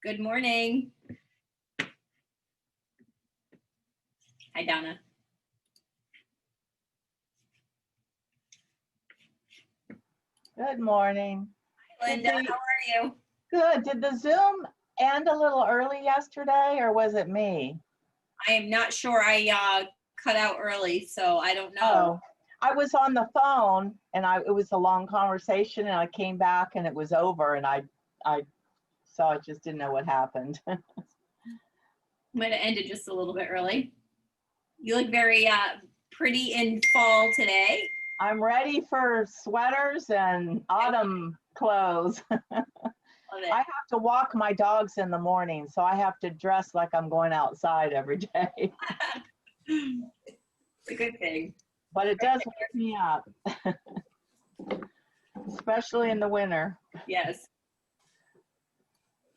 Good morning. Hi, Donna. Good morning. Hi, Linda. How are you? Good. Did the Zoom end a little early yesterday, or was it me? I am not sure. I cut out early, so I don't know. Oh, I was on the phone and it was a long conversation, and I came back and it was over, and I so I just didn't know what happened. Might have ended just a little bit early. You look very pretty in fall today. I'm ready for sweaters and autumn clothes. Love it. I have to walk my dogs in the morning, so I have to dress like I'm going outside every day. It's a good thing. But it does wake me up, especially in the winter. Yes.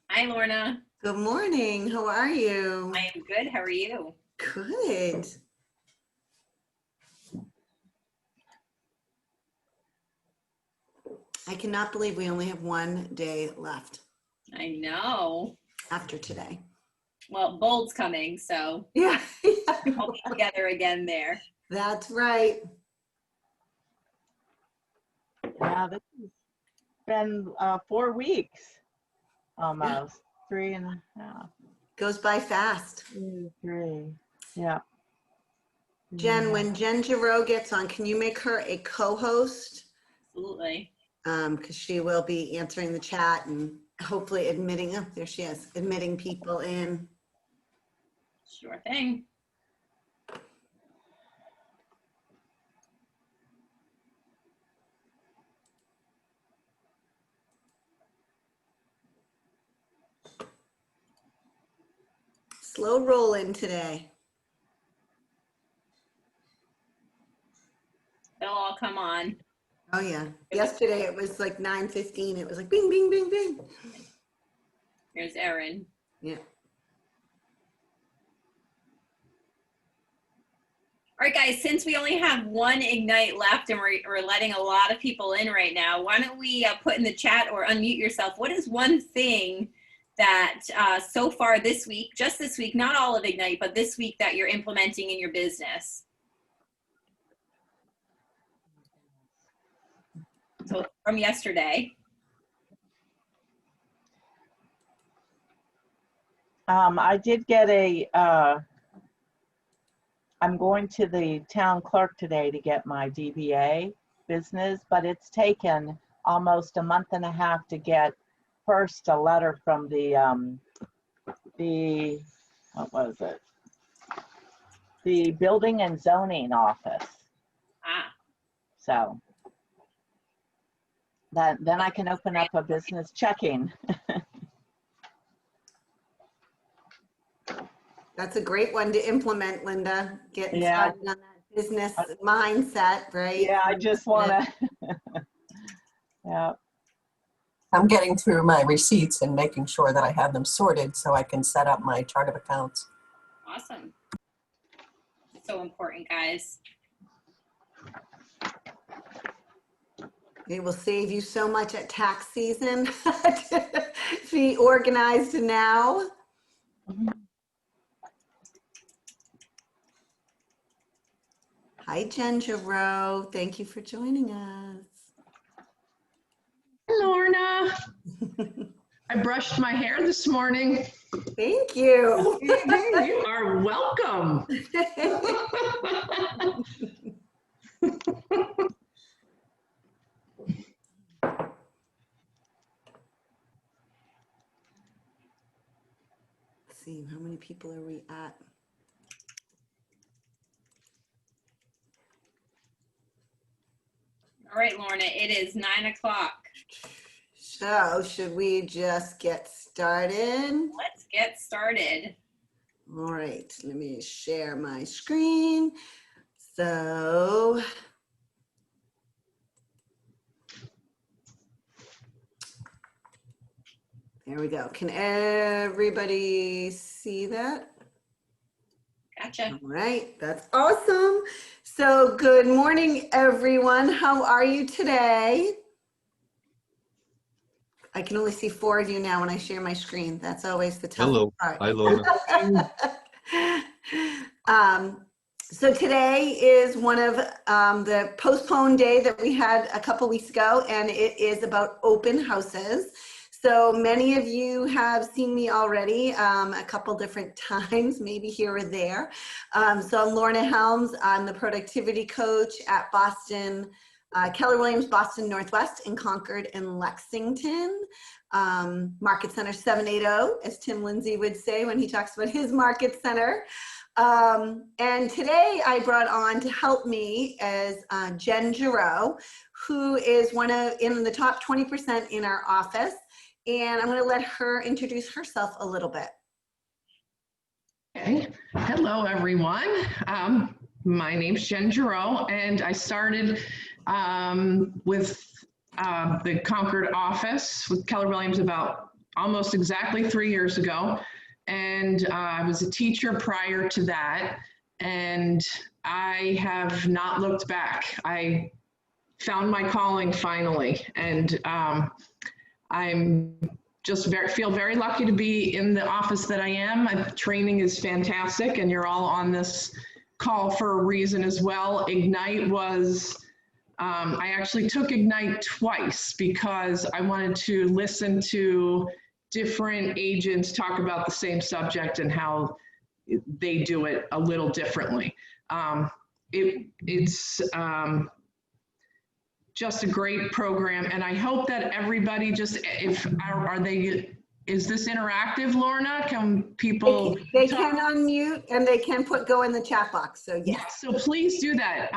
Hi, Lorna. Good morning. How are you? I am good. How are you? Good. I cannot believe we only have one day left I know. after today. Well, Bold's coming, so Yeah, we'll be together again there. that's right. Yeah, this has been 4 weeks almost. 3.5. Goes by fast. 2, 3. Yeah. Jen, when Jen Giroux gets on, can you make her a co-host? Absolutely. Because she will be answering the chat and hopefully admitting, oh, there she is, admitting people in. Sure thing. Slow rolling today. They'll all come on. Oh yeah. Yesterday it was like 9:15. It was like bing, bing, bing, bing. Here's Erin. Yeah. All right, guys, since we only have one Ignite left and we're letting a lot of people in right now, why don't we put in the chat or unmute yourself? What is one thing that so far this week, just this week, not all of Ignite, but this week that you're implementing in your business? So from yesterday. I did get I'm going to the town clerk today to get my DBA business, but it's taken almost a month and a half to get first a letter from the what was it? The building and zoning office. Ah, So then I can open up a business checking. That's a great one to implement, Linda. Getting Yeah. started on that business mindset, right? Yeah, I just want to. Yeah. I'm getting through my receipts and making sure that I have them sorted so I can set up my chart of accounts. awesome. So important, guys. It will save you so much at tax season. Be organized now. Hi, Jen Giroux. Thank you for joining us. Lorna, I brushed my hair this morning. Thank you. You are welcome. Let's see, how many people are we at? All right, Lorna, it is 9 o'clock. So should we just get started? Let's get started. All right, let me share my screen. So there we go. Can everybody see that? Gotcha. All right, that's awesome. So good morning, everyone. How are you today? I can only see 4 of you now when I share my screen. That's always the toughest Hello. part. Hi, Lorna. So today is one of the postponed day that we had a couple weeks ago, and it is about open houses. So many of you have seen me already a couple different times, maybe here or there. So I'm Lorna Helms. I'm the productivity coach at Boston, Keller Williams, Boston Northwest in Concord and Lexington. Market Center 780, as Tim Lindsay would say when he talks about his market center. And today I brought on to help me as Jen Giroux, who is in the top 20% in our office. And I'm going to let her introduce herself a little bit. Okay. Hello, everyone. My name's Jen Giroux, and I started with the Concord office with Keller Williams about almost exactly 3 years ago. And I was a teacher prior to that, and I have not looked back. I found my calling finally, and I'm just feel very lucky to be in the office that I am. My training is fantastic, and you're all on this call for a reason as well. Ignite was, I actually took Ignite twice because I wanted to listen to different agents talk about the same subject and how they do it a little differently. It's just a great program, and I hope that everybody just, is this interactive, Lorna? Can people? They can unmute and they can go in the chat box, so yes. So please do that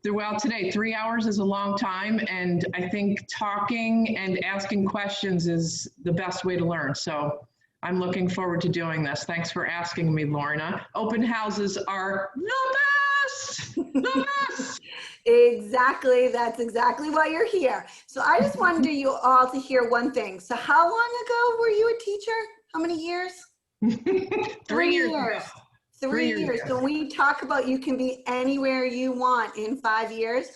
throughout today. 3 hours is a long time, and I think talking and asking questions is the best way to learn. So I'm looking forward to doing this. Thanks for asking me, Lorna. Open houses are the best, the best. Exactly, that's exactly why you're here. So I just wanted you all to hear one thing. So how long ago were you a teacher? How many years? 3 years ago. 3 years. So when we talk about you can be anywhere you want in 5 years,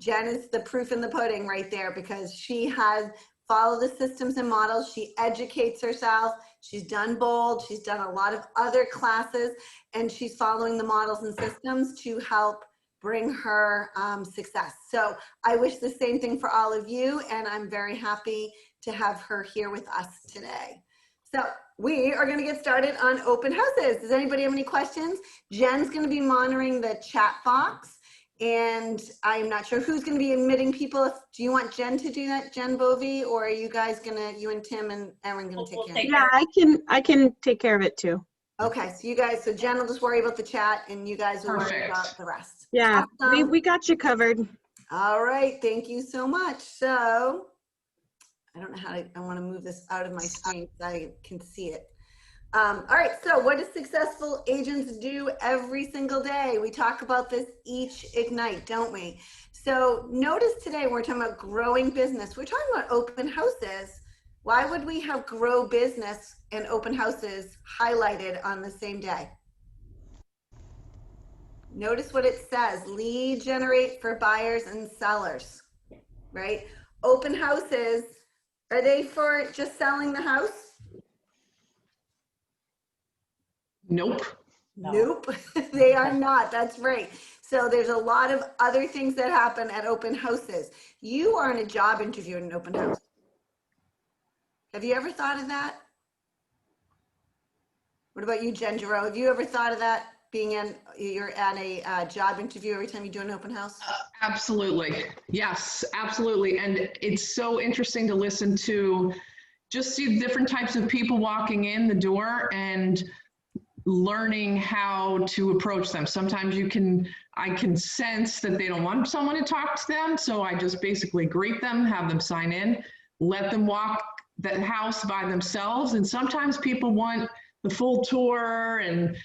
Jen is the proof in the pudding right there, because she has followed the systems and models. She educates herself. She's done BOLD. She's done a lot of other classes, and she's following the models and systems to help bring her success. So I wish the same thing for all of you, and I'm very happy to have her here with us today. So we are going to get started on open houses. Does anybody have any questions? Jen's going to be monitoring the chat box, and I'm not sure who's going to be admitting people. Do you want Jen to do that, Jen Bovee, or are you guys you and Tim and Erin going to take care of it? Yeah, I can take care of it too. Okay, so Jen will just worry about the chat, and you guys will worry about the rest. Yeah, Awesome. we got you covered. All right, thank you so much. So I don't know how I want to move this out of my screen so I can see it. All right, so what do successful agents do every single day? We talk about this each Ignite, don't we? So notice today we're talking about growing business. We're talking about open houses. Why would we have grow business and open houses highlighted on the same day? Notice what it says, lead generate for buyers and sellers, right? Open houses, are they for just selling the house? Nope. No. Nope, they are not, that's right. So there's a lot of other things that happen at open houses. You are in a job interview at an open house. Have you ever thought of that? What about you, Jen Giroux? Have you ever thought of that, you're at a job interview every time you do an open house? Absolutely. Yes, absolutely. And it's so interesting to listen to, just see different types of people walking in the door and learning how to approach them. Sometimes I can sense that they don't want someone to talk to them. So I just basically greet them, have them sign in, let them walk the house by themselves. And sometimes people want the full tour and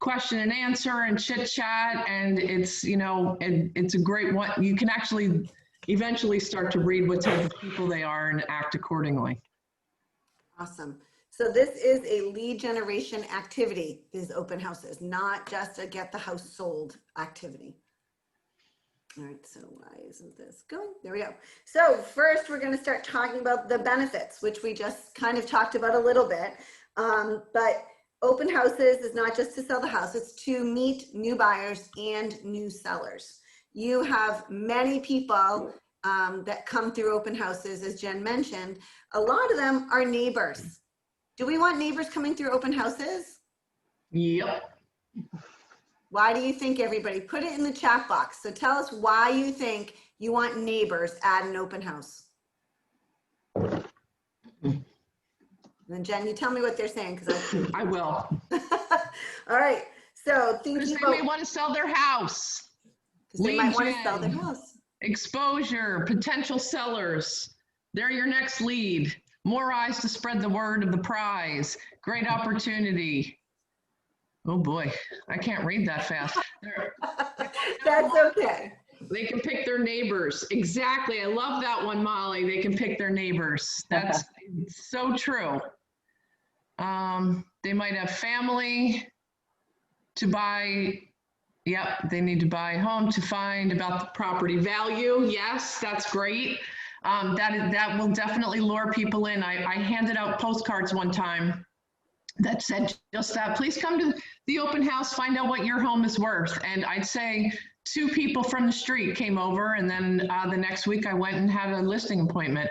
question and answer and chit chat. And it's, and it's a great one. You can actually eventually start to read what type of people they are and act accordingly. Awesome. So this is a lead generation activity, these open houses, not just a get the house sold activity. All right, so why isn't this going? There we go. So first, we're going to start talking about the benefits, which we just kind of talked about a little bit. But open houses is not just to sell the house, it's to meet new buyers and new sellers. You have many people that come through open houses, as Jen mentioned. A lot of them are neighbors. Do we want neighbors coming through open houses? Yep. Why do you think, everybody? Put it in the chat box. So tell us why you think you want neighbors at an open house. And then Jen, you tell me what they're saying, because I will. all right. So Because thinking they may about, want to sell their house. because they might want to sell their Lead gen. house. Exposure, potential sellers. They're your next lead. More eyes to spread the word of the prize. Great opportunity. Oh boy, I can't read that fast. That's okay. They can pick their neighbors. Exactly. I love that one, Molly. They can pick their neighbors. That's so true. They might have family to buy. Yep, they need to buy a home to find about the property value. Yes, that's great. That will definitely lure people in. I handed out postcards one time that said just that. Please come to the open house, find out what your home is worth. And I'd say 2 people from the street came over, and then the next week I went and had a listing appointment.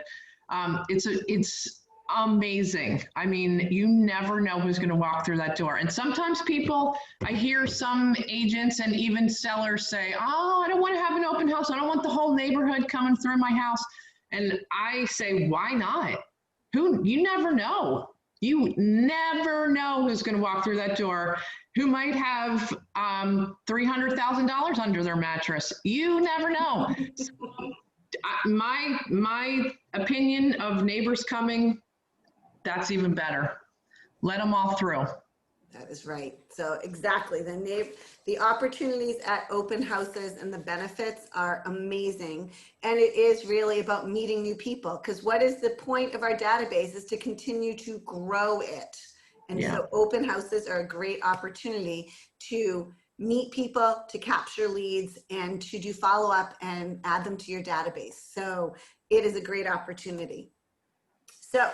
It's amazing. I mean, you never know who's going to walk through that door. And sometimes people, I hear some agents and even sellers say, oh, I don't want to have an open house. I don't want the whole neighborhood coming through my house. And I say, why not? You never know. You never know who's going to walk through that door, who might have $300,000 under their mattress. You never know. So, my opinion of neighbors coming, that's even better. Let them all through. That is right. So exactly, the opportunities at open houses and the benefits are amazing. And it is really about meeting new people, because what is the point of our database is to continue to grow it. And Yeah. so open houses are a great opportunity to meet people, to capture leads, and to do follow-up and add them to your database. So it is a great opportunity. So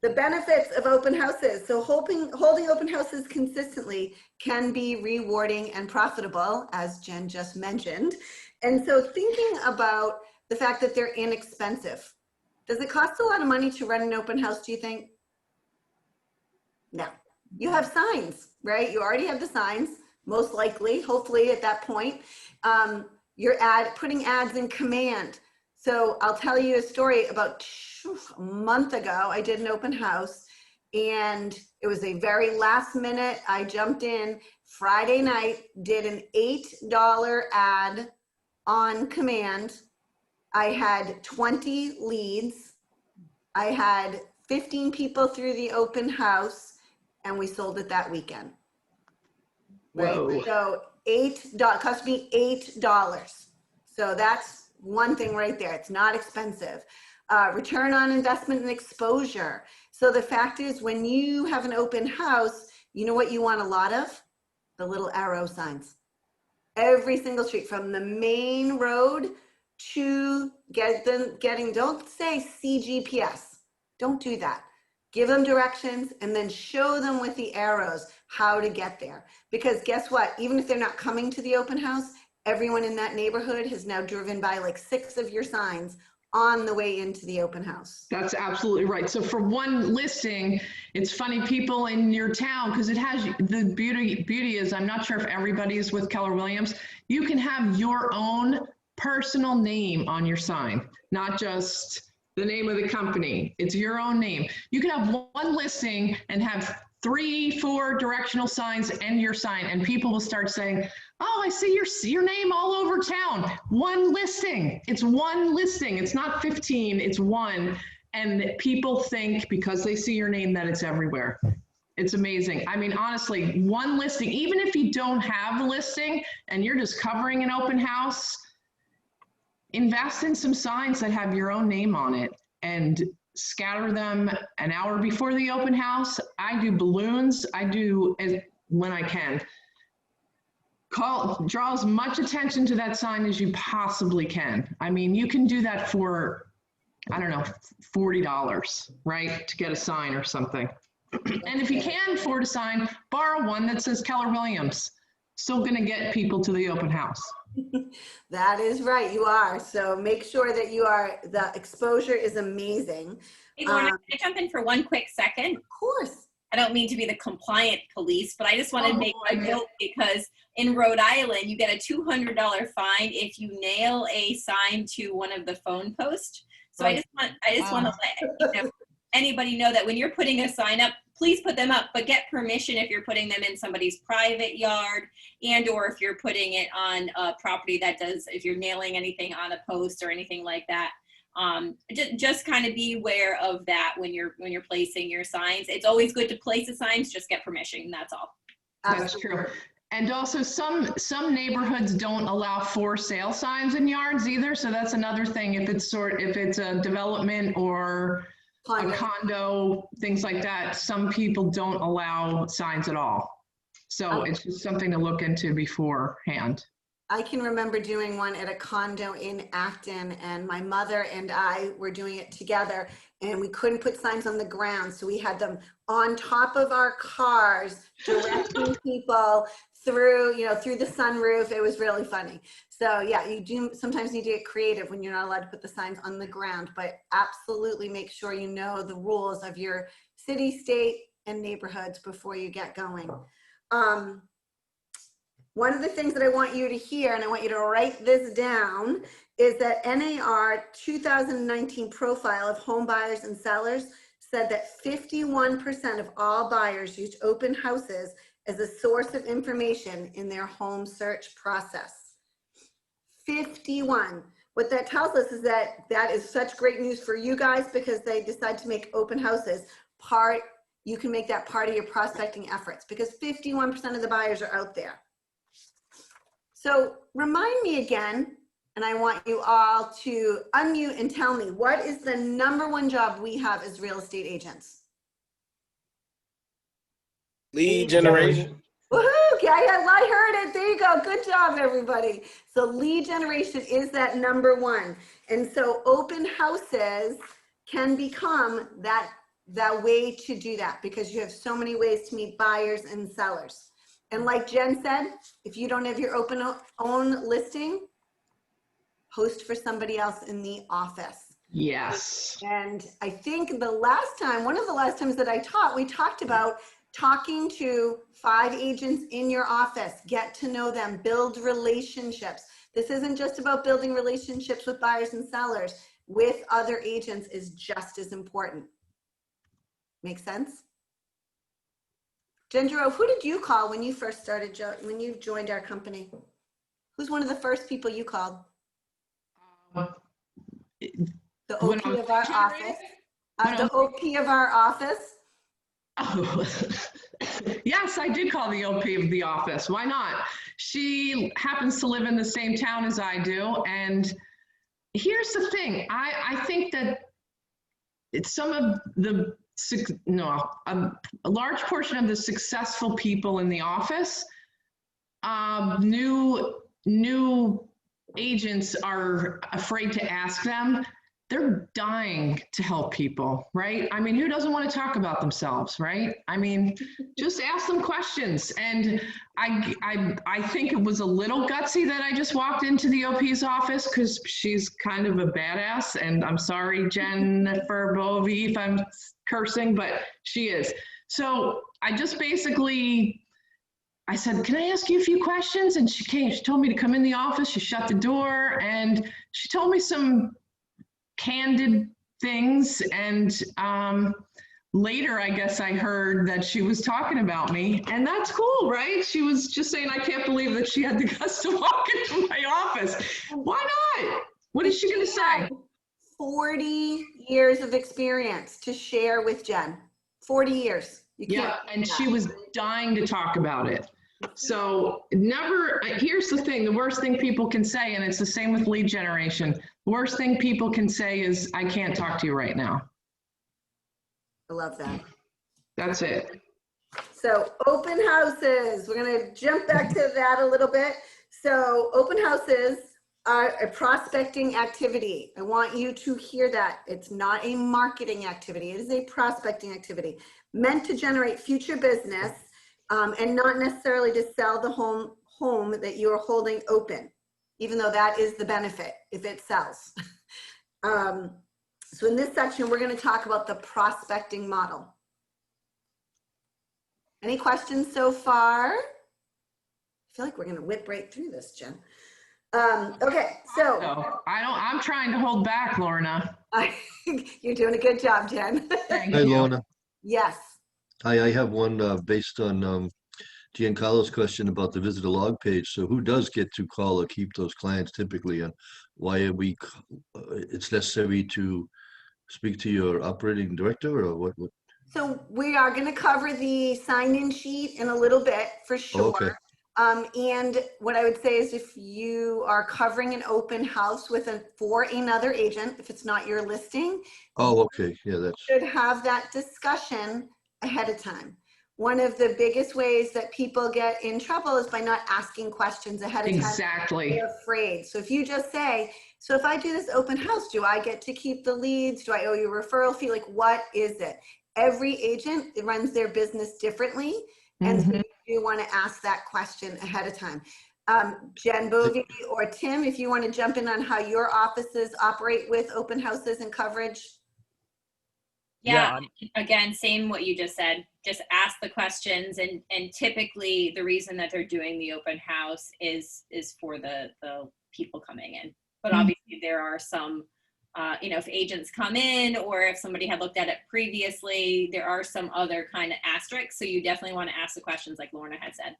the benefits of open houses. So holding open houses consistently can be rewarding and profitable, as Jen just mentioned. And so thinking about the fact that they're inexpensive. Does it cost a lot of money to run an open house, do you think? No. You have signs, right? You already have the signs, most likely, hopefully at that point. You're putting ads in command. So I'll tell you a story. About a month ago, I did an open house, and it was a very last minute. I jumped in Friday night, did an $8 ad on command. I had 20 leads. I had 15 people through the open house, and we sold it that weekend. Right? Whoa. So cost me $8. So that's one thing right there. It's not expensive. Return on investment and exposure. So the fact is, when you have an open house, you know what you want a lot of? The little arrow signs. Every single street, from the main road to getting, don't say CGPS. Don't do that. Give them directions and then show them with the arrows how to get there. Because guess what? Even if they're not coming to the open house, everyone in that neighborhood has now driven by like 6 of your signs on the way into the open house. That's absolutely right. So for one listing, it's funny, people in your town, because it has the beauty is, I'm not sure if everybody is with Keller Williams, you can have your own personal name on your sign, not just the name of the company. It's your own name. You can have one listing and have 3, 4 directional signs and your sign, and people will start saying, oh, I see your name all over town. One listing. It's one listing. It's not 15, it's one. And people think because they see your name that it's everywhere. It's amazing. I mean, honestly, one listing, even if you don't have a listing and you're just covering an open house, invest in some signs that have your own name on it and scatter them an hour before the open house. I do balloons. I do when I can. draw as much attention to that sign as you possibly can. I mean, you can do that for, I don't know, $40, right? To get a sign or something. And if you can't afford a sign, borrow one that says Keller Williams. Still gonna get people to the open house. That is right, you are. So make sure that the exposure is amazing. Hey, Lauren, can I jump in for one quick second? Of course. I don't mean to be the compliant police, but I just want to Oh, make a boy. note because in Rhode Island, you get a $200 fine if you nail a sign to one of the phone posts. So I just want to let anybody know that when you're putting a sign up, please put them up, but get permission if you're putting them in somebody's private yard or if you're putting it on a property if you're nailing anything on a post or anything like that. Just kind of be aware of that when you're placing your signs. It's always good to place the signs, just get permission, that's all. That's true. And also some neighborhoods don't allow for sale signs in yards either. So that's another thing. If it's a development or a condo, things like that, some people don't allow signs at all. So it's just something to look into beforehand. I can remember doing one at a condo in Acton, and my mother and I were doing it together, and we couldn't put signs on the ground, so we had them on top of our cars, directing people through the sunroof. It was really funny. So yeah, you do sometimes need to get creative when you're not allowed to put the signs on the ground, but absolutely make sure you know the rules of your city, state, and neighborhoods before you get going. One of the things that I want you to hear, and I want you to write this down, is that NAR 2019 profile of home buyers and sellers said that 51% of all buyers used open houses as a source of information in their home search process. 51. What that tells us is that is such great news for you guys because they decide to make open houses you can make that part of your prospecting efforts because 51% of the buyers are out there. So remind me again, and I want you all to unmute and tell me, what is the #1 job we have as real estate agents? Lead generation. Woohoo! Okay, I heard it. There you go. Good job, everybody. So lead generation is that #1. And so open houses can become that way to do that because you have so many ways to meet buyers and sellers. And like Jen said, if you don't have your own listing, post for somebody else in the office. Yes. And I think one of the last times that I taught, we talked about talking to 5 agents in your office, get to know them, build relationships. This isn't just about building relationships with buyers and sellers. With other agents is just as important. Make sense? Gendro, who did you call when you first when you joined our company? Who's one of the first people you called? The OP of our office. The OP of our office. Oh, yes, I did call the OP of the office. Why not? She happens to live in the same town as I do. And here's the thing. I think that it's some of the, a large portion of the successful people in the office, new agents are afraid to ask them. They're dying to help people, right? I mean, who doesn't want to talk about themselves, right? I mean, just ask them questions. And I think it was a little gutsy that I just walked into the OP's office because she's kind of a badass. And I'm sorry, Jennifer Bovee, if I'm cursing, but she is. So I just basically, I said, can I ask you a few questions? And she came, she told me to come in the office. She shut the door and she told me some candid things. And later, I guess I heard that she was talking about me, and that's cool, right? She was just saying, I can't believe that she had the guts to walk into my office. Why not? What is she going to say? 40 years of experience to share with Jen. 40 years. Yeah, and she was dying to talk about it. So here's the thing, the worst thing people can say, and it's the same with lead generation, the worst thing people can say is, I can't talk to you right now. I love that. That's it. So open houses, we're gonna jump back to that a little bit. So open houses are a prospecting activity. I want you to hear that. It's not a marketing activity. It is a prospecting activity meant to generate future business and not necessarily to sell the home that you are holding open, even though that is the benefit if it sells. So in this section, we're going to talk about the prospecting model. Any questions so far? I feel like we're going to whip right through this, Jen. Okay, so So I'm trying to hold back, Lorna. you're doing a good job, Jen. Thank Hi, you. Lorna. Yes. Hi, I have one based on Giancarlo's question about the visitor log page. So who does get to call or keep those clients typically, and why are it's necessary to speak to your operating director, or what? So we are going to cover the sign-in sheet in a little bit for sure. Okay. And what I would say is if you are covering an open house for another agent, if it's not your listing, Oh, okay. Yeah, that's you should have that discussion ahead of time. One of the biggest ways that people get in trouble is by not asking questions ahead of time. Exactly. They're afraid. So if you just say, so if I do this open house, do I get to keep the leads? Do I owe you a referral fee? Like, what is it? Every agent runs their business differently. And so you want to ask that question ahead of time. Jen Bovey or Tim, if you want to jump in on how your offices operate with open houses and coverage. Yeah, again, same what you just said. Just ask the questions, and typically the reason that they're doing the open house is for the people coming in. But obviously there are some, if agents come in or if somebody had looked at it previously, there are some other kind of asterisks. So you definitely want to ask the questions like Lorna had said.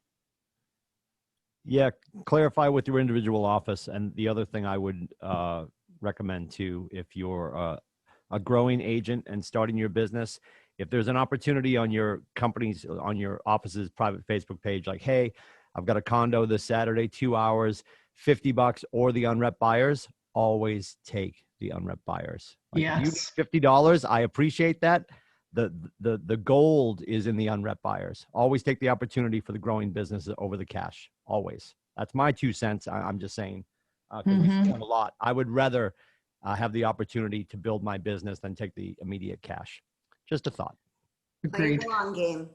Yeah, clarify with your individual office. And the other thing I would recommend too, if you're a growing agent and starting your business, if there's an opportunity on your on your office's private Facebook page, like, hey, I've got a condo this Saturday, 2 hours, $50, or the unrep buyers, always take the unrep buyers. Like, Yes. if you need $50, I appreciate that. The gold is in the unrep buyers. Always take the opportunity for the growing business over the cash. Always. That's my 2 cents. I'm just saying, because we see them a lot. I would rather have the opportunity to build my business than take the immediate cash. Just a thought. Play Agreed. the long game.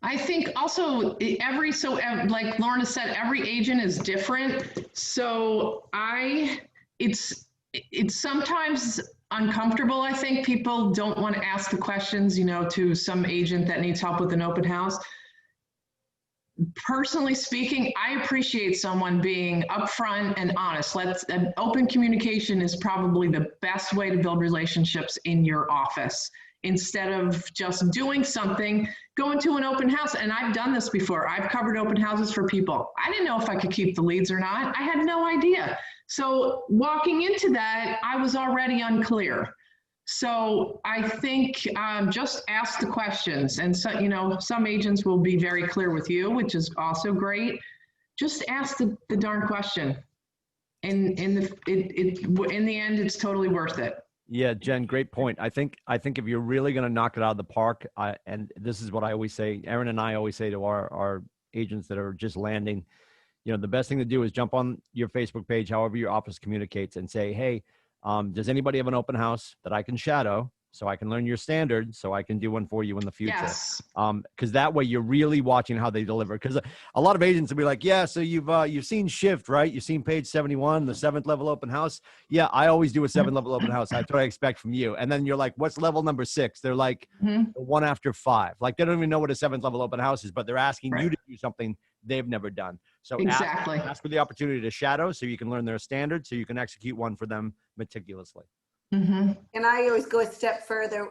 I think also like Lorna said, every agent is different. So it's sometimes uncomfortable. I think people don't want to ask the questions, to some agent that needs help with an open house. Personally speaking, I appreciate someone being upfront and honest. An open communication is probably the best way to build relationships in your office. Instead of just doing something, going to an open house. And I've done this before. I've covered open houses for people. I didn't know if I could keep the leads or not. I had no idea. So walking into that, I was already unclear. So I think just ask the questions. And so, some agents will be very clear with you, which is also great. Just ask the darn question. And in the end, it's totally worth it. Yeah, Jen, great point. I think if you're really going to knock it out of the park, and this is what I always say, Erin and I always say to our agents that are just landing, the best thing to do is jump on your Facebook page, however your office communicates, and say, hey, does anybody have an open house that I can shadow so I can learn your standard so I can do one for you in the future? Yes. Because that way you're really watching how they deliver. Because a lot of agents will be like, yeah, so you've seen Shift, right? You've seen page 71, the 7th level open house. Yeah, I always do a 7th level open house. That's what I expect from you. And then you're like, what's level number 6? They're like, the one after 5. Like, they don't even know what a 7th level open house is, but they're asking you to do something they've never done. So exactly. ask for the opportunity to shadow so you can learn their standard, so you can execute one for them meticulously. And I always go a step further.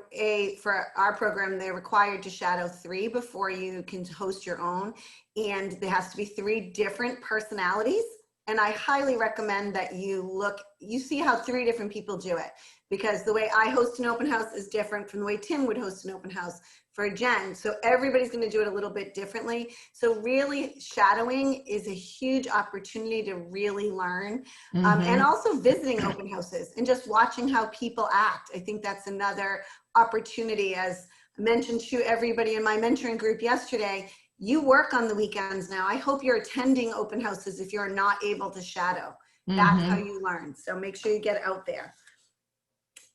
For our program, they're required to shadow 3 before you can host your own. And there has to be 3 different personalities. And I highly recommend that you see how 3 different people do it, because the way I host an open house is different from the way Tim would host an open house for Jen. So everybody's going to do it a little bit differently. So really shadowing is a huge opportunity to really learn, and also visiting open houses and just watching how people act. I think that's another opportunity as mentioned to everybody in my mentoring group yesterday, you work on the weekends now. I hope you're attending open houses if you're not able to shadow. That's how you learn. So make sure you get out there.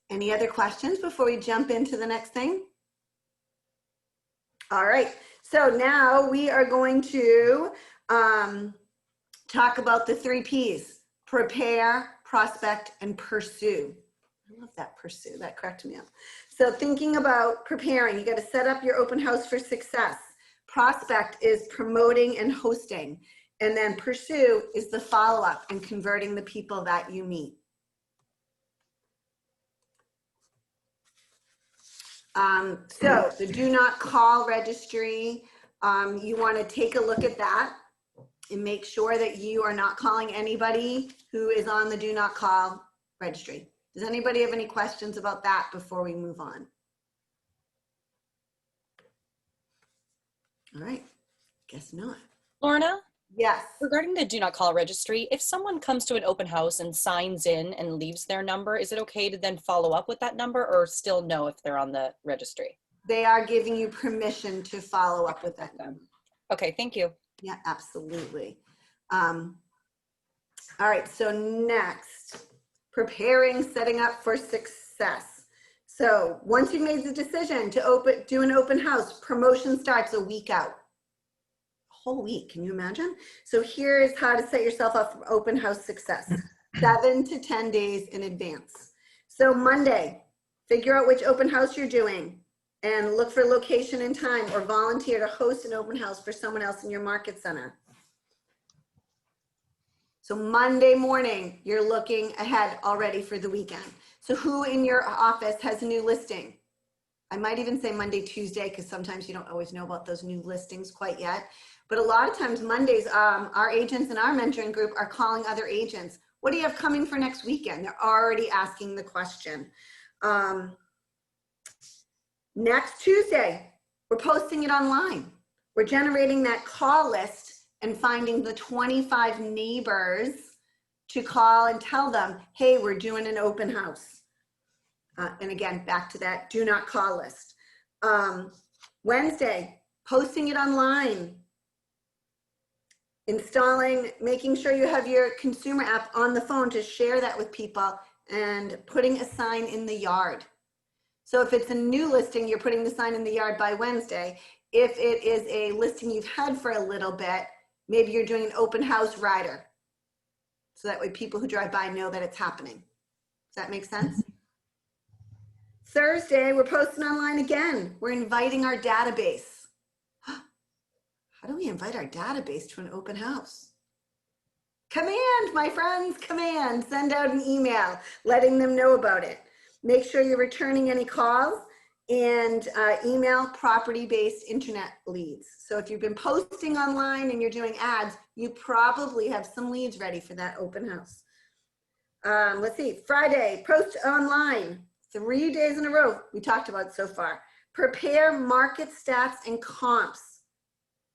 Any other questions before we jump into the next thing? All right. So now we are going to talk about the 3 Ps: prepare, prospect, and pursue. I love that pursue. That cracked me up. So thinking about preparing, you got to set up your open house for success. Prospect is promoting and hosting. And then pursue is the follow-up and converting the people that you meet. So the do not call registry, you want to take a look at that and make sure that you are not calling anybody who is on the do not call registry. Does anybody have any questions about that before we move on? All right, guess not. Lorna, Yes. regarding the do not call registry, if someone comes to an open house and signs in and leaves their number, is it okay to then follow up with that number or still know if they're on the registry? They are giving you permission to follow up with that number. Okay, thank you. Yeah, absolutely. All right, so next, preparing, setting up for success. So once you've made the decision to do an open house, promotion starts a week out. Whole week, can you imagine? So here's how to set yourself up for open house success. 7 to 10 days in advance. So Monday, figure out which open house you're doing and look for location and time, or volunteer to host an open house for someone else in your market center. So Monday morning, you're looking ahead already for the weekend. So who in your office has a new listing? I might even say Monday, Tuesday, because sometimes you don't always know about those new listings quite yet. But a lot of times Mondays, our agents in our mentoring group are calling other agents. What do you have coming for next weekend? They're already asking the question. Next Tuesday, we're posting it online. We're generating that call list and finding the 25 neighbors to call and tell them, hey, we're doing an open house. And again, back to that do not call list. Wednesday, posting it online. Installing, making sure you have your consumer app on the phone to share that with people, and putting a sign in the yard. So if it's a new listing, you're putting the sign in the yard by Wednesday. If it is a listing you've had for a little bit, maybe you're doing an open house rider. So that way people who drive by know that it's happening. Does that make sense? Thursday, we're posting online again. We're inviting our database. How do we invite our database to an open house? Command, my friends, command. Send out an email letting them know about it. Make sure you're returning any calls, and email property-based internet leads. So if you've been posting online and you're doing ads, you probably have some leads ready for that open house. Let's see, Friday, post online. 3 days in a row we talked about so far. Prepare market stats and comps.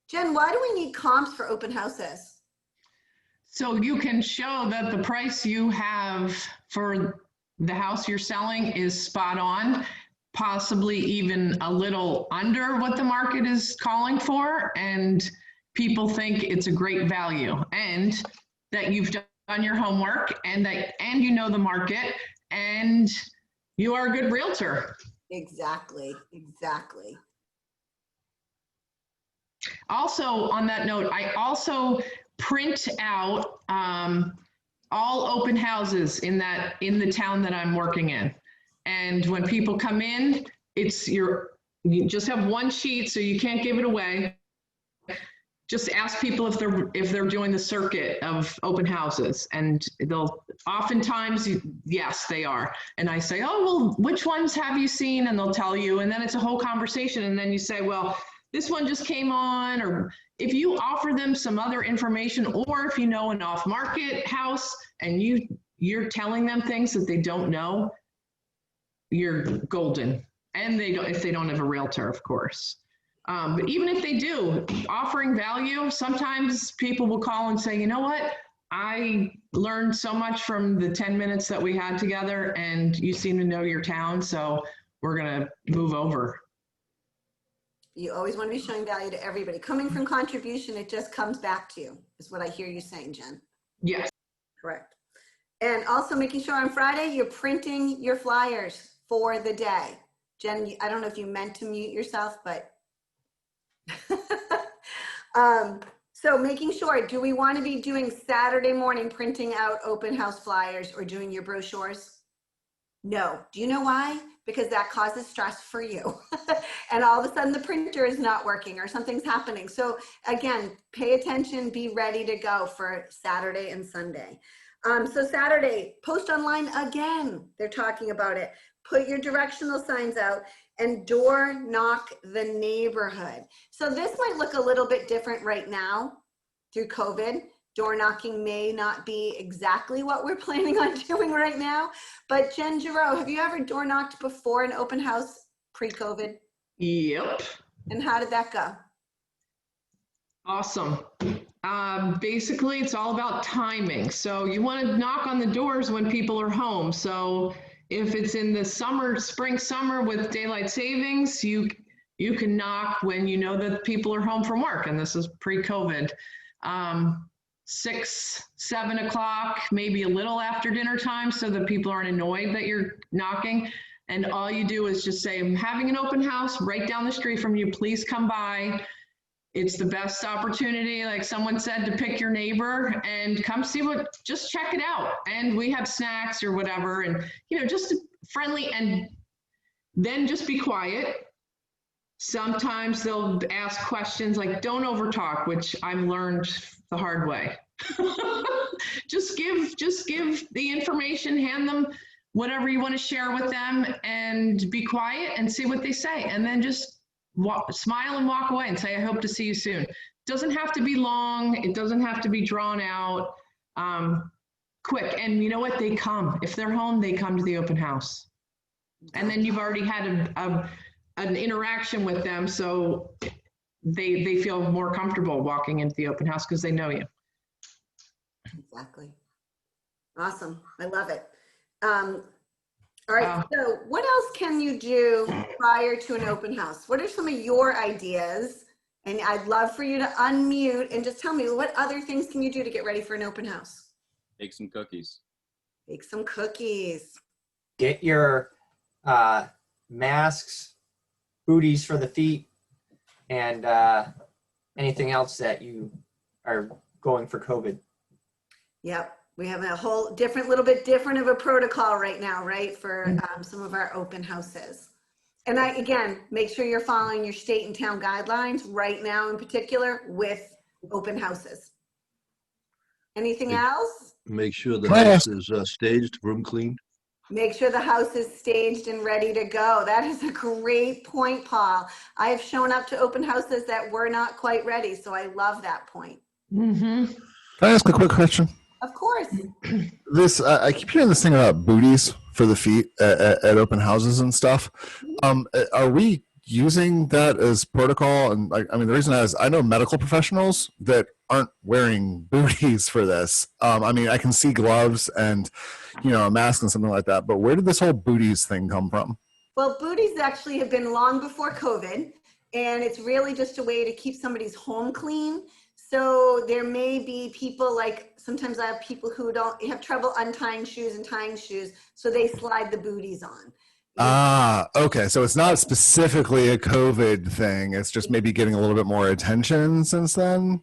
Jen, why do we need comps for open houses? So you can show that the price you have for the house you're selling is spot on, possibly even a little under what the market is calling for, and people think it's a great value, and that you've done your homework, and you know the market, and you are a good realtor. Exactly, exactly. Also, on that note, I also print out all open houses in the town that I'm working in. And when people come in, you just have one sheet, so you can't give it away. Just ask people if they're doing the circuit of open houses, and they'll oftentimes, yes, they are. And I say, oh, well, which ones have you seen? And they'll tell you, and then it's a whole conversation. And then you say, well, this one just came on, or if you offer them some other information, or if you know an off-market house and you're telling them things that they don't know, you're golden. And if they don't have a realtor, of course. But even if they do, offering value, sometimes people will call and say, you know what? I learned so much from the 10 minutes that we had together, and you seem to know your town, so we're going to move over. You always want to be showing value to everybody. Coming from contribution, it just comes back to you, is what I hear you saying, Jen. Yes. Correct. And also making sure on Friday, you're printing your flyers for the day. Jen, I don't know if you meant to mute yourself, but. So making sure, do we want to be doing Saturday morning printing out open house flyers or doing your brochures? No. Do you know why? Because that causes stress for you. And all of a sudden the printer is not working or something's happening. So again, pay attention, be ready to go for Saturday and Sunday. So Saturday, post online again. They're talking about it. Put your directional signs out and door knock the neighborhood. So this might look a little bit different right now through COVID. Door knocking may not be exactly what we're planning on doing right now, but Jen Giroux, have you ever door knocked before an open house pre-COVID? Yep. And how did that go? Awesome. Basically, it's all about timing. So you want to knock on the doors when people are home. So if it's in the spring, summer with daylight savings, you can knock when you know that people are home from work, and this is pre-COVID. 6, 7 o'clock, maybe a little after dinner time, so that people aren't annoyed that you're knocking. And all you do is just say, I'm having an open house right down the street from you. Please come by. It's the best opportunity, like someone said, to pick your neighbor and come see just check it out. And we have snacks or whatever, and just friendly, and then just be quiet. Sometimes they'll ask questions like, don't overtalk, which I've learned the hard way. Just give the information, hand them whatever you want to share with them, and be quiet and see what they say. And then just smile and walk away and say, I hope to see you soon. It doesn't have to be long. It doesn't have to be drawn out. Quick. And you know what? They come. If they're home, they come to the open house. And then you've already had an interaction with them, so they feel more comfortable walking into the open house because they know you. Exactly. Awesome. I love it. All right, so what else can you do prior to an open house? What are some of your ideas? And I'd love for you to unmute and just tell me, what other things can you do to get ready for an open house? Bake some cookies. Bake some cookies. Get your masks, booties for the feet, and anything else that you are going for COVID. Yep. We have a whole little bit different of a protocol right now, right? For some of our open houses. And again, make sure you're following your state and town guidelines right now in particular with open houses. Anything else? Make sure the house is staged, room cleaned. Make sure the house is staged and ready to go. That is a great point, Paul. I have shown up to open houses that were not quite ready, so I love that point. Mm-hmm. Can I ask a quick question? Of course. I keep hearing this thing about booties for the feet at open houses and stuff. Are we using that as protocol? And I mean, the reason is I know medical professionals that aren't wearing booties for this. I mean, I can see gloves and, a mask and something like that, but where did this whole booties thing come from? Well, booties actually have been long before COVID, and it's really just a way to keep somebody's home clean. So there may be people, like sometimes I have people who have trouble untying shoes and tying shoes, so they slide the booties on. Okay. So it's not specifically a COVID thing. It's just maybe getting a little bit more attention since then.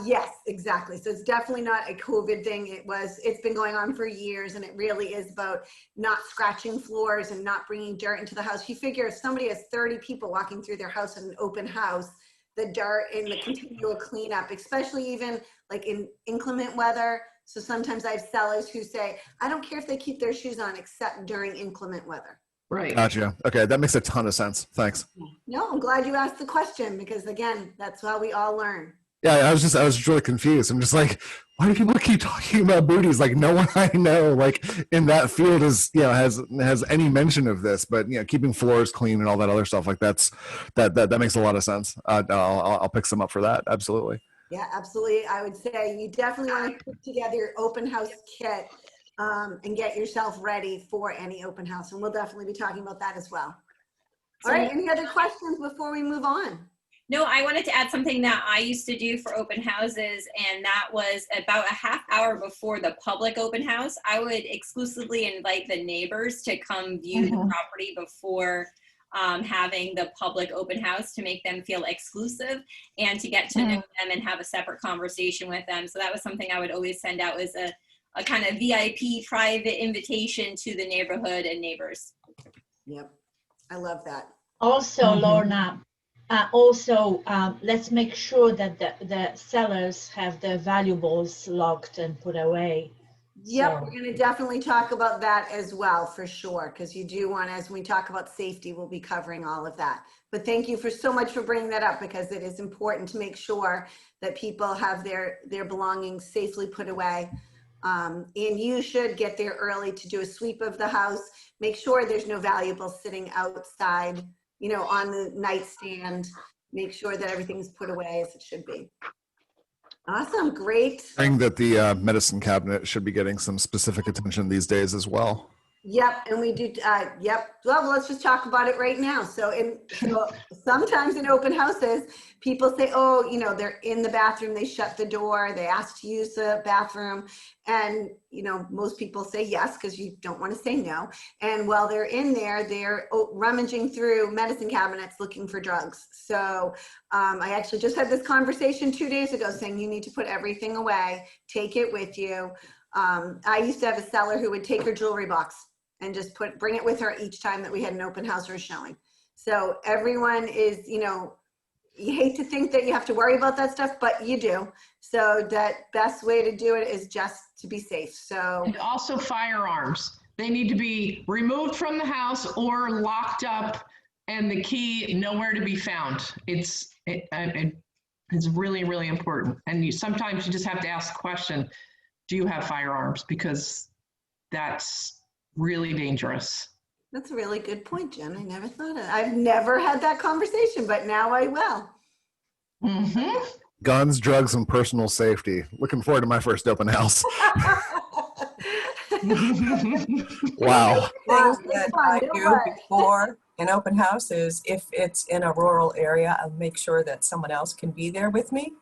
Yes, exactly. So it's definitely not a COVID thing. It's been going on for years, and it really is about not scratching floors and not bringing dirt into the house. You figure if somebody has 30 people walking through their house in an open house, the dirt and the continual cleanup, especially even like in inclement weather. So sometimes I have sellers who say, I don't care if they keep their shoes on except during inclement weather. Right. Gotcha. Okay. That makes a ton of sense. Thanks. No, I'm glad you asked the question, because again, that's how we all learn. Yeah, I was really confused. I'm just like, why do people keep talking about booties? Like no one I know like in that field is, has any mention of this, but keeping floors clean and all that other stuff, like that makes a lot of sense. I'll pick some up for that. Absolutely. Yeah, absolutely. I would say you definitely want to put together your open house kit and get yourself ready for any open house. And we'll definitely be talking about that as well. All right, any other questions before we move on? No, I wanted to add something that I used to do for open houses, and that was about a half hour before the public open house. I would exclusively invite the neighbors to come view the property before having the public open house, to make them feel exclusive and to get to know them and have a separate conversation with them. So that was something I would always send out as a kind of VIP private invitation to the neighborhood and neighbors. Yep, I love that. Also, Lorna, let's make sure that the sellers have their valuables locked and put away. Yep, So- we're going to definitely talk about that as well, for sure, because you do want, as we talk about safety, we'll be covering all of that. But thank you for so much for bringing that up, because it is important to make sure that people have their belongings safely put away. And you should get there early to do a sweep of the house. Make sure there's no valuables sitting outside, you know, on the nightstand. Make sure that everything's put away as it should be. Awesome, great. Saying that the medicine cabinet should be getting some specific attention these days as well. Yep, and we do, yep. Well, let's just talk about it right now. So sometimes in open houses, people say, oh, you know, they're in the bathroom, they shut the door, they ask to use the bathroom. And, you know, most people say yes, because you don't want to say no. And while they're in there, they're rummaging through medicine cabinets looking for drugs. So I actually just had this conversation 2 days ago saying you need to put everything away, take it with you. I used to have a seller who would take her jewelry box and just bring it with her each time that we had an open house or a showing. So everyone is, you know, you hate to think that you have to worry about that stuff, but you do. So that best way to do it is just to be safe. So And also firearms. They need to be removed from the house or locked up and the key nowhere to be found. It's really, really important. And sometimes you just have to ask the question, do you have firearms? Because that's really dangerous. that's a really good point, Jen. I never thought of it. I've never had that conversation, but now I will. Guns, drugs, and personal safety. Looking forward to my first open house. Wow. Things that I do before an open house is, if it's in a rural area, I'll make sure that someone else can be there with me.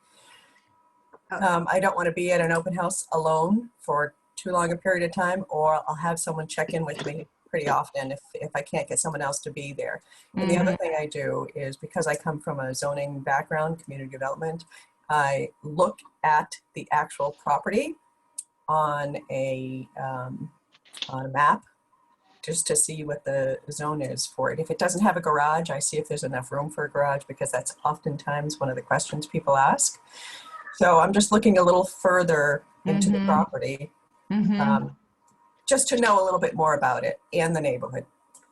I don't want to be at an open house alone for too long a period of time, or I'll have someone check in with me pretty often if I can't get someone else to be there. And the other thing I do is, because I come from a zoning background, community development, I look at the actual property on a map just to see what the zone is for it. If it doesn't have a garage, I see if there's enough room for a garage, because that's oftentimes one of the questions people ask. So I'm just looking a little further into the property, just to know a little bit more about it and the neighborhood.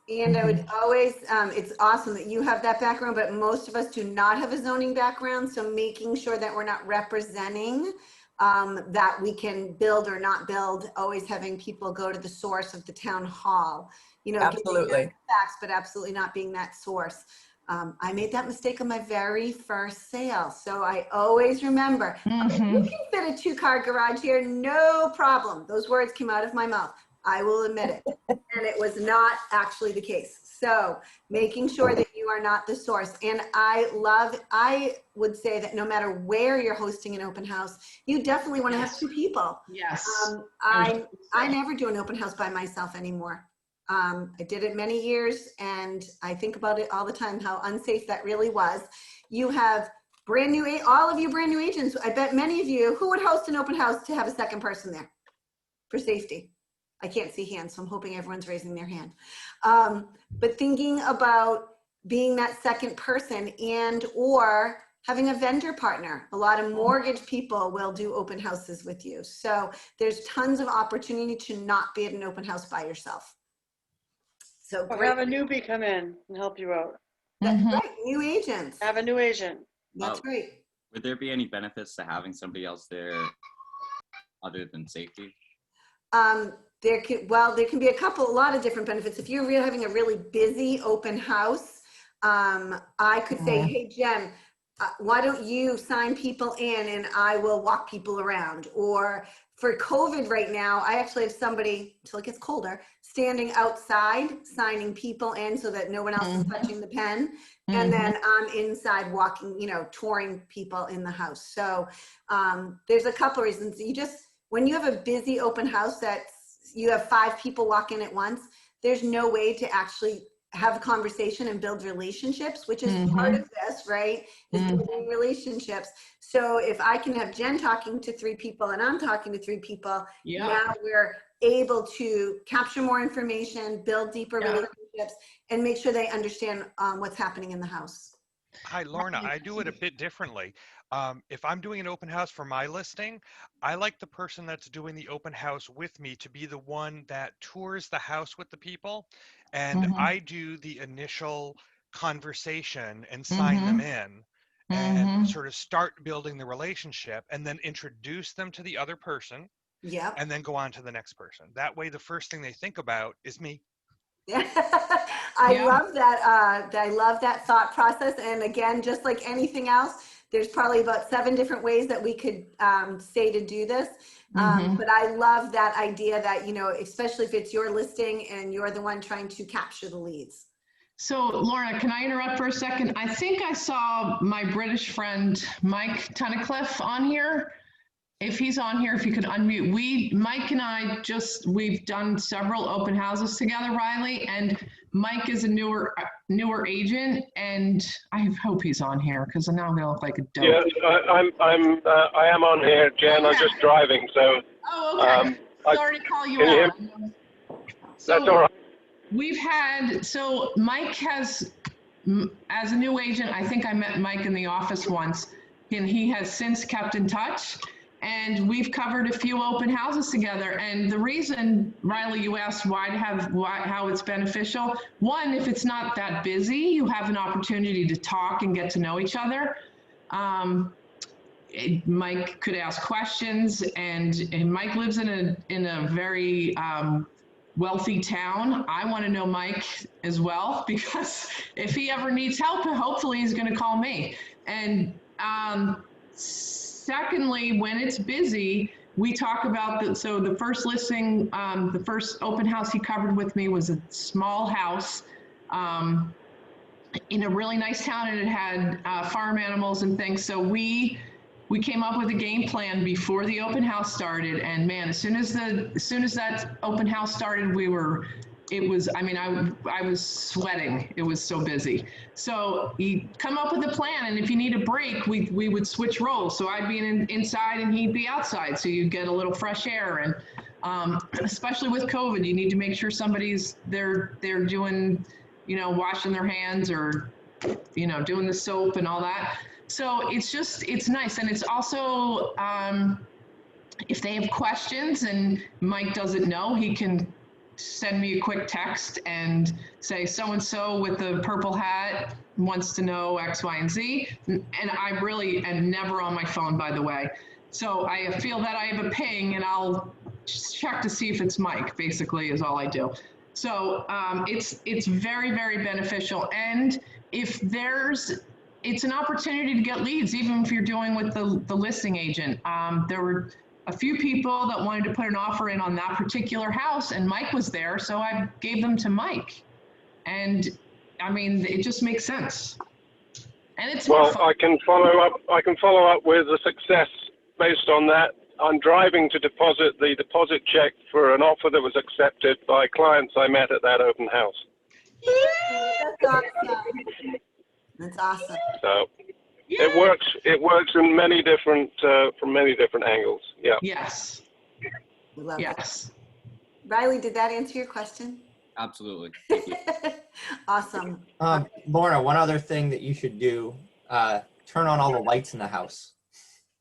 And I would always, it's awesome that you have that background, but most of us do not have a zoning background. So making sure that we're not representing that we can build or not build, always having people go to the source of the town hall, you know, Absolutely. facts, but absolutely not being that source. I made that mistake on my very first sale. So I always remember, okay, you can fit a 2-car garage here, no problem. Those words came out of my mouth. I will admit it. And it was not actually the case. So making sure that you are not the source. And I would say that no matter where you're hosting an open house, you definitely want to have 2 people. Yes. I never do an open house by myself anymore. I did it many years, and I think about it all the time, how unsafe that really was. You have all of you brand new agents. I bet many of you, who would host an open house to have a second person there for safety? I can't see hands, so I'm hoping everyone's raising their hand. But thinking about being that second person or having a vendor partner. A lot of mortgage people will do open houses with you. So there's tons of opportunity to not be at an open house by yourself. So Or have a newbie come in and help you out. That's right, new agents. Have a new agent. That's right. Would there be any benefits to having somebody else there other than safety? There can be a lot of different benefits. If you're having a really busy open house, I could say, hey, Jen, why don't you sign people in and I will walk people around? Or for COVID right now, I actually have somebody, until it gets colder, standing outside signing people in so that no one else is touching the pen. And then I'm inside walking, touring people in the house. So there's a couple reasons. When you have a busy open house you have 5 people walk in at once, there's no way to actually have a conversation and build relationships, which is part of this, right? Is building relationships. So if I can have Jen talking to 3 people and I'm talking to 3 people, now we're able to capture more information, build deeper relationships, and make sure they understand what's happening in the house. Hi, Lorna. I do it a bit differently. If I'm doing an open house for my listing, I like the person that's doing the open house with me to be the one that tours the house with the people. And I do the initial conversation and sign them in and sort of start building the relationship and then introduce them to the other person. Yeah. And then go on to the next person. That way, the first thing they think about is me. I love that. I love that thought process. And again, just like anything else, there's probably about 7 different ways that we could say to do this. But I love that idea that, especially if it's your listing and you're the one trying to capture the leads. So Lorna, can I interrupt for a second? I think I saw my British friend, Mike Tunnicliffe on here. If he's on here, if you could unmute. Mike and I we've done several open houses together, Riley, and Mike is a newer agent, and I hope he's on here because now I'm gonna look like a dope. Yeah, I am on here, Jen. I'm just driving, so. Oh, okay. Sorry to call you out. That's all right. We've had, so Mike has, as a new agent, I think I met Mike in the office once, and he has since kept in touch. And we've covered a few open houses together. And the reason, Riley, you asked how it's beneficial. One, if it's not that busy, you have an opportunity to talk and get to know each other. Mike could ask questions, and Mike lives in a very wealthy town. I want to know Mike as well, because if he ever needs help, hopefully he's going to call me. And secondly, when it's busy, we talk about the first listing, the first open house he covered with me was a small house in a really nice town, and it had farm animals and things. So we came up with a game plan before the open house started, and man, as soon as that open house started, I was sweating. It was so busy. So you come up with a plan, and if you need a break, we would switch roles. So I'd be inside and he'd be outside, so you'd get a little fresh air. And especially with COVID, you need to make sure somebody's they're doing, washing their hands or, doing the soap and all that. So it's nice. And it's also, if they have questions and Mike doesn't know, he can send me a quick text and say, so-and-so with the purple hat wants to know X, Y, and Z. And I really am never on my phone, by the way. So I feel that I have a ping and I'll check to see if it's Mike, basically, is all I do. So it's very, very beneficial. And if it's an opportunity to get leads, even if you're doing with the listing agent. There were a few people that wanted to put an offer in on that particular house, and Mike was there, so I gave them to Mike. And it just makes sense. And it's I can follow up with a success based on that. I'm driving to deposit the deposit check for an offer that was accepted by clients I met at that open house. That's awesome. That's awesome. So it works in many different from many different angles. Yeah. Yes. We love yes. It. Riley, did that answer your question? Absolutely. Thank you. Awesome. Lorna, one other thing that you should do, turn on all the lights in the house.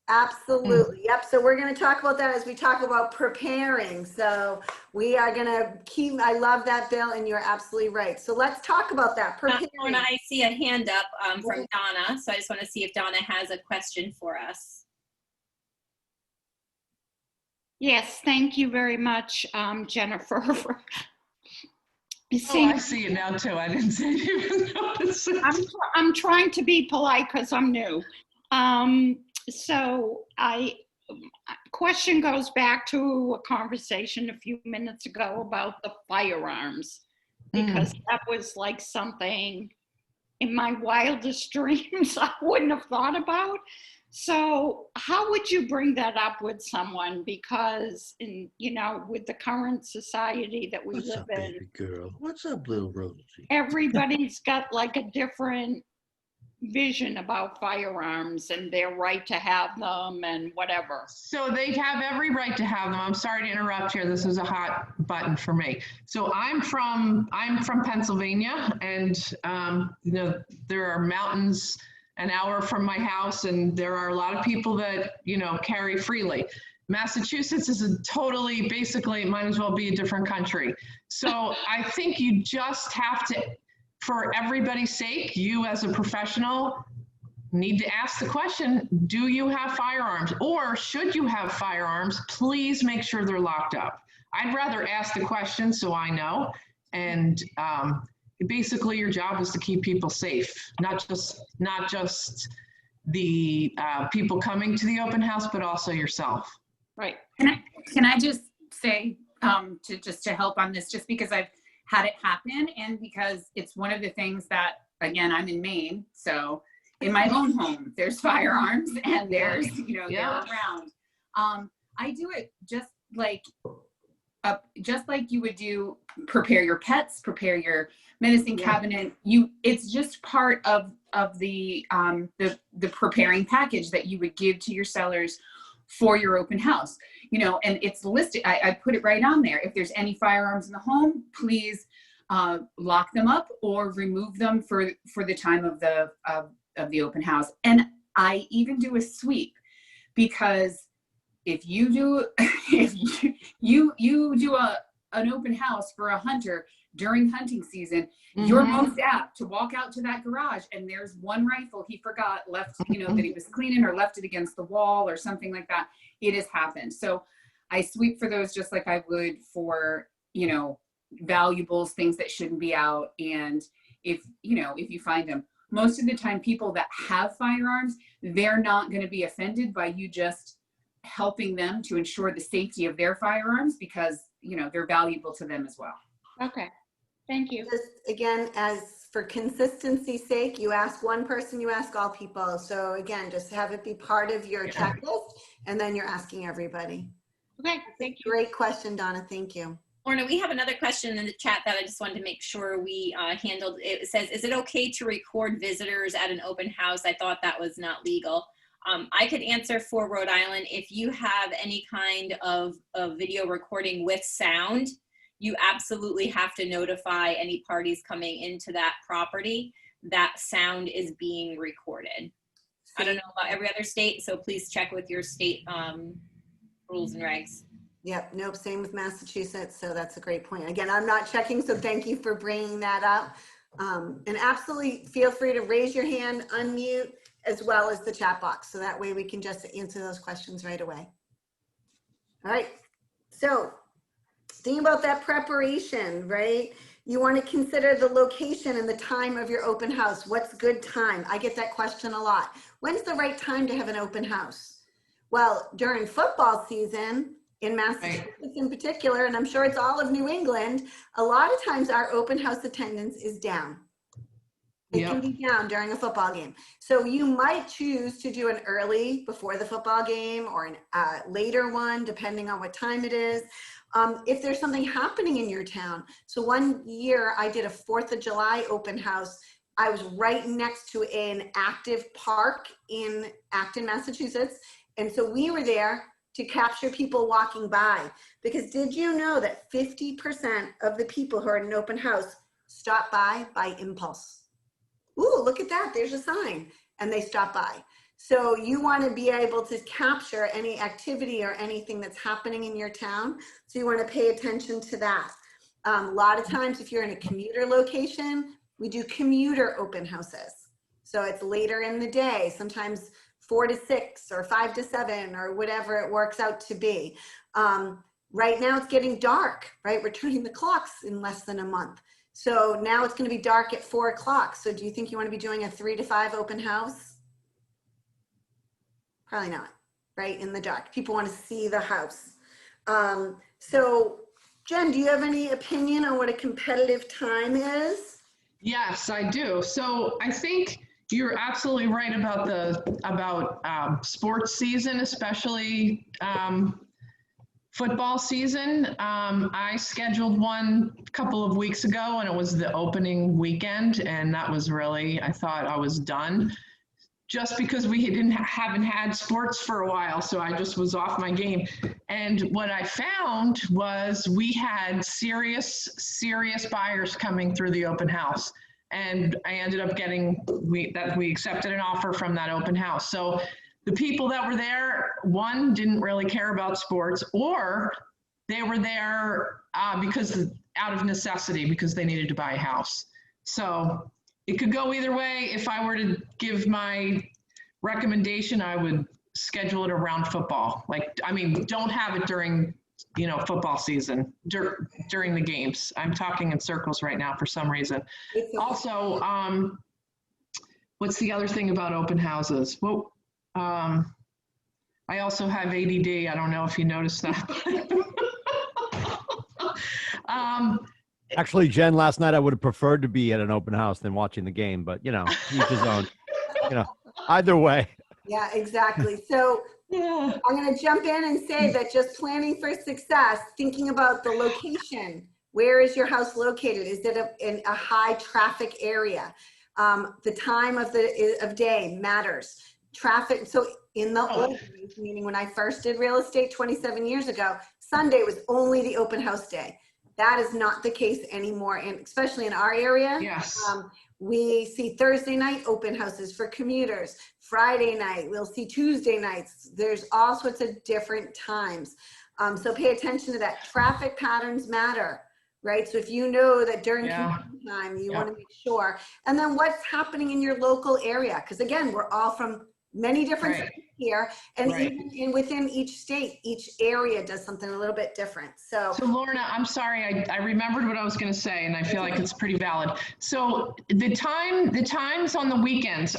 Absolutely. Yep. So we're going to talk about that as we talk about preparing. So we are going to I love that, Bill, and you're absolutely right. So let's talk about that. Preparing. I see a hand up from Donna. So I just want to see if Donna has a question for us. Yes, thank you very much, Jennifer. Oh, I see it now too. I didn't even notice it. I'm trying to be polite because I'm new. Question goes back to a conversation a few minutes ago about the firearms, because that was like something in my wildest dreams I wouldn't have thought about. So how would you bring that up with someone? Because with the current society that we What's live up, in, baby girl? What's up, little Rosie? everybody's got like a different vision about firearms and their right to have them and whatever. So they have every right to have them. I'm sorry to interrupt here. This is a hot button for me. So I'm from Pennsylvania, and there are mountains an hour from my house, and there are a lot of people that carry freely. Massachusetts is basically it might as well be a different country. So I think you just have to, for everybody's sake, you as a professional need to ask the question, do you have firearms? Or should you have firearms, please make sure they're locked up. I'd rather ask the question so I know. And basically your job is to keep people safe, not just the people coming to the open house, but also yourself. Right. Can I just say, to help on this, just because I've had it happen, and because it's one of the things that, again, I'm in Maine, so in my own home, there's firearms and there's, they're around. I do it just like you would do, prepare your pets, prepare your medicine cabinet. It's just part of the preparing package that you would give to your sellers for your open house, and it's listed. I put it right on there. If there's any firearms in the home, please lock them up or remove them for the time of the open house. And I even do a sweep, because if you do an open house for a hunter during hunting season, you're most apt to walk out to that garage and there's one rifle he forgot left, that he was cleaning, or left it against the wall or something like that. It has happened. So I sweep for those just like I would for, valuables, things that shouldn't be out. And if you find them, most of the time people that have firearms, they're not going to be offended by you just helping them to ensure the safety of their firearms, because, they're valuable to them as well. Okay. Thank you. Just again, as for consistency's sake, you ask one person, you ask all people. So again, just have it be part of your checklist, and then you're asking everybody. Okay, thank you. Great question, Donna. Thank you. Lorna, we have another question in the chat that I just wanted to make sure we handled. It says, is it okay to record visitors at an open house? I thought that was not legal. I could answer for Rhode Island. If you have any kind of video recording with sound, you absolutely have to notify any parties coming into that property that sound is being recorded. I don't know about every other state, so please check with your state rules and regs. Yep, nope, same with Massachusetts, so that's a great point. Again, I'm not checking, so thank you for bringing that up. And absolutely feel free to raise your hand, unmute, as well as the chat box, so that way we can just answer those questions right away. All right, so think about that preparation, right? You want to consider the location and the time of your open house. What's good time? I get that question a lot. When's the right time to have an open house? Well, during football season, in Massachusetts in particular, and I'm sure it's all of New England, a lot of times our open house attendance is down. It can be down during a football game. So you might choose to do an early before the football game, or a later one, depending on what time it is. If there's something happening in your town. So one year I did a 4th of July open house. I was right next to an active park in Acton, Massachusetts. And so we were there to capture people walking by. Because did you know that 50% of the people who are in an open house stop by impulse? Ooh, look at that, there's a sign. And they stop by. So you want to be able to capture any activity or anything that's happening in your town. So you want to pay attention to that. A lot of times if you're in a commuter location, we do commuter open houses. So it's later in the day, sometimes 4 to 6 or 5 to 7 or whatever it works out to be. Right now it's getting dark, right? We're turning the clocks in less than a month. So now it's going to be dark at 4 o'clock. So do you think you want to be doing a 3 to 5 open house? Probably not, right? In the dark. People want to see the house. So Jen, do you have any opinion on what a competitive time is? Yes, I do. So I think you're absolutely right about sports season, especially football season. I scheduled one a couple of weeks ago, and it was the opening weekend, and that was really, I thought I was done, just because we haven't had sports for a while, so I just was off my game. And what I found was we had serious buyers coming through the open house. And I ended up we accepted an offer from that open house. So the people that were there, one, didn't really care about sports, or they were there because out of necessity, because they needed to buy a house. So it could go either way. If I were to give my recommendation, I would schedule it around football. Don't have it during, football season, during the games. I'm talking in circles right now for some reason. Also, what's the other thing about open houses? Well, I also have ADD. I don't know if you noticed that. Actually, Jen, last night I would have preferred to be at an open house than watching the game, but each his own. Either way. Yeah, exactly. So I'm going to jump in and say that just planning for success, thinking about the location. Where is your house located? Is it in a high traffic area? The time of day matters. Traffic. So in the old days, meaning when I first did real estate 27 years ago, Sunday was only the open house day. That is not the case anymore, and especially in our area. Yes. We see Thursday night open houses for commuters. Friday night, we'll see Tuesday nights. There's all sorts of different times. So pay attention to that. Traffic patterns matter, right? So if you know that during commute time, you want to make sure. And then what's happening in your local area? Because again, we're all from many different states here, and even within each state, each area does something a little bit different. So Lorna, I'm sorry, I remembered what I was going to say, and I feel like it's pretty valid. So the times on the weekends,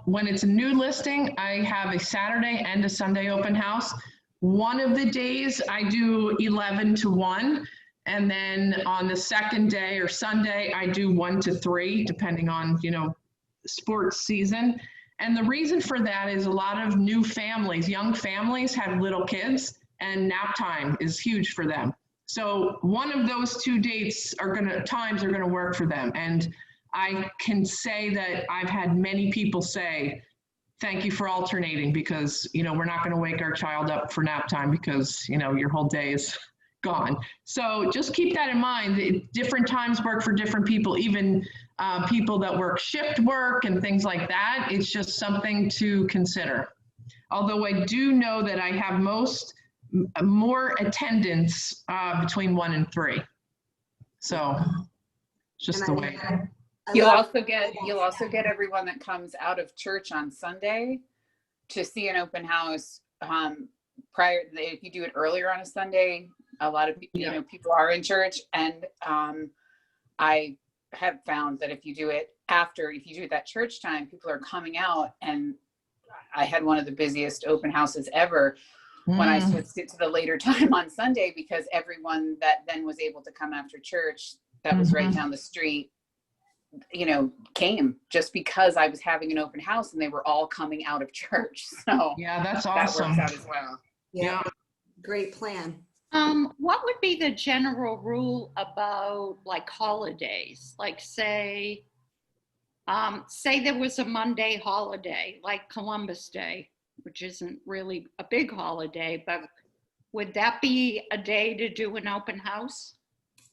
when it's a new listing, I have a Saturday and a Sunday open house. One of the days I do 11 to 1. And then on the second day or Sunday, I do 1 to 3, depending on, sports season. And the reason for that is a lot of new families, young families have little kids, and nap time is huge for them. So one of those two times are gonna work for them. And I can say that I've had many people say, thank you for alternating, because, we're not gonna wake our child up for nap time because, your whole day is gone. So just keep that in mind. Different times work for different people, even people that work shift work and things like that. It's just something to consider. Although I do know that I have more attendance between 1 and 3. So just the way. You'll also get everyone that comes out of church on Sunday to see an open house if you do it earlier on a Sunday. A lot of people are in church, and I have found that if you do it at that church time, people are coming out. And I had one of the busiest open houses ever when I switched it to the later time on Sunday, because everyone that then was able to come after church that was right down the street, came just because I was having an open house and they were all coming out of church. So yeah, that's awesome. That works out as well. Yeah. Great plan. What would be the general rule about holidays? Like say there was a Monday holiday, like Columbus Day, which isn't really a big holiday, but would that be a day to do an open house?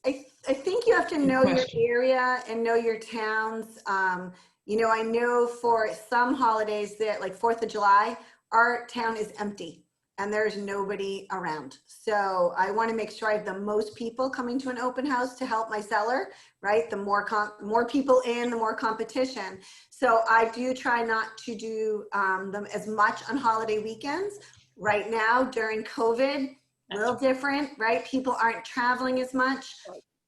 I think you have to know your area and know your towns. I know for some holidays that like 4th of July, our town is empty and there's nobody around. So I want to make sure I have the most people coming to an open house to help my seller, right? The more people in, the more competition. So I do try not to do them as much on holiday weekends. Right now during COVID, a little different, right? People aren't traveling as much.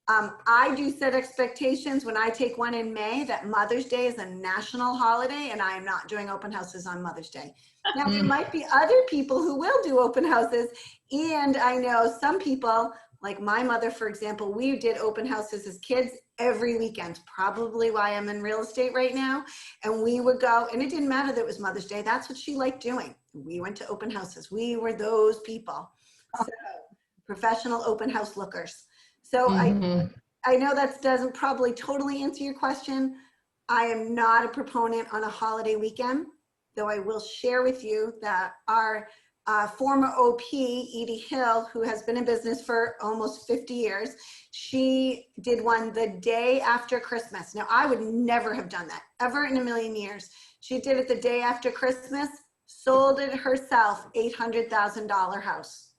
I do set expectations when I take one in May that Mother's Day is a national holiday and I am not doing open houses on Mother's Day. Now, there might be other people who will do open houses. And I know some people, like my mother, for example, we did open houses as kids every weekend, probably why I'm in real estate right now. And we would go, and it didn't matter that it was Mother's Day. That's what she liked doing. We went to open houses. We were those people. So, professional open house lookers. So I know that doesn't probably totally answer your question. I am not a proponent on a holiday weekend, though I will share with you that our former OP, Edie Hill, who has been in business for almost 50 years, she did one the day after Christmas. Now, I would never have done that, ever in a million years. She did it the day after Christmas, sold it herself, $800,000 house,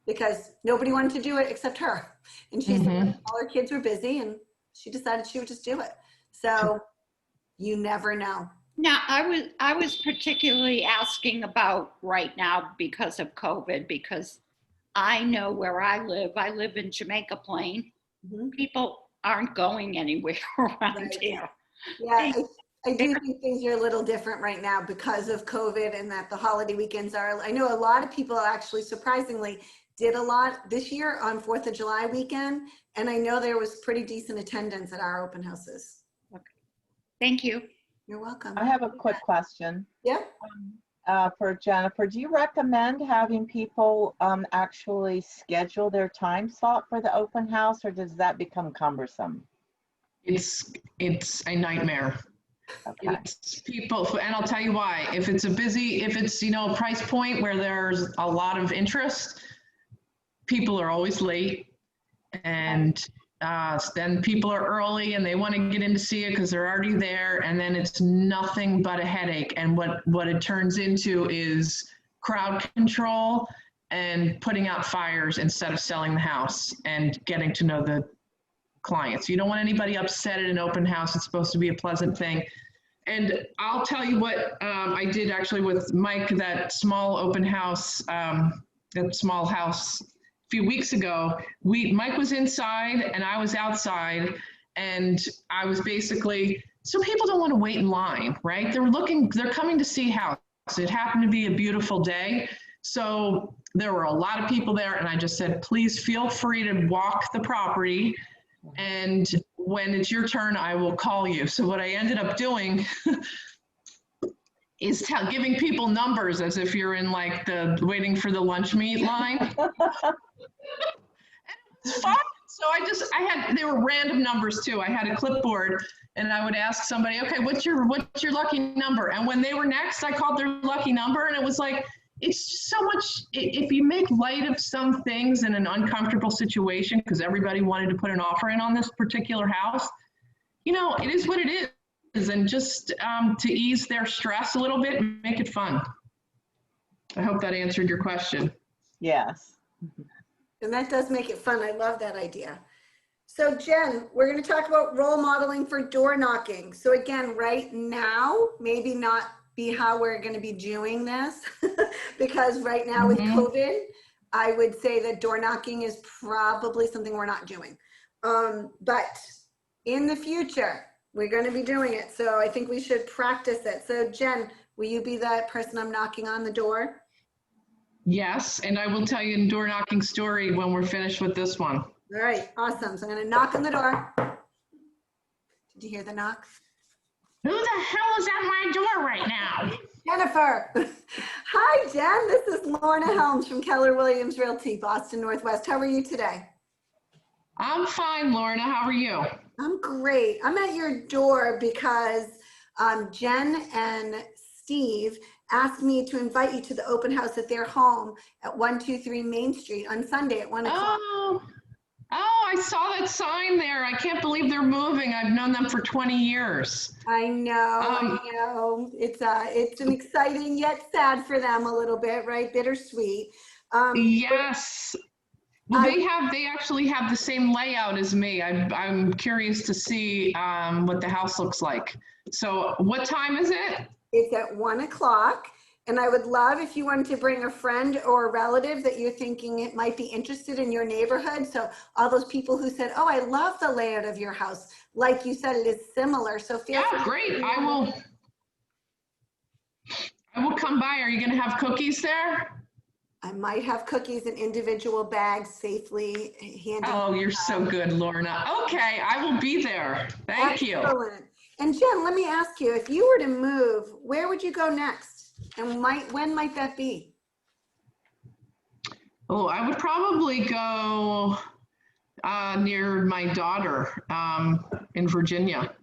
because nobody wanted to do it except her. And she said all her kids were busy and she decided she would just do it. So you never know. Now, I was particularly asking about right now because of COVID, because I know where I live in Jamaica Plain. People aren't going anywhere around here. Yeah, I do think things are a little different right now because of COVID and that the holiday weekends are, I know a lot of people actually surprisingly did a lot this year on 4th of July weekend. And I know there was pretty decent attendance at our open houses. Okay. Thank you. You're welcome. I have a quick question. Yeah. For Jennifer, do you recommend having people actually schedule their time slot for the open house, or does that become cumbersome? It's a nightmare. Okay. It's people, and I'll tell you why. If it's a price point where there's a lot of interest, people are always late, and then people are early and they want to get in to see it because they're already there, and then it's nothing but a headache. And what it turns into is crowd control and putting out fires instead of selling the house and getting to know the clients. You don't want anybody upset at an open house. It's supposed to be a pleasant thing. And I'll tell you what I did actually with Mike, that small open house, that small house a few weeks ago. Mike was inside and I was outside, and I was basically, so people don't want to wait in line, right? They're coming to see house. It happened to be a beautiful day. So there were a lot of people there, and I just said, please feel free to walk the property, and when it's your turn, I will call you. So what I ended up doing is giving people numbers as if you're in like the waiting for the lunch meat line. It's fun. So they were random numbers too. I had a clipboard and I would ask somebody, okay, what's your lucky number? And when they were next, I called their lucky number, and it was like, it's so much, if you make light of some things in an uncomfortable situation, because everybody wanted to put an offer in on this particular house, it is what it is. And just to ease their stress a little bit, make it fun. I hope that answered your question. Yes. And that does make it fun. I love that idea. So Jen, we're going to talk about role modeling for door knocking. So again, right now, maybe not be how we're going to be doing this because right now with COVID, I would say that door knocking is probably something we're not doing. But in the future, we're going to be doing it. So I think we should practice it. So Jen, will you be that person I'm knocking on the door? Yes, and I will tell you a door knocking story when we're finished with this one. All right, awesome. So I'm going to knock on the door. Did you hear the knock? Who the hell is at my door right now? Jennifer. Hi, Jen. This is Lorna Helms from Keller Williams Realty, Boston Northwest. How are you today? I'm fine, Lorna. How are you? I'm great. I'm at your door because Jen and Steve asked me to invite you to the open house at their home at 123 Main Street on Sunday at 1 o'clock. Oh, I saw that sign there. I can't believe they're moving. I've known them for 20 years. I know. It's an exciting yet sad for them a little bit, right? Bittersweet. Yes. Well, they actually have the same layout as me. I'm curious to see what the house looks like. So what time is it? It's at 1 o'clock. And I would love if you wanted to bring a friend or a relative that you're thinking it might be interested in your neighborhood. So all those people who said, oh, I love the layout of your house. Like you said, it is similar. So feel free. Yeah, great. I will come by. Are you going to have cookies there? I might have cookies in individual bags safely handed. Oh, you're so good, Lorna. Okay, I will be there. Thank you. Excellent. And Jen, let me ask you, if you were to move, where would you go next? And when might that be? Oh, I would probably go near my daughter in Virginia,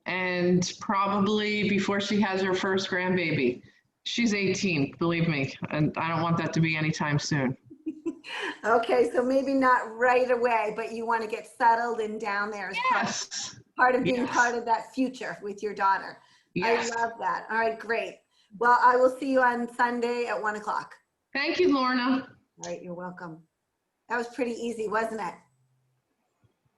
and probably before she has her first grandbaby. She's 18, believe me, and I don't want that to be anytime soon. Okay, so maybe not right away, but you want to get settled and down there as part of being part of that future with your daughter. Yes. I love that. All right, great. Well, I will see you on Sunday at 1 o'clock. Thank you, Lorna. All right, you're welcome. That was pretty easy, wasn't it?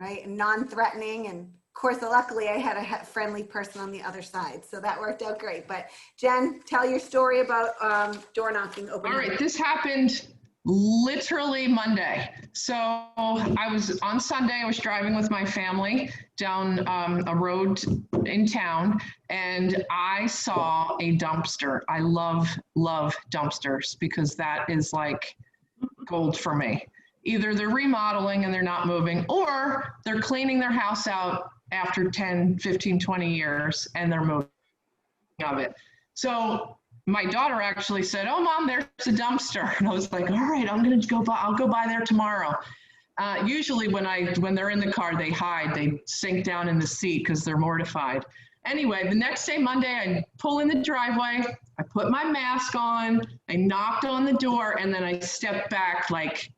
Right, and non-threatening, and of course, luckily I had a friendly person on the other side, so that worked out great. But Jen, tell your story about door knocking. All right, this happened literally Monday. So I was on Sunday, I was driving with my family down a road in town, and I saw a dumpster. I love dumpsters because that is like gold for me. Either they're remodeling and they're not moving, or they're cleaning their house out after 10, 15, 20 years and they're moving of it. So my daughter actually said, oh, Mom, there's a dumpster. And I was like, all right, I'll go by there tomorrow. Usually when they're in the car, they hide, they sink down in the seat because they're mortified. Anyway, the next day, Monday, I pull in the driveway, I put my mask on, I knocked on the door, and then I stepped back like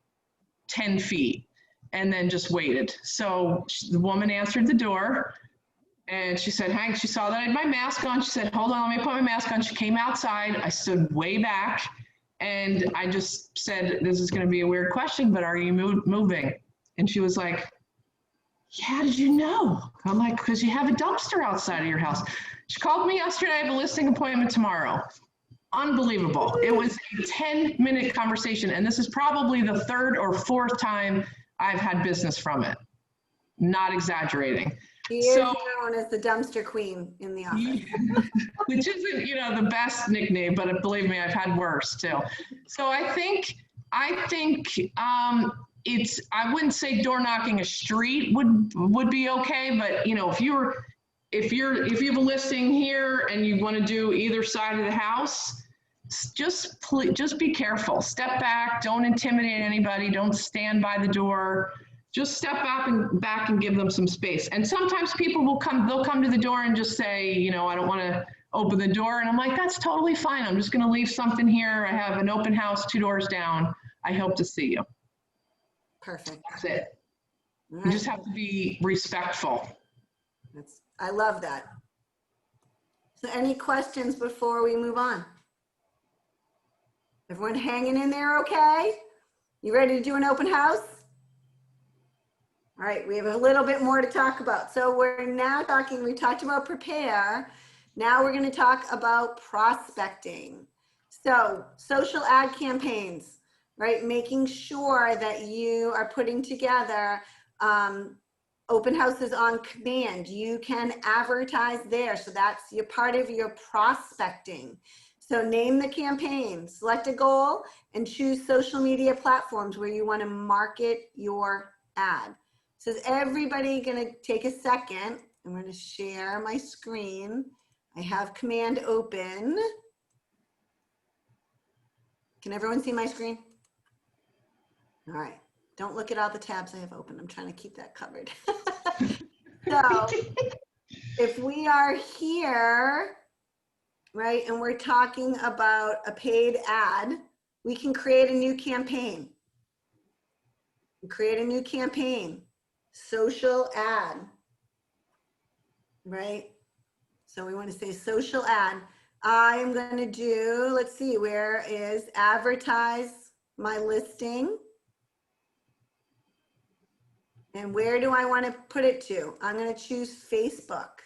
10 feet and then just waited. So the woman answered the door. And she said, Hank, she saw that I had my mask on. She said, hold on, let me put my mask on. She came outside. I stood way back. And I just said, this is going to be a weird question, but are you moving? And she was like, yeah, how did you know? I'm like, because you have a dumpster outside of your house. She called me yesterday. I have a listing appointment tomorrow. Unbelievable. It was a 10-minute conversation. And this is probably the third or fourth time I've had business from it. Not exaggerating. She is known as the dumpster queen in the office. Which isn't, the best nickname, but believe me, I've had worse too. So I think I wouldn't say door knocking a street would be okay, but if you have a listing here and you want to do either side of the house, just be careful. Step back, don't intimidate anybody, don't stand by the door. Just step back and give them some space. And sometimes people they'll come to the door and just say, I don't want to open the door. And I'm like, that's totally fine. I'm just going to leave something here. I have an open house 2 doors down. I hope to see you. Perfect. That's it. You just have to be respectful. I love that. So any questions before we move on? Everyone hanging in there okay? You ready to do an open house? All right, we have a little bit more to talk about. So we talked about prepare. Now we're going to talk about prospecting. So social ad campaigns, right? Making sure that you are putting together open houses on command. You can advertise there. So that's part of your prospecting. So name the campaign, select a goal, and choose social media platforms where you want to market your ad. So is everybody going to take a second? I'm going to share my screen. I have command open. Can everyone see my screen? All right. Don't look at all the tabs I have open. I'm trying to keep that covered. So if we are here, right, and we're talking about a paid ad, we can create a new campaign. Create a new campaign. Social ad, right? So we want to say social ad. I am going to do, let's see, where is advertise my listing? And where do I want to put it to? I'm going to choose Facebook.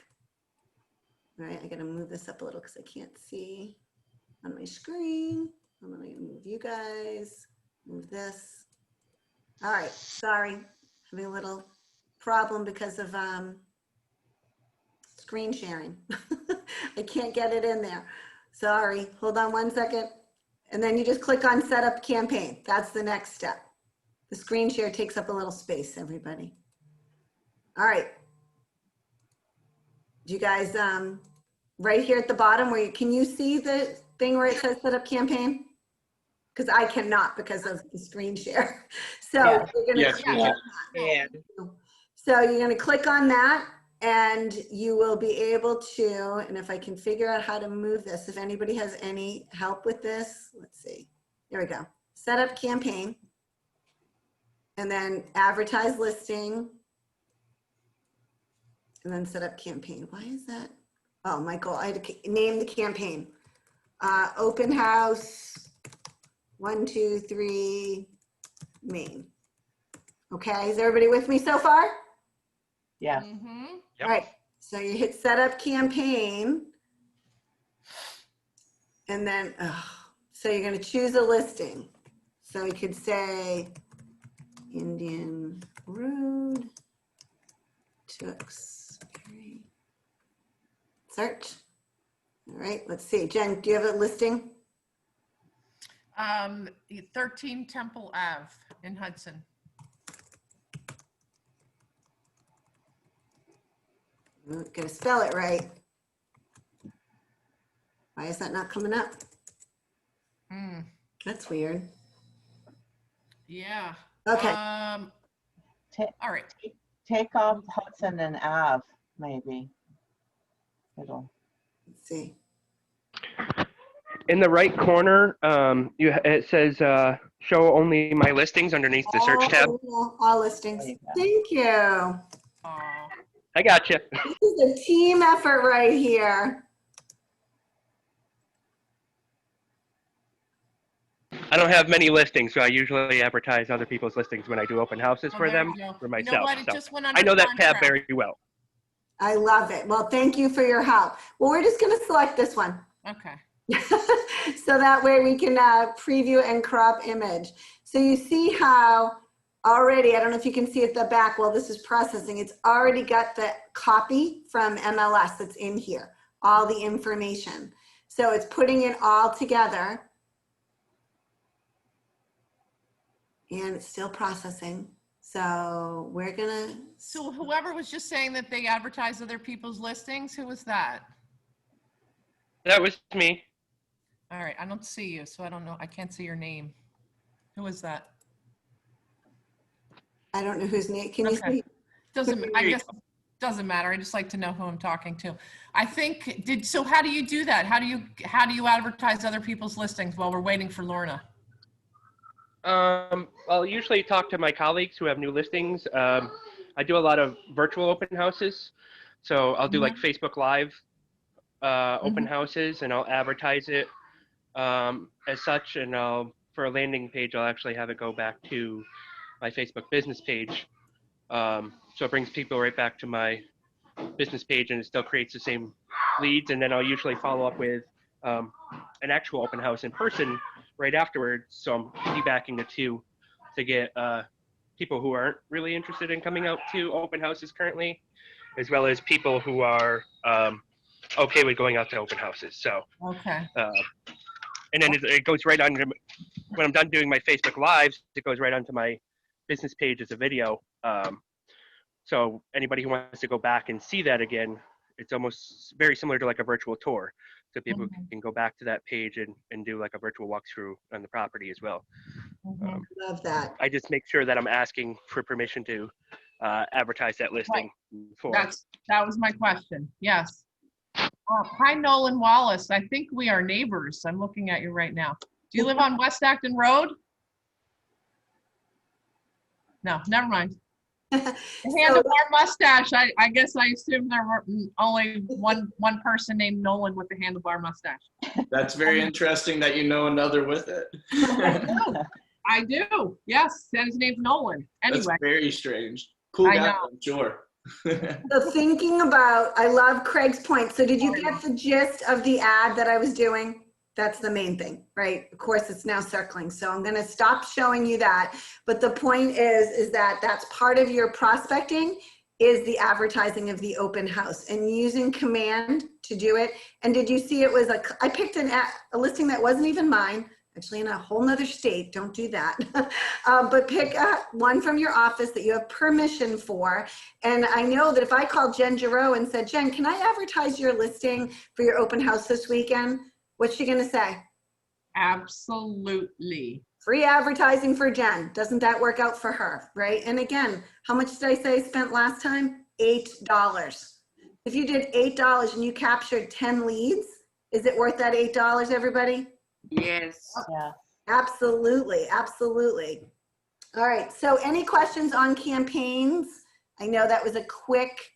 All right, I got to move this up a little because I can't see. on my screen. I'm gonna move you guys, move this. All right, sorry, having a little problem because of screen sharing. I can't get it in there. Sorry, hold on one second. And then you just click on set up campaign. That's the next step. The screen share takes up a little space, everybody. All right. Do you guys, right here at the bottom where can you see the thing where it says set up campaign? Because I cannot because of the screen share. So you're gonna click on that. So you're gonna click on that and you will be able to, and if I can figure out how to move this, if anybody has any help with this, let's see. There we go. Set up campaign and then advertise listing and then set up campaign. Why is that? Oh, Michael, I had to name the campaign. Open house 1, 2, 3 Maine. Okay, is everybody with me so far? Yes. All right, so you hit set up campaign and then, so you're gonna choose a listing. So we could say Indian Road, Tewksbury. Search. All right, let's see. Jen, do you have a listing? 13 Temple Ave in Hudson. Gotta spell it right. Why is that not coming up? That's weird. Yeah. Okay. All right. Take off Hudson and Ave, maybe. Let's see. In the right corner, it says show only my listings underneath the search tab. All listings. Thank you. I got you. This is a team effort right here. I don't have many listings, so I usually advertise other people's listings when I do open houses for there them, you go. for You know myself. what? It So just went under I know that tab contract. very well. I love it. Well, thank you for your help. Well, we're just going to select this one. Okay. So that way we can preview and crop image. So you see how already, I don't know if you can see at the back while this is processing, it's already got the copy from MLS that's in here, all the information. So it's putting it all together. And it's still processing. So we're gonna. So whoever was just saying that they advertise other people's listings, who was that? That was me. All right, I don't see you, so I don't know. I can't see your name. Who was that? I don't know whose name. Can you see? Doesn't. I guess doesn't matter. I just like to know who I'm talking to. I think so. How do you do that? How do you advertise other people's listings while we're waiting for Lorna? I'll usually talk to my colleagues who have new listings. I do a lot of virtual open houses. So I'll do like Facebook Live open houses, and I'll advertise it as such. And for a landing page, I'll actually have it go back to my Facebook business page. So it brings people right back to my business page, and it still creates the same leads. And then I'll usually follow up with an actual open house in person right afterwards. So I'm piggybacking the two to get people who aren't really interested in coming out to open houses currently, as well as people who are okay with going out to open houses. So, okay. And then it goes right on, when I'm done doing my Facebook Lives, it goes right onto my business page as a video. So anybody who wants to go back and see that again, it's almost very similar to like a virtual tour. So people can go back to that page and do like a virtual walkthrough on the property as well. Love that. I just make sure that I'm asking for permission to advertise that listing. That was my question. Yes. Hi, Nolan Wallace. I think we are neighbors. I'm looking at you right now. Do you live on West Acton Road? No, never mind. The handlebar mustache. I guess I assumed there were only one person named Nolan with the handlebar mustache. That's very interesting that you know another with it. I do. Yes, and his name's Nolan. Anyway. That's very strange. Cool I guy, know. I'm sure. So thinking about, I love Craig's point. So did you get the gist of the ad that I was doing? That's the main thing, right? Of course, it's now circling. So I'm going to stop showing you that. But the point is that that's part of your prospecting is the advertising of the open house and using command to do it. And did you see it was I picked a listing that wasn't even mine, actually in a whole nother state. Don't do that. But pick one from your office that you have permission for. And I know that if I called Jen Giroux and said, Jen, can I advertise your listing for your open house this weekend? What's she gonna say? Absolutely. Free advertising for Jen. Doesn't that work out for her, right? And again, how much did I say I spent last time? $8. If you did $8 and you captured 10 leads, is it worth that $8, everybody? Yes. Yeah. Absolutely, absolutely. All right, so any questions on campaigns? I know that was a quick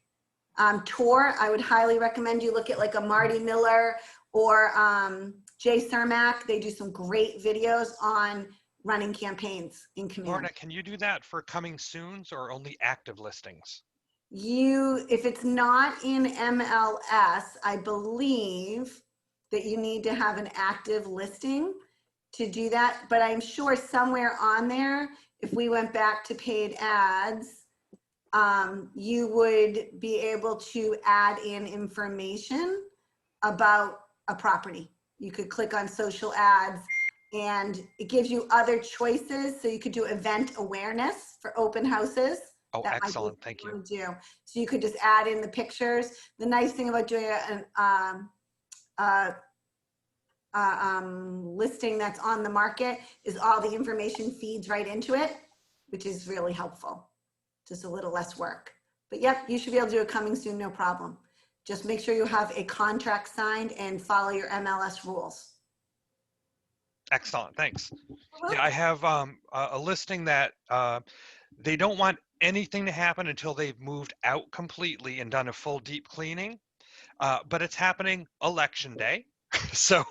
tour. I would highly recommend you look at like a Marty Miller or Jay Cermak. They do some great videos on running campaigns in command. Lorna, can you do that for coming soons or only active listings? If it's not in MLS, I believe that you need to have an active listing to do that. But I'm sure somewhere on there, if we went back to paid ads, you would be able to add in information about a property. You could click on social ads and it gives you other choices. So you could do event awareness for open houses. Oh, That might be excellent. what Thank you you. want to do. So you could just add in the pictures. The nice thing about doing listing that's on the market is all the information feeds right into it, which is really helpful. Just a little less work. But yep, you should be able to do it coming soon, no problem. Just make sure you have a contract signed and follow your MLS rules. Excellent. Thanks. Yeah, I have a listing that they don't want anything to happen until they've moved out completely and done a full deep cleaning. But it's happening election day. So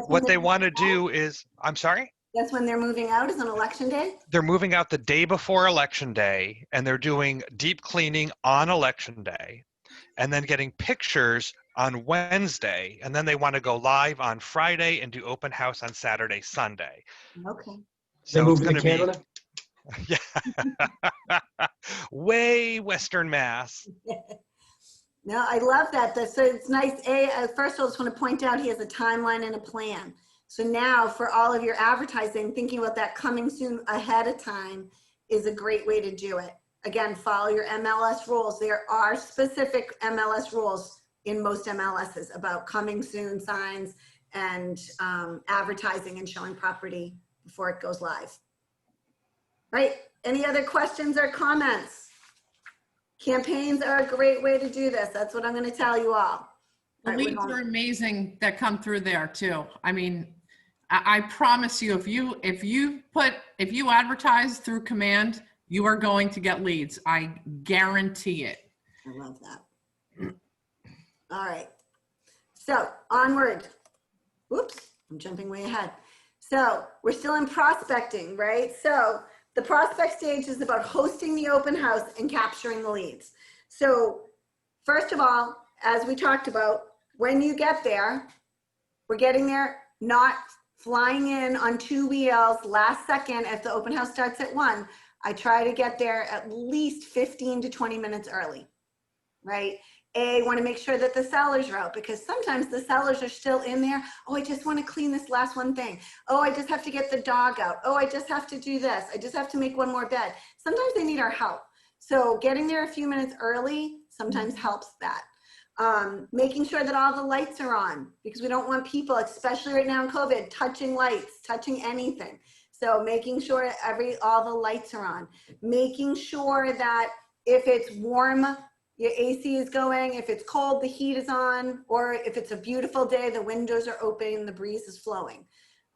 what they want to do is, I'm sorry? That's when they're moving out, is on election day? They're moving out the day before election day and they're doing deep cleaning on election day and then getting pictures on Wednesday. And then they want to go live on Friday and do open house on Saturday, Sunday. Okay. So it's going to be, yeah, way Western Mass. No, I love that. So it's nice. First of all, I just want to point out he has a timeline and a plan. So now for all of your advertising, thinking about that coming soon ahead of time is a great way to do it. Again, follow your MLS rules. There are specific MLS rules in most MLSs about coming soon signs and advertising and showing property before it goes live. Right? Any other questions or comments? Campaigns are a great way to do this. That's what I'm going to tell you all. The leads are amazing that come through there too. I mean, I promise you, if you advertise through command, you are going to get leads. I guarantee it. I love that. All right. So onward. Whoops, I'm jumping way ahead. So we're still in prospecting, right? So the prospect stage is about hosting the open house and capturing the leads. So first of all, as we talked about, when you get there, we're getting there not flying in on 2 wheels last second if the open house starts at 1. I try to get there at least 15 to 20 minutes early, right? Want to make sure that the sellers are out because sometimes the sellers are still in there. Oh, I just want to clean this last one thing. Oh, I just have to get the dog out. Oh, I just have to do this. I just have to make one more bed. Sometimes they need our help. So getting there a few minutes early sometimes helps that. Making sure that all the lights are on because we don't want people, especially right now in COVID, touching lights, touching anything. So making sure all the lights are on. Making sure that if it's warm, your AC is going. If it's cold, the heat is on. Or if it's a beautiful day, the windows are open, the breeze is flowing.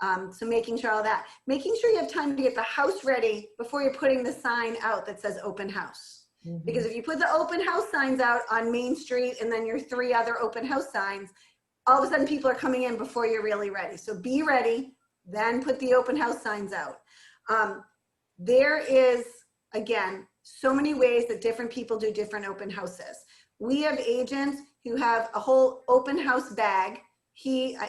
So making sure all that. Making sure you have time to get the house ready before you're putting the sign out that says open house. Mm-hmm. Because if you put the open house signs out on Main Street and then your 3 other open house signs, all of a sudden people are coming in before you're really ready. So be ready, then put the open house signs out. There is, again, so many ways that different people do different open houses. We have agents who have a whole open house bag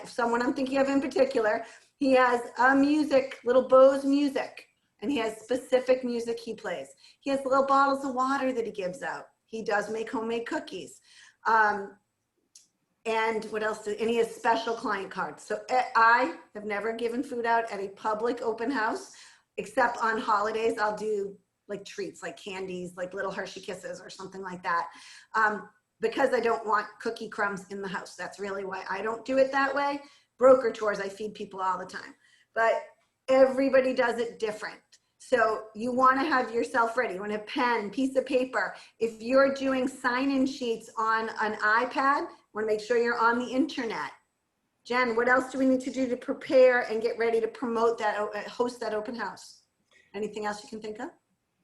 someone I'm thinking of in particular, he has a little Bose music, and he has specific music he plays. He has little bottles of water that he gives out. He does make homemade cookies. And what else? And he has special client cards. So I have never given food out at a public open house, except on holidays. I'll do like treats, like candies, like little Hershey Kisses or something like that. Because I don't want cookie crumbs in the house. That's really why I don't do it that way. Broker tours, I feed people all the time. But everybody does it different. So you want to have yourself ready. You want a pen, piece of paper. If you're doing sign-in sheets on an iPad, want to make sure you're on the internet. Jen, what else do we need to do to prepare and get ready to promote that, host that open house? Anything else you can think of?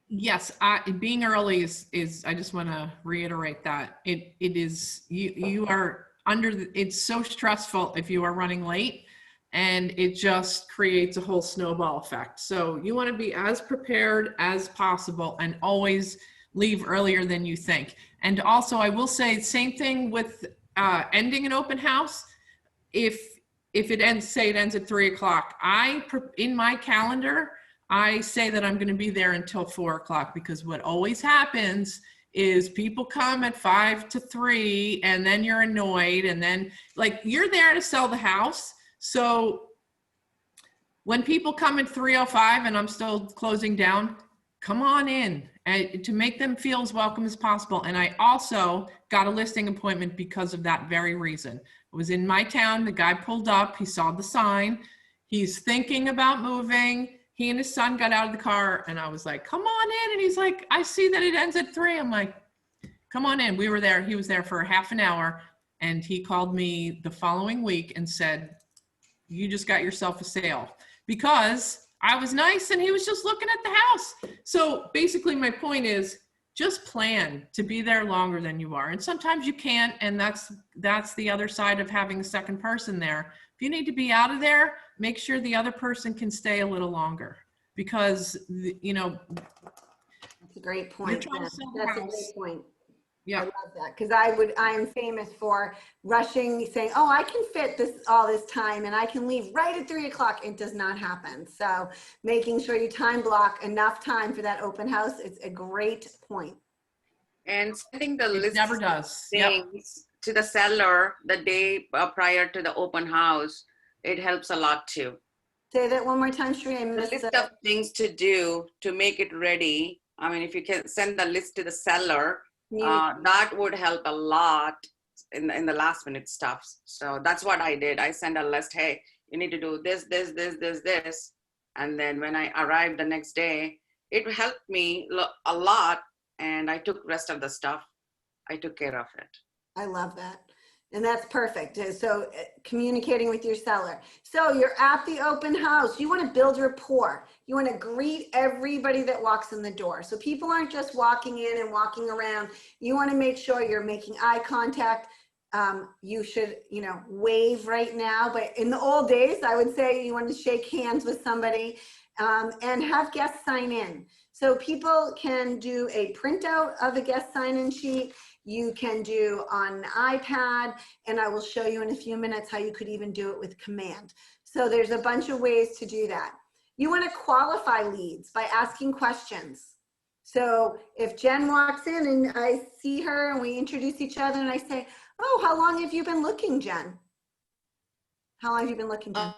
Yes, being early is I just want to reiterate that it is you are it's so stressful if you are running late, and it just creates a whole snowball effect. So you want to be as prepared as possible and always leave earlier than you think. And also, I will say same thing with ending an open house. If it ends, say it ends at 3 o'clock, in my calendar, I say that I'm going to be there until 4 o'clock, because what always happens is people come at 5 to 3 and then you're annoyed, and then like you're there to sell the house. So when people come at 3:05 and I'm still closing down, come on in, and to make them feel as welcome as possible. And I also got a listing appointment because of that very reason. It was in my town. The guy pulled up, he saw the sign, he's thinking about moving. He and his son got out of the car, and I was like, come on in. And he's like, I see that it ends at 3. I'm like, come on in. We were there. He was there for half an hour, and he called me the following week and said, you just got yourself a sale, because I was nice and he was just looking at the house. So basically my point is just plan to be there longer than you are. And sometimes you can't, and that's the other side of having a second person there. If you need to be out of there, make sure the other person can stay a little longer, because you know. That's a great point. That's a great point. Yeah. I love that, because I am famous for rushing, saying, oh, I can fit all this time and I can leave right at 3 o'clock. It does not happen. So making sure you time block enough time for that open house, it's a great point. And sending the list never does. Things to the seller the day prior to the open house, it helps a lot too. Say that one more time, Sheree. The list of things to do to make it ready. I mean, if you can send the list to the seller, that would help a lot in the last minute stuff. So that's what I did. I sent a list. Hey, you need to do this, this, this, this, this. And then when I arrived the next day, it helped me a lot. And I took rest of the stuff. I took care of it. I love that. And that's perfect. So communicating with your seller. So you're at the open house. You want to build rapport. You want to greet everybody that walks in the door. So people aren't just walking in and walking around. You want to make sure you're making eye contact. You should, wave right now. But in the old days, I would say you want to shake hands with somebody and have guests sign in. So people can do a printout of a guest sign-in sheet. You can do on an iPad, and I will show you in a few minutes how you could even do it with command. So there's a bunch of ways to do that. You want to qualify leads by asking questions. So if Jen walks in and I see her and we introduce each other and I say, oh, how long have you been looking, Jen? How long have you been looking, Jen?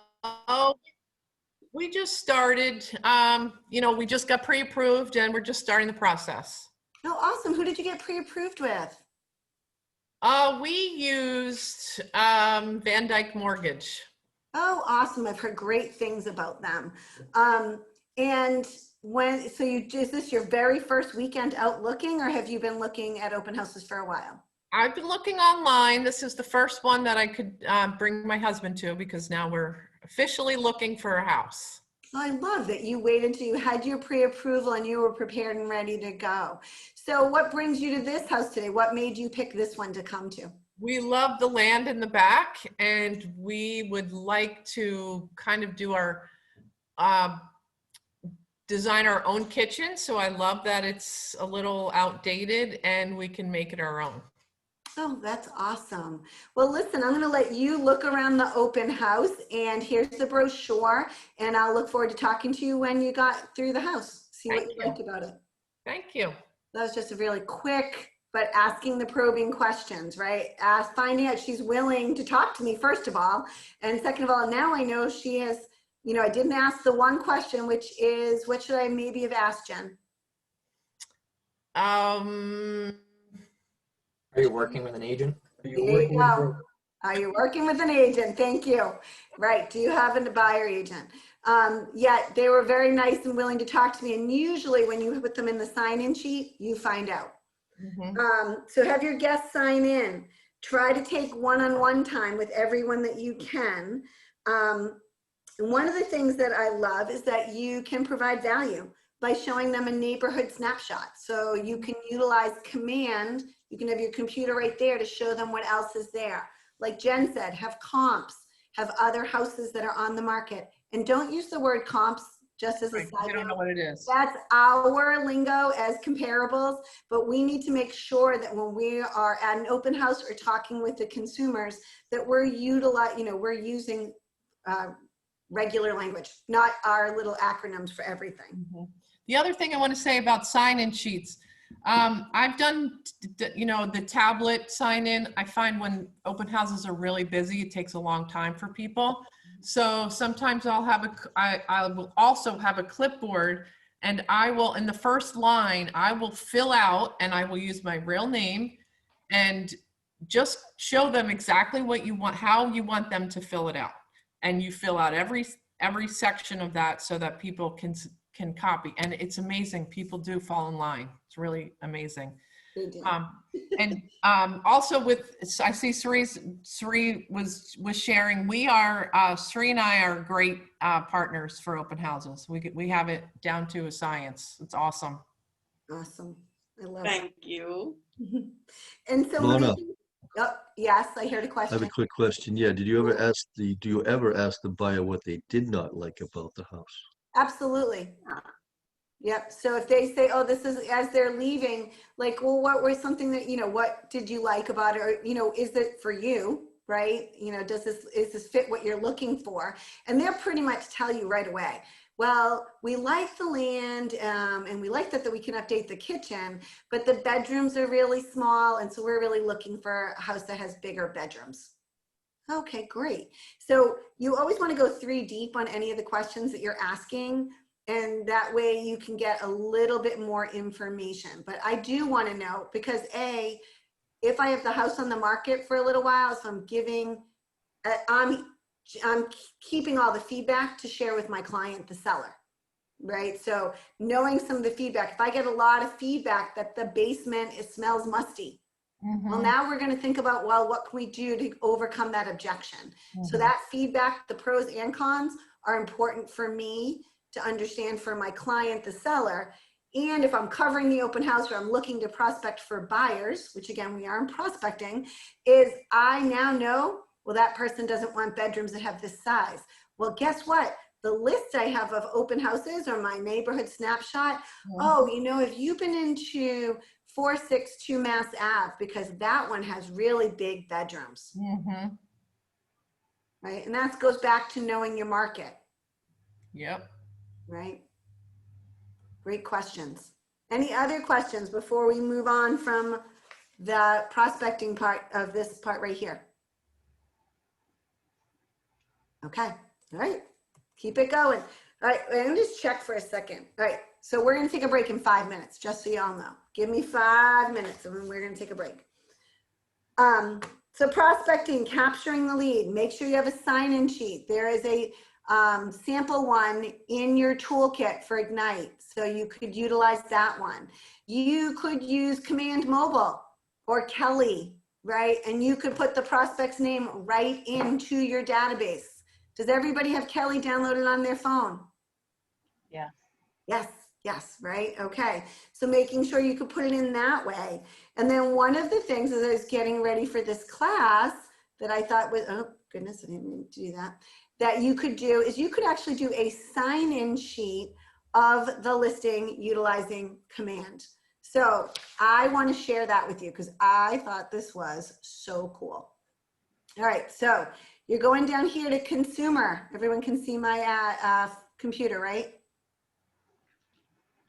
We just started, we just got pre-approved and we're just starting the process. Oh, awesome. Who did you get pre-approved with? We used Van Dyke Mortgage. Oh, awesome. I've heard great things about them. And is this your very first weekend out looking, or have you been looking at open houses for a while? I've been looking online. This is the first one that I could bring my husband to, because now we're officially looking for a house. I love that you waited until you had your pre-approval and you were prepared and ready to go. So what brings you to this house today? What made you pick this one to come to? We love the land in the back, and we would like to kind of do our design our own kitchen. So I love that it's a little outdated and we can make it our own. Oh, that's awesome. Well, listen, I'm going to let you look around the open house, and here's the brochure, and I'll look forward to talking to you when you got through the house. See what you liked about it. Thank you. That was just a really quick, but asking the probing questions, right? Finding out she's willing to talk to me, first of all. And second of all, now I know she has, you know, I didn't ask the one question, which is, what should I maybe have asked, Jen? Are you working with an agent? There you go. Are you working with an agent? Thank you. Right. Do you have a buyer agent? Yeah, they were very nice and willing to talk to me. And usually when you put them in the sign-in sheet, you find out. So have your guests sign in. Try to take one-on-one time with everyone that you can. And one of the things that I love is that you can provide value by showing them a neighborhood snapshot. So you can utilize command. You can have your computer right there to show them what else is there. Like Jen said, have comps, have other houses that are on the market. And don't use the word comps just as a side note. I don't know what it is. That's our lingo as comparables, but we need to make sure that when we are at an open house or talking with the consumers, that we're we're using regular language, not our little acronyms for everything. The other thing I want to say about sign-in sheets, I've done, the tablet sign-in. I find when open houses are really busy, it takes a long time for people. So sometimes I will also have a clipboard, and I will, in the first line, I will fill out, and I will use my real name and just show them exactly what you want, how you want them to fill it out. And you fill out every section of that so that people can copy. And it's amazing. People do fall in line. It's really amazing. Also I see Sri was sharing, Sri and I are great partners for open houses. We have it down to a science. It's awesome. Awesome. I love Thank it. you. And so, Mona, yes, I heard a I question. have a quick question. Yeah, do you ever ask the buyer what they did not like about the house? Absolutely. Yep. So if they say, oh, this is, as they're leaving, like, well, what was something that, what did you like about it? Or, is it for you, right? Is this fit what you're looking for? And they'll pretty much tell you right away. Well, we like the land and we like that we can update the kitchen, but the bedrooms are really small. And so we're really looking for a house that has bigger bedrooms. Okay, great. So you always want to go 3 deep on any of the questions that you're asking. And that way you can get a little bit more information. But I do want to know, because if I have the house on the market for a little while, so I'm keeping all the feedback to share with my client, the seller, right? So knowing some of the feedback, if I get a lot of feedback that the basement, it smells musty. Well, now we're going to think about, well, what can we do to overcome that objection? So that feedback, the pros and cons, are important for me to understand for my client, the seller. And if I'm covering the open house or I'm looking to prospect for buyers, which again, we are in prospecting, is I now know, well, that person doesn't want bedrooms that have this size. Well, guess what? The list I have of open houses or my neighborhood snapshot, if you've been into 462 Mass Ave, because that one has really big bedrooms. Right? And that goes back to knowing your market. Yep. Right? Great questions. Any other questions before we move on from the prospecting part of this part right here? Okay. All right. Keep it going. All right. Let me just check for a second. All right. So we're going to take a break in 5 minutes, just so y'all know. Give me 5 minutes and then we're going to take a break. So prospecting, capturing the lead. Make sure you have a sign-in sheet. There is a sample one in your toolkit for Ignite. So you could utilize that one. You could use Command Mobile or Kelly, right? And you could put the prospect's name right into your database. Does everybody have Kelly downloaded on their phone? Yeah. Yes, right? Okay. So making sure you could put it in that way. And then one of the things as I was getting ready for this class that I thought was, oh goodness, I didn't mean to do that, that you could do is you could actually do a sign-in sheet of the listing utilizing Command. So I want to share that with you because I thought this was so cool. All right, so you're going down here to consumer. Everyone can see my computer, right?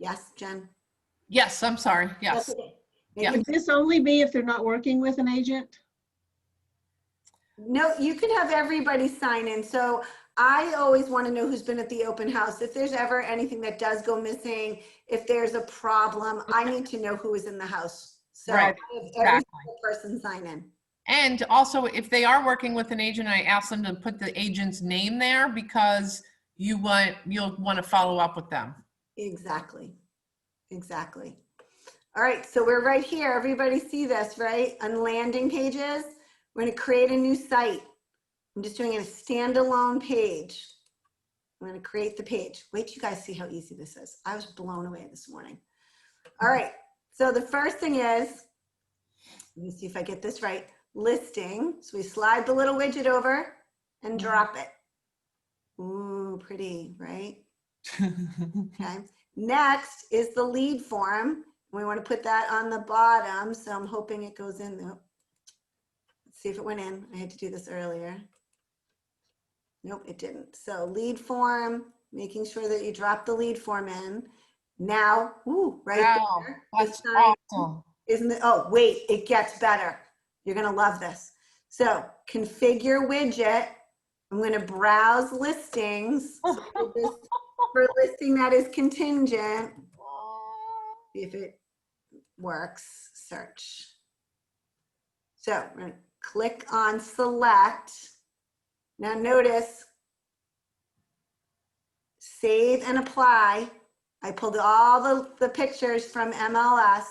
Yes, Jen? Yes, I'm sorry. Yes. That's okay. Yeah. Would this only be if they're not working with an agent? No, you can have everybody sign in. So I always want to know who's been at the open house. If there's ever anything that does go missing, if there's a problem, I need to know who is in the house. So Right, I have every exactly. single person sign in. And also, if they are working with an agent, I ask them to put the agent's name there because you'll want to follow up with them. Exactly. Exactly. All right, so we're right here. Everybody see this, right? On landing pages, we're going to create a new site. I'm just doing a standalone page. I'm going to create the page. Wait till you guys see how easy this is. I was blown away this morning. All right, so the first thing is, let me see if I get this right, listing. So we slide the little widget over and drop it. Ooh, pretty, right? Okay. Next is the lead form. We want to put that on the bottom, so I'm hoping it goes in there. Let's see if it went in. I had to do this earlier. Nope, it didn't. So lead form, making sure that you drop the lead form in. Now, ooh, right Wow, there. that's this time, awesome. Isn't it? Oh, wait, it gets better. You're going to love this. So configure widget. I'm going to browse listings. So for a listing that is contingent, see if it works, search. So I'm going to click on select. Now notice, save and apply. I pulled all the pictures from MLS.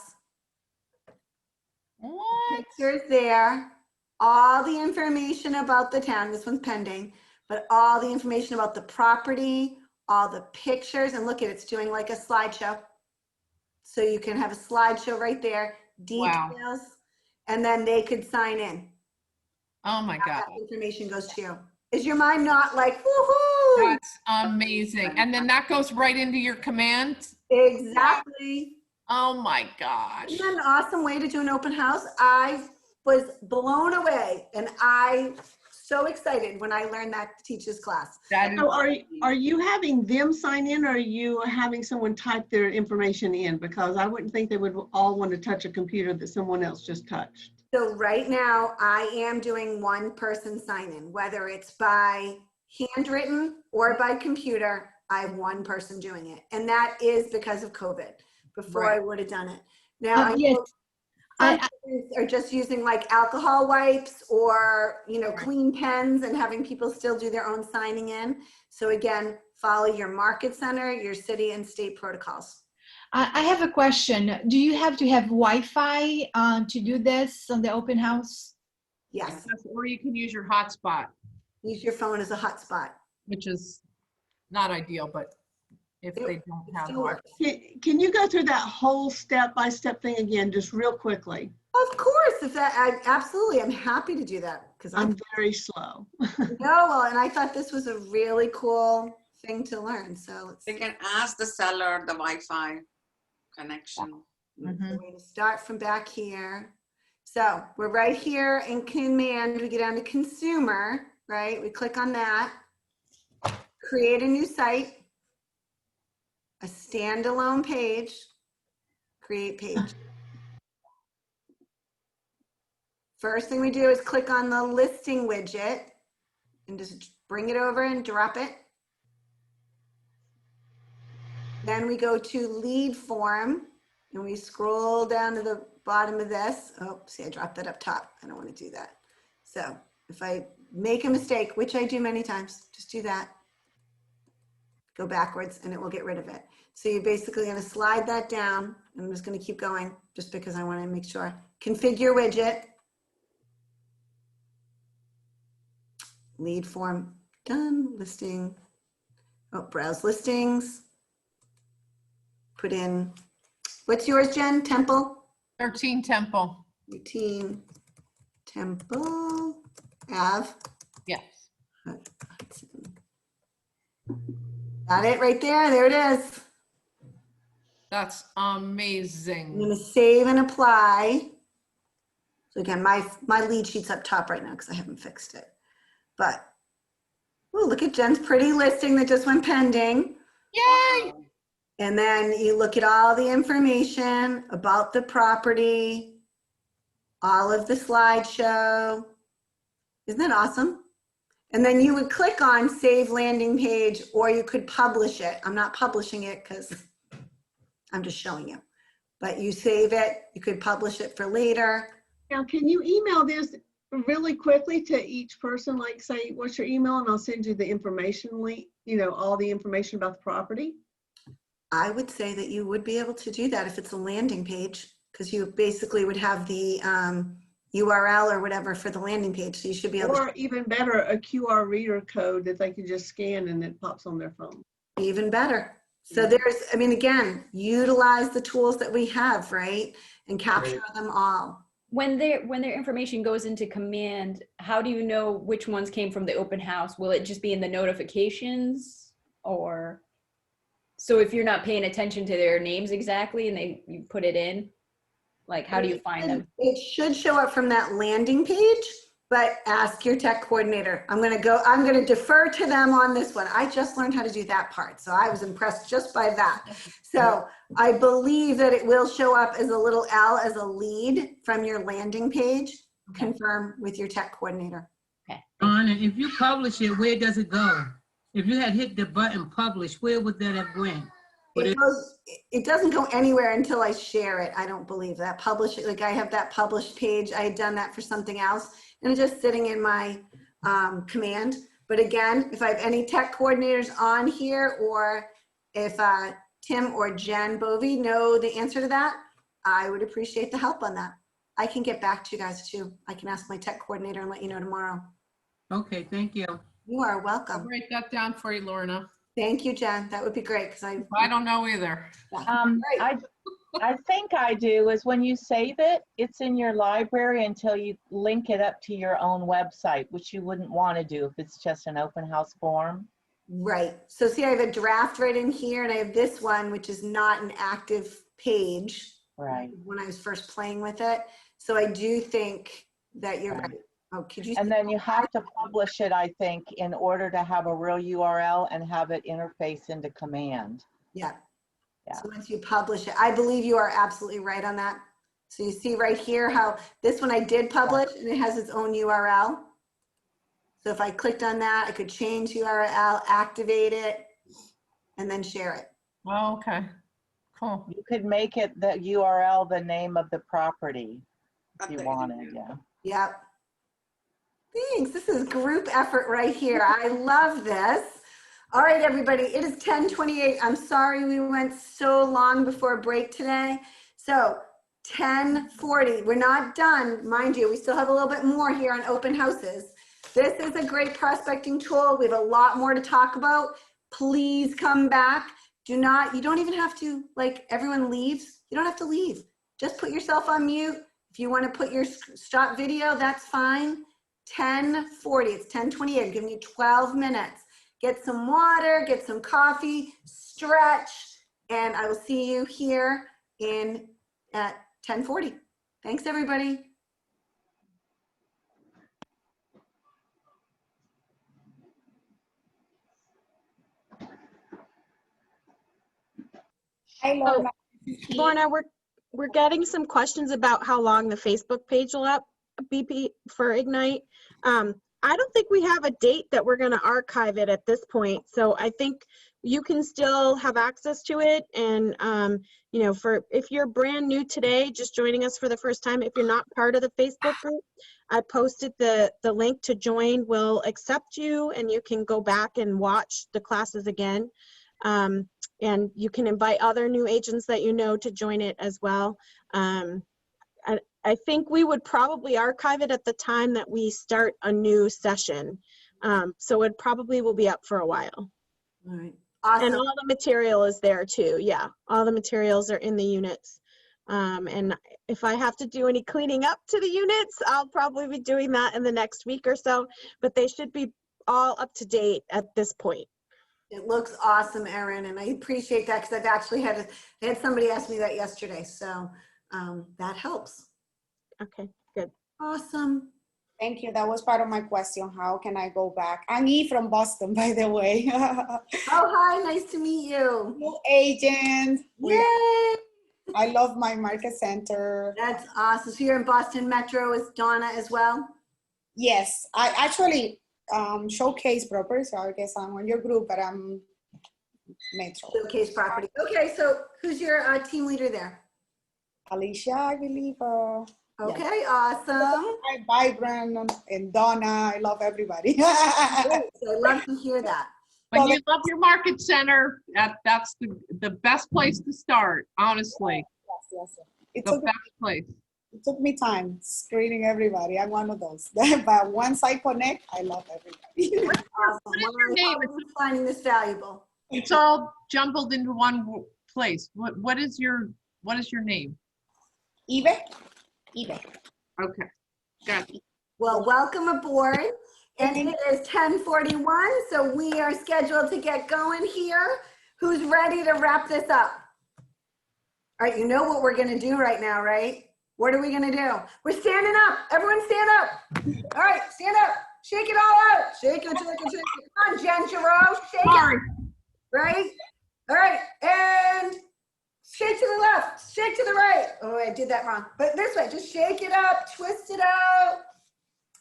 What? Pictures there, all the information about the town, this one's pending, but all the information about the property, all the pictures, and look at it's doing like a slideshow. So you can have a slideshow right there, details, Wow. and then they could sign in. Oh my God. That information goes to you. Is your mind not like, woohoo? That's amazing. And then that goes right into your command? Exactly. Oh my gosh. Isn't that an awesome way to do an open house? I was blown away and I so excited when I learned that to teach this class. So are you having them sign in or are you having someone type their information in? Because I wouldn't think they would all want to touch a computer that someone else just touched. So right now I am doing one person sign in, whether it's by handwritten or by computer, I have one person doing it. And that is because of COVID. Before Right. I would have done it. Now, Yes. some students are just using like alcohol wipes or, you know, clean pens and having people still do their own signing in. So again, follow your market center, your city and state protocols. I have a question. Do you have to have Wi-Fi to do this on the open house? Yes. Or you can use your hotspot, Use your phone as a hotspot. which is not ideal, but if they don't have one. Can you go through that whole step-by-step thing again, just real quickly? Of course, if that, absolutely, I'm happy to do that because I'm very slow. no, well, and I thought this was a really cool thing to learn. So let's You can ask the seller the Wi-Fi connection. We're going to start from back here. So we're right here in command. We get down to consumer, right? We click on that. Create a new site. A standalone page. Create page. First thing we do is click on the listing widget and just bring it over and drop it. Then we go to lead form and we scroll down to the bottom of this. Oh, see, I dropped that up top. I don't want to do that. So if I make a mistake, which I do many times, just do that. Go backwards and it will get rid of it. So you're basically going to slide that down. I'm just going to keep going just because I want to make sure. Configure widget. Lead form done. Listing. Oh, browse listings. Put in, what's yours, Jen? Temple? 13 Temple. 13 Temple Ave. Yes. Got it right there. There it is. That's I'm amazing. gonna save and apply. So again, my lead sheet's up top right now because I haven't fixed it. But, oh, look at Jen's pretty listing that just went pending. Yay! And then you look at all the information about the property, all of the slideshow. Isn't that awesome? And then you would click on Save Landing Page, or you could publish it. I'm not publishing it because I'm just showing you. But you save it, you could publish it for later. Now, can you email this really quickly to each person? Like, say, what's your email? And I'll send you the information link, you know, all the information about the property. I would say that you would be able to do that if it's a landing page, because you basically would have the URL or whatever for the landing page. So you should be able Or even better, a QR reader code that they can just scan and it pops on their phone. even better. So there's, I mean, again, utilize the tools that we have, right? And capture them all. When their information goes into command, how do you know which ones came from the open house? Will it just be in the notifications, or so if you're not paying attention to their names exactly and you put it in, like how do you find them? It should show up from that landing page, but ask your tech coordinator. I'm going to defer to them on this one. I just learned how to do that part, so I was impressed just by that. So I believe that it will show up as a little L as a lead from your landing page. Confirm with your tech coordinator. Okay. Donna, if you publish it, where does it go? If you had hit the button publish, where would that have went? It doesn't go anywhere until I share it. I don't believe that. Publish it, like I have that published page. I had done that for something else, and it's just sitting in my command. But again, if I have any tech coordinators on here, or if Tim or Jen Bovey know the answer to that, I would appreciate the help on that. I can get back to you guys too. I can ask my tech coordinator and let you know tomorrow. Okay, thank you. You are welcome. I'll write that down for you, Lorna. Thank you, Jen. That would be great because I don't know either. I think I do is when you save it, it's in your library until you link it up to your own website, which you wouldn't want to do if it's just an open house form. Right. So see, I have a draft right in here, and I have this one, which is not an active page. Right. When I was first playing with it. So I do think that you're right. Oh, could you? And then you have to publish it, I think, in order to have a real URL and have it interface into command. Yeah. Yeah. So once you publish it, I believe you are absolutely right on that. So you see right here how this one I did publish and it has its own URL. So if I clicked on that, I could change URL, activate it, and then share it. Oh, okay. Cool. You could make it the URL, the name of the property if you wanted, yeah. Yep. Thanks. This is group effort right here. I love this. All right, everybody. It is 10:28. I'm sorry we went so long before break today. So 10:40. We're not done. Mind you, we still have a little bit more here on open houses. This is a great prospecting tool. We have a lot more to talk about. Please come back. You don't even have to, like, everyone leaves. You don't have to leave. Just put yourself on mute. If you want to put your stop video, that's fine. 10:40, it's 10:28. I'm giving you 12 minutes. Get some water, get some coffee, stretch, and I will see you here at 10:40. Thanks, everybody. Hi, Lorna. Lorna, we're getting some questions about how long the Facebook page will be for Ignite. I don't think we have a date that we're going to archive it at this point. So I think you can still have access to it. And, you know, if you're brand new today, just joining us for the first time, if you're not part of the Facebook group, I posted the link to join. Will accept you, and you can go back and watch the classes again. And you can invite other new agents that you know to join it as well. I think we would probably archive it at the time that we start a new session. So it probably will be up for a while. All right. Awesome. And all the material is there too. Yeah, all the materials are in the units. And if I have to do any cleaning up to the units, I'll probably be doing that in the next week or so, but they should be all up to date at this point. It looks awesome, Erin, and I appreciate that because I've actually had somebody ask me that yesterday, so that helps. Okay, good. Awesome. Thank you. That was part of my question. How can I go back? I'm E from Boston, by the way. Oh, hi. Nice to meet you. New agent. Yay. I love my market center. That's awesome. So you're in Boston Metro with Donna as well? Yes. I actually showcase properties, so I guess I'm on your group, but I'm Metro. Showcase property. Okay, so who's your team leader there? Alicia, I believe. Okay, awesome. Vibrant and Donna, I love everybody. Great. So I love to hear that. When you love your market center, that's the best place to start, honestly. Yes. The best place. It took me time screening everybody. I'm one of those. But once I connect, I love everybody. Awesome. What is your name? It's finding this valuable. It's all jumbled into one place. What is your name? Eve. Okay, gotcha. Well, welcome aboard. And it is 10:41, so we are scheduled to get going here. Who's ready to wrap this up? All right, you know what we're gonna do right now, right? What are we gonna do? We're standing up. Everyone stand up. All right, stand up. Shake it all out. Shake it. Come on, Jen Giroux. Shake it. Right? All right, and shake to the left, shake to the right. Oh, I did that wrong. But this way, just shake it up, twist it out.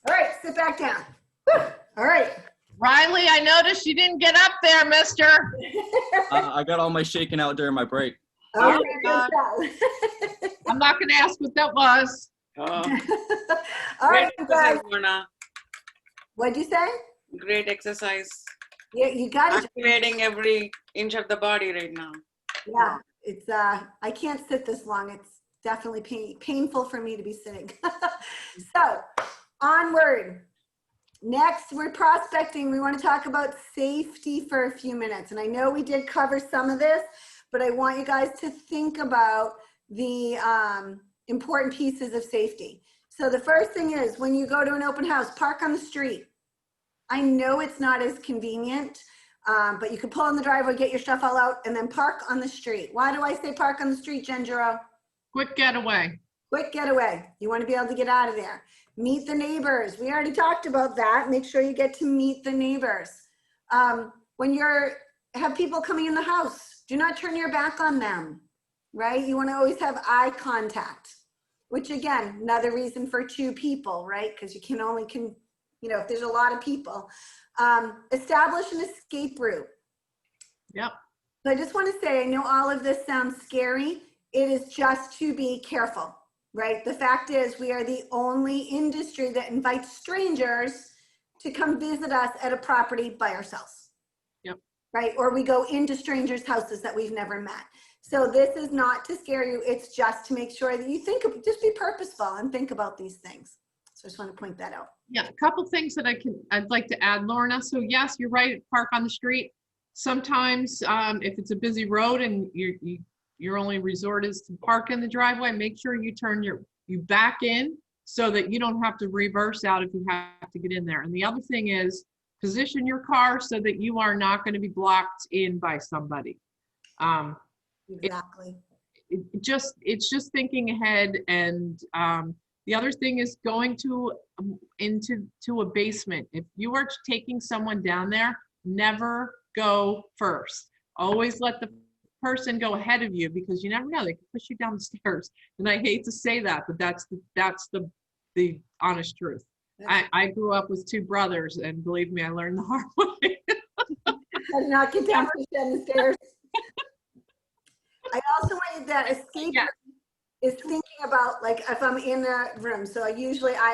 All right, sit back down. Whew. All right. Riley, I noticed you didn't get up there, mister. I got all my shaking out during my break. Oh, I'm not going to ask what that was. All right, you guys. Mona. What'd you say? Great exercise. Yeah, you got it. Activating every inch of the body right now. Yeah, it's I can't sit this long. It's definitely painful for me to be sitting. So, onward. Next, we're prospecting. We want to talk about safety for a few minutes. And I know we did cover some of this, but I want you guys to think about the important pieces of safety. So the first thing is when you go to an open house, park on the street. I know it's not as convenient, but you can pull in the driveway, get your stuff all out, and then park on the street. Why do I say park on the street, Jen Giroux? Quick getaway. Quick getaway. You want to be able to get out of there. Meet the neighbors. We already talked about that. Make sure you get to meet the neighbors. When have people coming in the house, do not turn your back on them, right? You want to always have eye contact, which again, another reason for 2 people, right? Because you can only, if there's a lot of people. Establish an escape route. Yep. So I just want to say, I know all of this sounds scary. It is just to be careful. Right? The fact is we are the only industry that invites strangers to come visit us at a property by ourselves. Yep. Right? Or we go into strangers' houses that we've never met. So this is not to scare you. It's just to make sure that you just be purposeful and think about these things. So I just want to point that out. Yeah, a couple things that I'd like to add, Lorna. So yes, you're right, park on the street. Sometimes if it's a busy road and your only resort is to park in the driveway, make sure you turn you back in so that you don't have to reverse out if you have to get in there. And the other thing is position your car so that you are not going to be blocked in by somebody. Exactly. It's just thinking ahead. And the other thing is going into a basement. If you are taking someone down there, never go first. Always let the person go ahead of you because you never know, they can push you down the stairs. And I hate to say that, but that's the honest truth. I grew up with 2 brothers, and believe me, I learned the hard way. And not get down the stairs. I also wanted that escape is thinking about, like, if I'm in a room. So I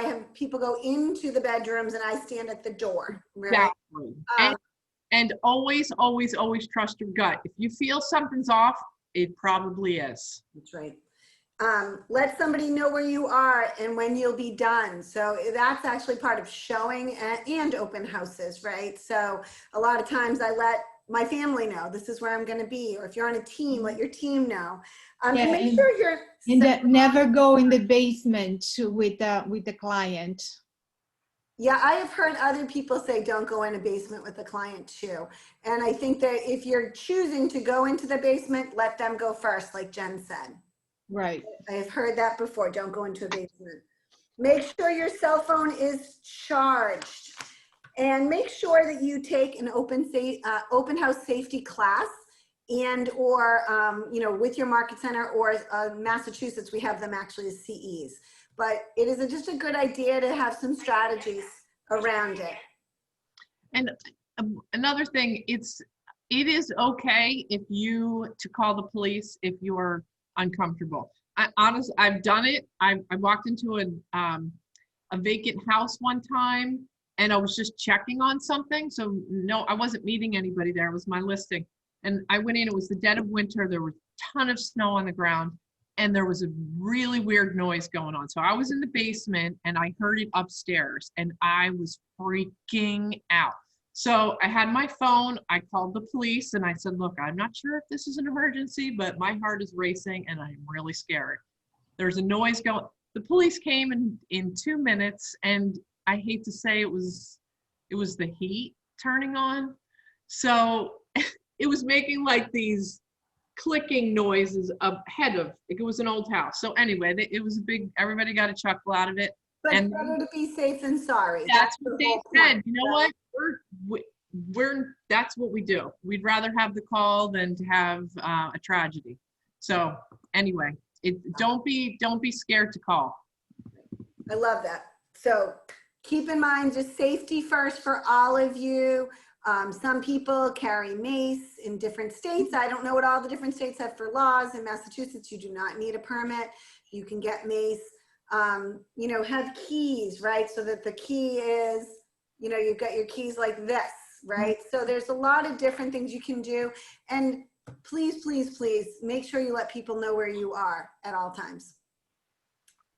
have people go into the bedrooms and I stand at the door. Right? Exactly. And always, always, always trust your gut. If you feel something's off, it probably is. That's right. Let somebody know where you are and when you'll be done. So that's actually part of showing and open houses, right? So a lot of times I let my family know this is where I'm going to be. Or if you're on a team, let your team know. Make sure you're. And that never go in the basement with the client. Yeah, I have heard other people say don't go in a basement with a client too. And I think that if you're choosing to go into the basement, let them go first, like Jen said. Right. I've heard that before. Don't go into a basement. Make sure your cell phone is charged. And make sure that you take an open house safety class and or, you know, with your market center or Massachusetts, we have them actually as CEs. But it is just a good idea to have some strategies around it. And another thing, it is okay to call the police if you're uncomfortable. Honestly, I've done it. I walked into a vacant house one time and I was just checking on something. So no, I wasn't meeting anybody there. It was my listing. And I went in, it was the dead of winter. There was a ton of snow on the ground and there was a really weird noise going on. So I was in the basement and I heard it upstairs and I was freaking out. So I had my phone, I called the police and I said, look, I'm not sure if this is an emergency, but my heart is racing and I'm really scared. There's a noise going. The police came in 2 minutes and I hate to say it was the heat turning on. So it was making like these clicking noises ahead of, it was an old house. So anyway, it was everybody got a chuckle out of it. But And better to be safe than sorry. that's what the they whole said. point, You know right? what? That's what we do. We'd rather have the call than to have a tragedy. So anyway, don't be scared to call. I love that. So keep in mind just safety first for all of you. Some people carry mace in different states. I don't know what all the different states have for laws. In Massachusetts, you do not need a permit. You can get mace. You know, have keys, right? So that the key is, you know, you've got your keys like this, right? So there's a lot of different things you can do. And please, please, please make sure you let people know where you are at all times.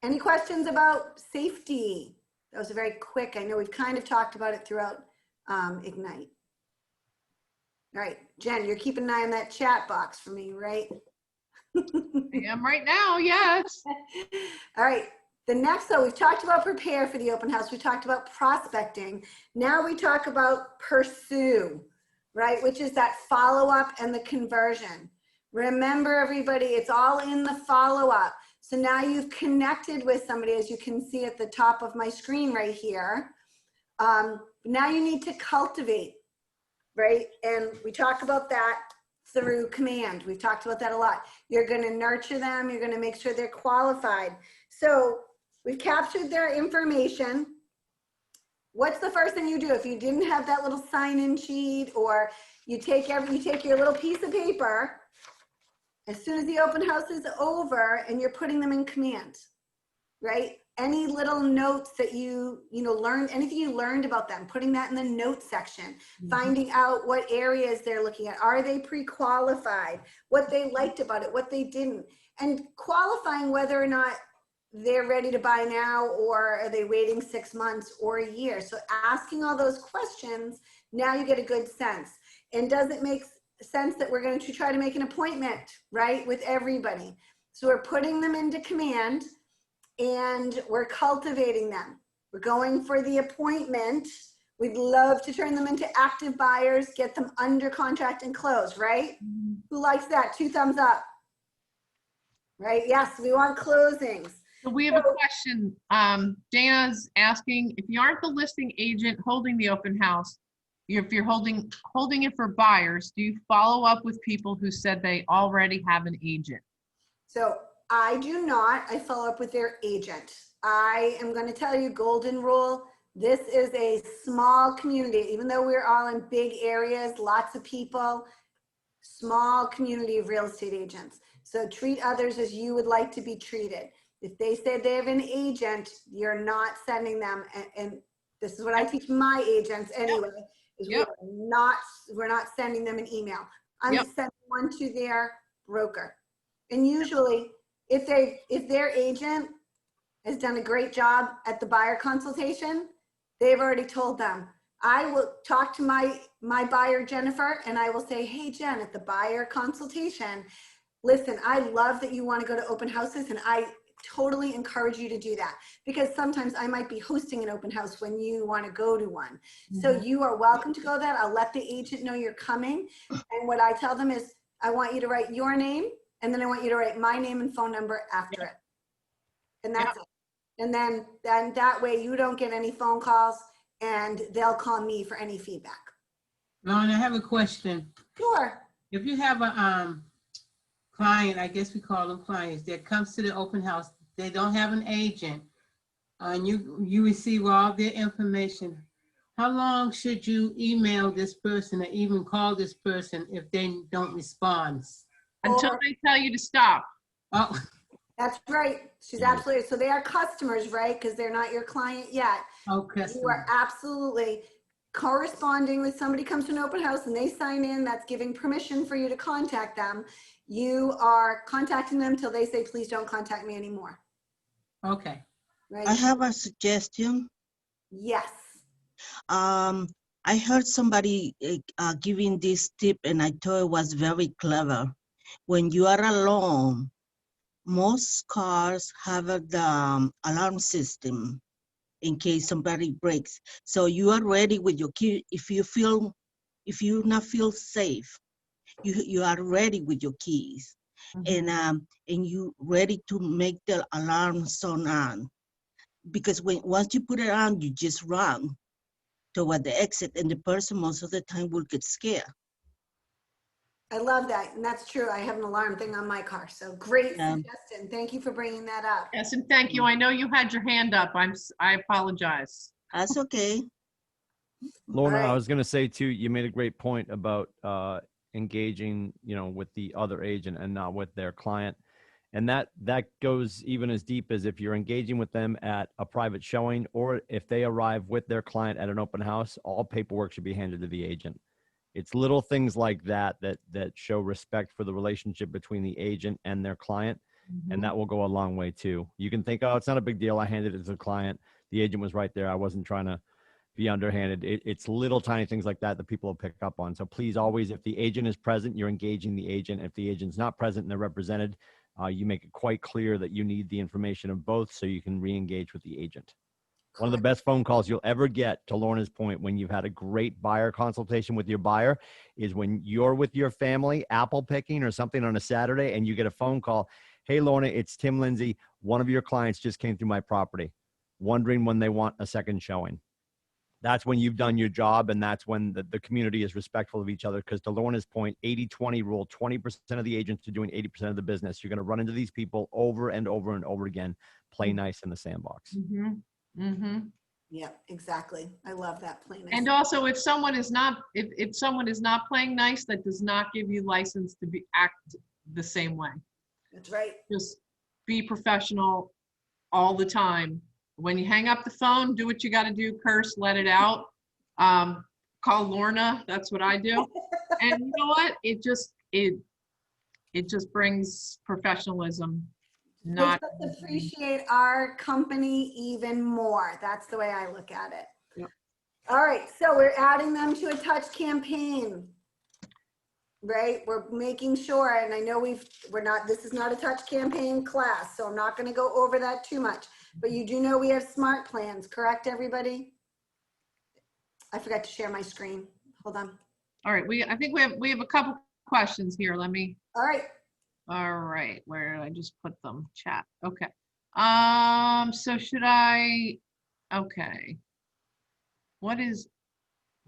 Any questions about safety? That was very quick. I know we've kind of talked about it throughout Ignite. All right, Jen, you're keeping an eye on that chat box for me, right? I am right now, yes. All right. The next, though, we've talked about prepare for the open house. We talked about prospecting. Now we talk about pursue, right? Which is that follow-up and the conversion. Remember, everybody, it's all in the follow-up. So now you've connected with somebody, as you can see at the top of my screen right here. Now you need to cultivate, right? And we talk about that through command. We've talked about that a lot. You're going to nurture them. You're going to make sure they're qualified. So we've captured their information. What's the first thing you do if you didn't have that little sign-in sheet, or you take your little piece of paper as soon as the open house is over and you're putting them in command, right? Any little notes that you learned, anything you learned about them, putting that in the notes section, finding out what areas they're looking at. Are they pre-qualified? What they liked about it, what they didn't, and qualifying whether or not they're ready to buy now, or are they waiting 6 months or a year? So asking all those questions, now you get a good sense. And does it make sense that we're going to try to make an appointment, right, with everybody? So we're putting them into command and we're cultivating them. We're going for the appointment. We'd love to turn them into active buyers, get them under contract and close, right? Who likes that? 2 thumbs up. Right? Yes, we want closings. So we have a question. Dana's asking, if you aren't the listing agent holding the open house, if you're holding it for buyers, do you follow up with people who said they already have an agent? So I do not. I follow up with their agent. I am going to tell you, golden rule, this is a small community. Even though we're all in big areas, lots of people, small community of real estate agents. So treat others as you would like to be treated. If they say they have an agent, you're not sending them. And this is what I teach my agents anyway, is we're not sending them an email. I'm sending one to their broker. And usually if their agent has done a great job at the buyer consultation, they've already told them. I will talk to my buyer, Jennifer, and I will say, hey, Jen, at the buyer consultation, listen, I love that you want to go to open houses, and I totally encourage you to do that, because sometimes I might be hosting an open house when you want to go to one. So you are welcome to go there. I'll let the agent know you're coming. And what I tell them is, I want you to write your name, and then I want you to write my name and phone number after it. And that's it. And then that way you don't get any phone calls, and they'll call me for any feedback. Lauren, I have a question. Sure. If you have a client, I guess we call them clients, that comes to the open house, they don't have an agent, and you receive all their information, how long should you email this person or even call this person if they don't respond? Until they tell you to stop. Oh. That's right. She's absolutely, so they are customers, right? Because they're not your client yet. Okay. You are absolutely corresponding with somebody comes to an open house and they sign in, that's giving permission for you to contact them. You are contacting them till they say, please don't contact me anymore. Okay. Right? I have a suggestion. Yes. I heard somebody giving this tip and I thought it was very clever. When you are alone, most cars have the alarm system in case somebody breaks. So you are ready with your key. If you not feel safe, you are ready with your keys, and you ready to make the alarm sound on. Because once you put it on, you just run toward the exit, and the person most of the time will get scared. I love that, and that's true. I have an alarm thing on my car, so great suggestion. Thank you for bringing that up. Yes, and thank you. I know you had your hand up. I apologize. That's okay. Lorna, All right. I was going to say too, you made a great point about engaging, with the other agent and not with their client. And that goes even as deep as if you're engaging with them at a private showing, or if they arrive with their client at an open house, all paperwork should be handed to the agent. It's little things like that show respect for the relationship between the agent and their client. And that will go a long way too. You can think, oh, it's not a big deal. I handed it to the client. The agent was right there. I wasn't trying to be underhanded. It's little tiny things like that people will pick up on. So please always, if the agent is present, you're engaging the agent. If the agent's not present and they're represented, you make it quite clear that you need the information of both so you can re-engage with the agent. One of the best phone calls you'll ever get, to Lorna's point, when you've had a great buyer consultation with your buyer, is when you're with your family apple picking or something on a Saturday and you get a phone call. Hey, Lorna, it's Tim Lindsay. One of your clients just came through my property, wondering when they want a second showing. That's when you've done your job, and that's when the community is respectful of each other. Because to Lorna's point, 80-20 rule, 20% of the agents are doing 80% of the business. You're going to run into these people over and over and over again. Play nice in the sandbox. Yeah, exactly. I love that play nice. And also, if someone is not playing nice, that does not give you license to act the same way. That's right. Just be professional all the time. When you hang up the phone, do what you got to do, curse, let it out. Call Lorna. That's what I do. And you know what? It just brings professionalism. Not They just appreciate our company even more. That's the way I look at it. Yep. All right, so we're adding them to a touch campaign, right? We're making sure, and I know this is not a touch campaign class, so I'm not going to go over that too much. But you do know we have smart plans, correct, everybody? I forgot to share my screen. Hold on. all right. I think we have a couple questions here. Let me. All right. Where did I just put them? Chat. Okay. So okay. What is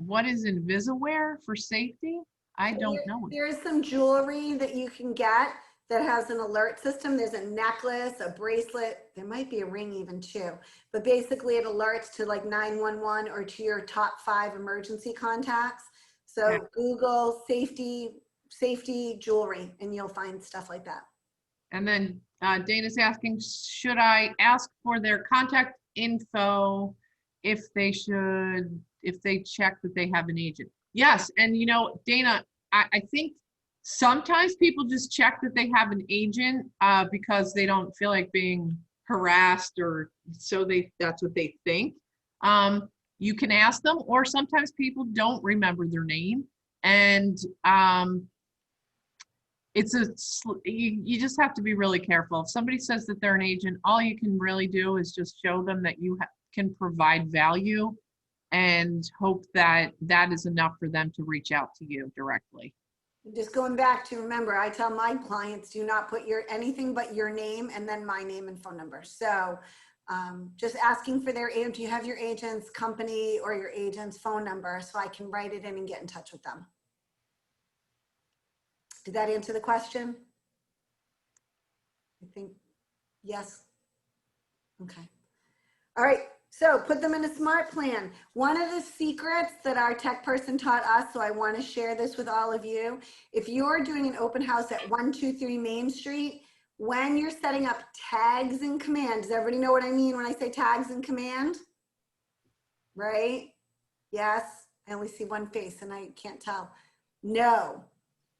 Invisaware for safety? I don't know. There is some jewelry that you can get that has an alert system. There's a necklace, a bracelet. There might be a ring even too. But basically it alerts to like 911 or to your top 5 emergency contacts. So Yeah. Google safety jewelry and you'll find stuff like that. And then Dana's asking, should I ask for their contact info if they check that they have an agent? Yes. And Dana, I think sometimes people just check that they have an agent because they don't feel like being harassed, or so that's what they think. You can ask them, or sometimes people don't remember their name. And you just have to be really careful. If somebody says that they're an agent, all you can really do is just show them that you can provide value and hope that that is enough for them to reach out to you directly. Just going back to, remember, I tell my clients, do not put anything but your name and then my name and phone number. So just asking for their agent. Do you have your agent's company or your agent's phone number so I can write it in and get in touch with them? Did that answer the question? I think, yes. Okay. All right. So put them in a smart plan. One of the secrets that our tech person taught us, so I want to share this with all of you. If you're doing an open house at 123 Main Street, when you're setting up tags in command, does everybody know what I mean when I say tags in command? Right? Yes. I only see one face and I can't tell. No,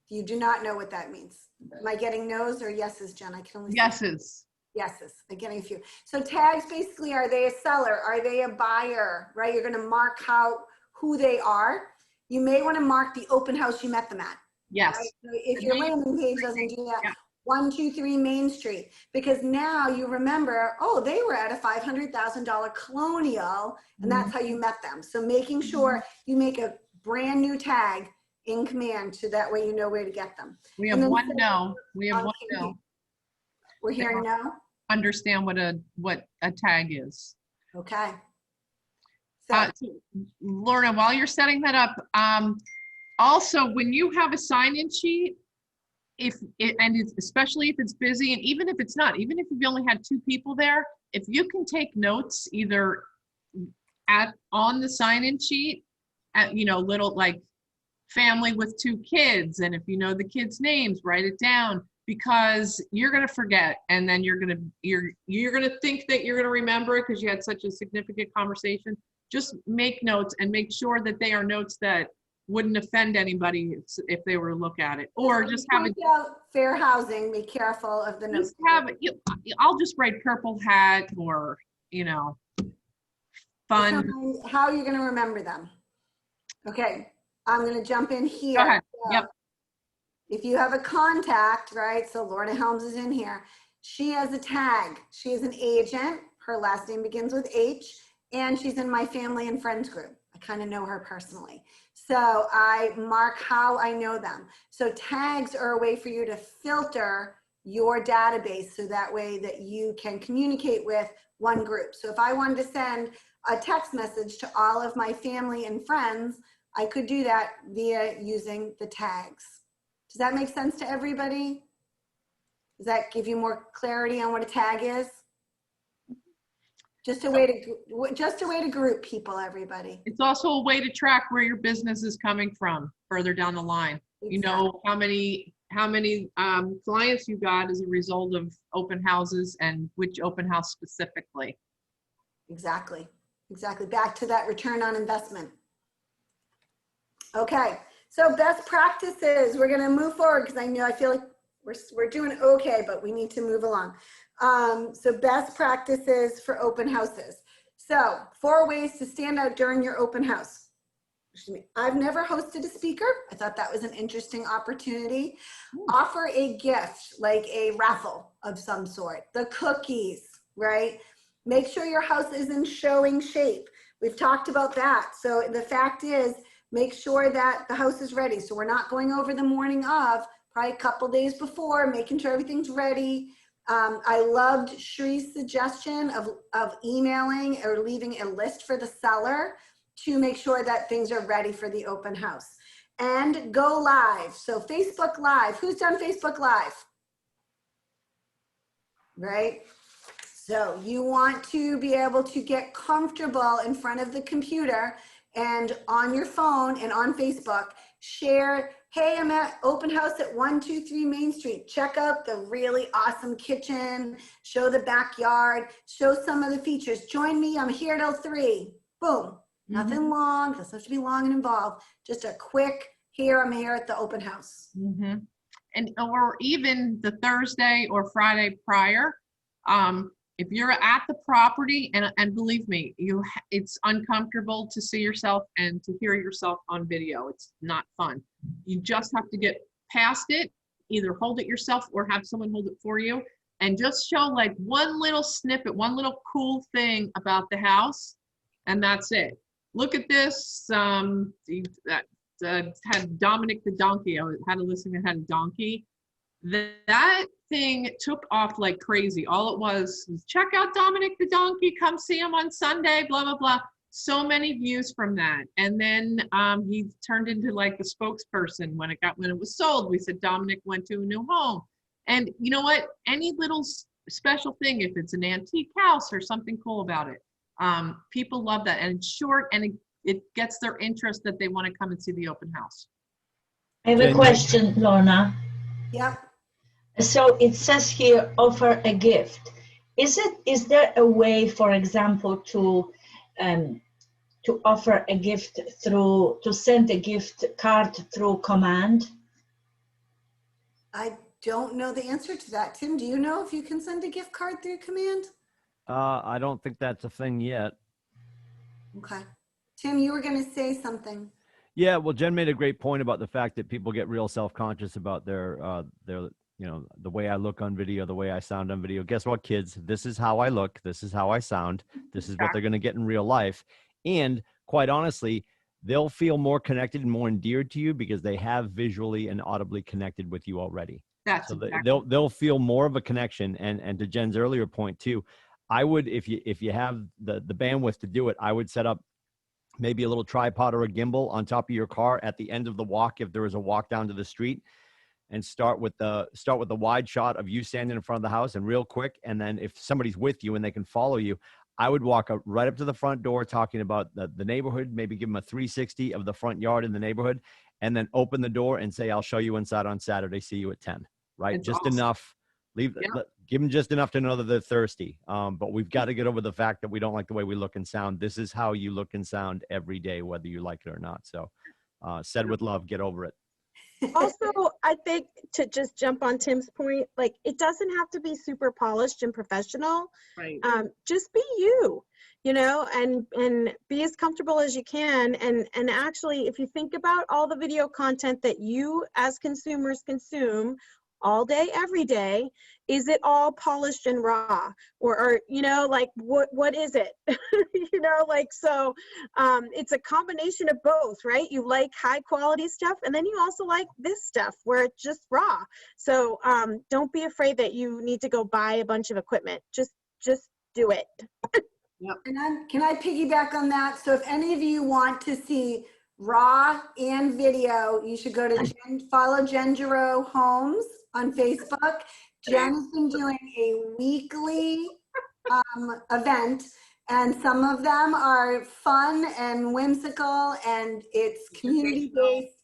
you do not know what that means. Am I getting no's or yeses, Jen? I can only see yeses. Yeses, I'm getting a few. So tags basically, are they a seller? Are they a buyer, right? You're gonna mark who they are. You may wanna mark the open house you met them at. Yes. Right? So if your landing page doesn't do that, 123 Main Street, because now you remember, oh, they were at a $500,000 Colonial, and that's how you met them. So making sure you make a brand new tag in command, so that way you know where to get them. We have one no. We have one no. We're hearing no? Understand what a tag is. Okay. So, Lorna, while you're setting that up, also when you have a sign-in sheet, especially if it's busy, and even if it's not, even if you've only had 2 people there, if you can take notes either on the sign-in sheet, little like family with 2 kids, and if you know the kids' names, write it down, because you're gonna forget, and then you're gonna think that you're gonna remember it because you had such a significant conversation. Just make notes and make sure that they are notes that wouldn't offend anybody if they were to look at it, or just have it. Fair housing. Be careful of the notes. I'll just write purple hat, or fun. How are you gonna remember them? Okay, I'm gonna jump in here. Go ahead. Yep. If you have a contact, right? So Lorna Helms is in here. She has a tag. She is an agent. Her last name begins with H, and she's in my family and friends group. I kind of know her personally. So I mark how I know them. So tags are a way for you to filter your database, so that way that you can communicate with one group. So if I wanted to send a text message to all of my family and friends, I could do that via using the tags. Does that make sense to everybody? Does that give you more clarity on what a tag is? Just a way to group people, everybody. It's also a way to track where your business is coming from further down the line. Exactly. You know how many clients you got as a result of open houses, and which open house specifically. Exactly. Back to that return on investment. Okay. So best practices, we're going to move forward because I feel like we're doing okay, but we need to move along. So best practices for open houses. So 4 ways to stand out during your open house. I've never hosted a speaker. I thought that was an interesting opportunity. Offer a gift, like a raffle of some sort. The cookies, right? Make sure your house is in showing shape. We've talked about that. So the fact is, make sure that the house is ready. So we're not going over the morning of, probably a couple days before, making sure everything's ready. I loved Shree's suggestion of emailing or leaving a list for the seller to make sure that things are ready for the open house. And go live. So Facebook Live. Who's done Facebook Live? Right? So you want to be able to get comfortable in front of the computer and on your phone and on Facebook, share, hey, I'm at open house at 123 Main Street. Check out the really awesome kitchen, show the backyard, show some of the features. Join me, I'm here till 3. Boom. Nothing long, doesn't have to be long and involved. Just a quick, I'm here at the open house. And or even the Thursday or Friday prior, if you're at the property, and believe me, it's uncomfortable to see yourself and to hear yourself on video. It's not fun. You just have to get past it, either hold it yourself or have someone hold it for you, and just show like one little snippet, one little cool thing about the house, and that's it. Look at this. Had Dominic the donkey. I had a listing that had a donkey. That thing took off like crazy. All it was check out Dominic the donkey. Come see him on Sunday. Blah blah blah. So many views from that. And then he turned into like the spokesperson when it was sold. We said Dominic went to a new home. And you know what? Any little special thing, if it's an antique house or something cool about it, people love that. And it's short, and it gets their interest that they want to come and see the open house. I have a question, Lorna. Yep. So it says here, offer a gift. Is there a way, for example, to offer a gift to send a gift card through command? I don't know the answer to that. Tim, do you know if you can send a gift card through command? I don't think that's a thing yet. Okay. Tim, you were going to say something. Yeah, well, Jen made a great point about the fact that people get real self-conscious about their, the way I look on video, the way I sound on video. Guess what, kids? This is how I look. This is how I sound. This is what they're going to get in real life. And quite honestly, they'll feel more connected and more endeared to you because they have visually and audibly connected with you already. That's so exactly. they'll feel more of a connection. And to Jen's earlier point too, I would, if you have the bandwidth to do it, I would set up maybe a little tripod or a gimbal on top of your car at the end of the walk, if there is a walk down to the street, and start with the wide shot of you standing in front of the house and real quick. And then if somebody's with you and they can follow you, I would walk up right up to the front door talking about the neighborhood, maybe give them a 360 of the front yard in the neighborhood, and then open the door and say, I'll show you inside on Saturday. See you at 10, right? It's just awesome. enough. Give them just enough to know that they're thirsty. But we've got to get over the fact that we don't like the way we look and sound. This is how you look and sound every day, whether you like it or not. So said with love, get over it. Also, I think to just jump on Tim's point, like it doesn't have to be super polished and professional. Right. Just be you, and be as comfortable as you can. And actually, if you think about all the video content that you as consumers consume all day, every day, is it all polished and raw, or like what is it? So it's a combination of both, right? You like high quality stuff, and then you also like this stuff where it's just raw. So don't be afraid that you need to go buy a bunch of equipment. Just do it. Yep. And can I piggyback on that? So if any of you want to see raw and video, you should go to follow Jen Giroux Homes on Facebook. Jen has been doing a weekly event, and some of them are fun and whimsical, and it's community-based,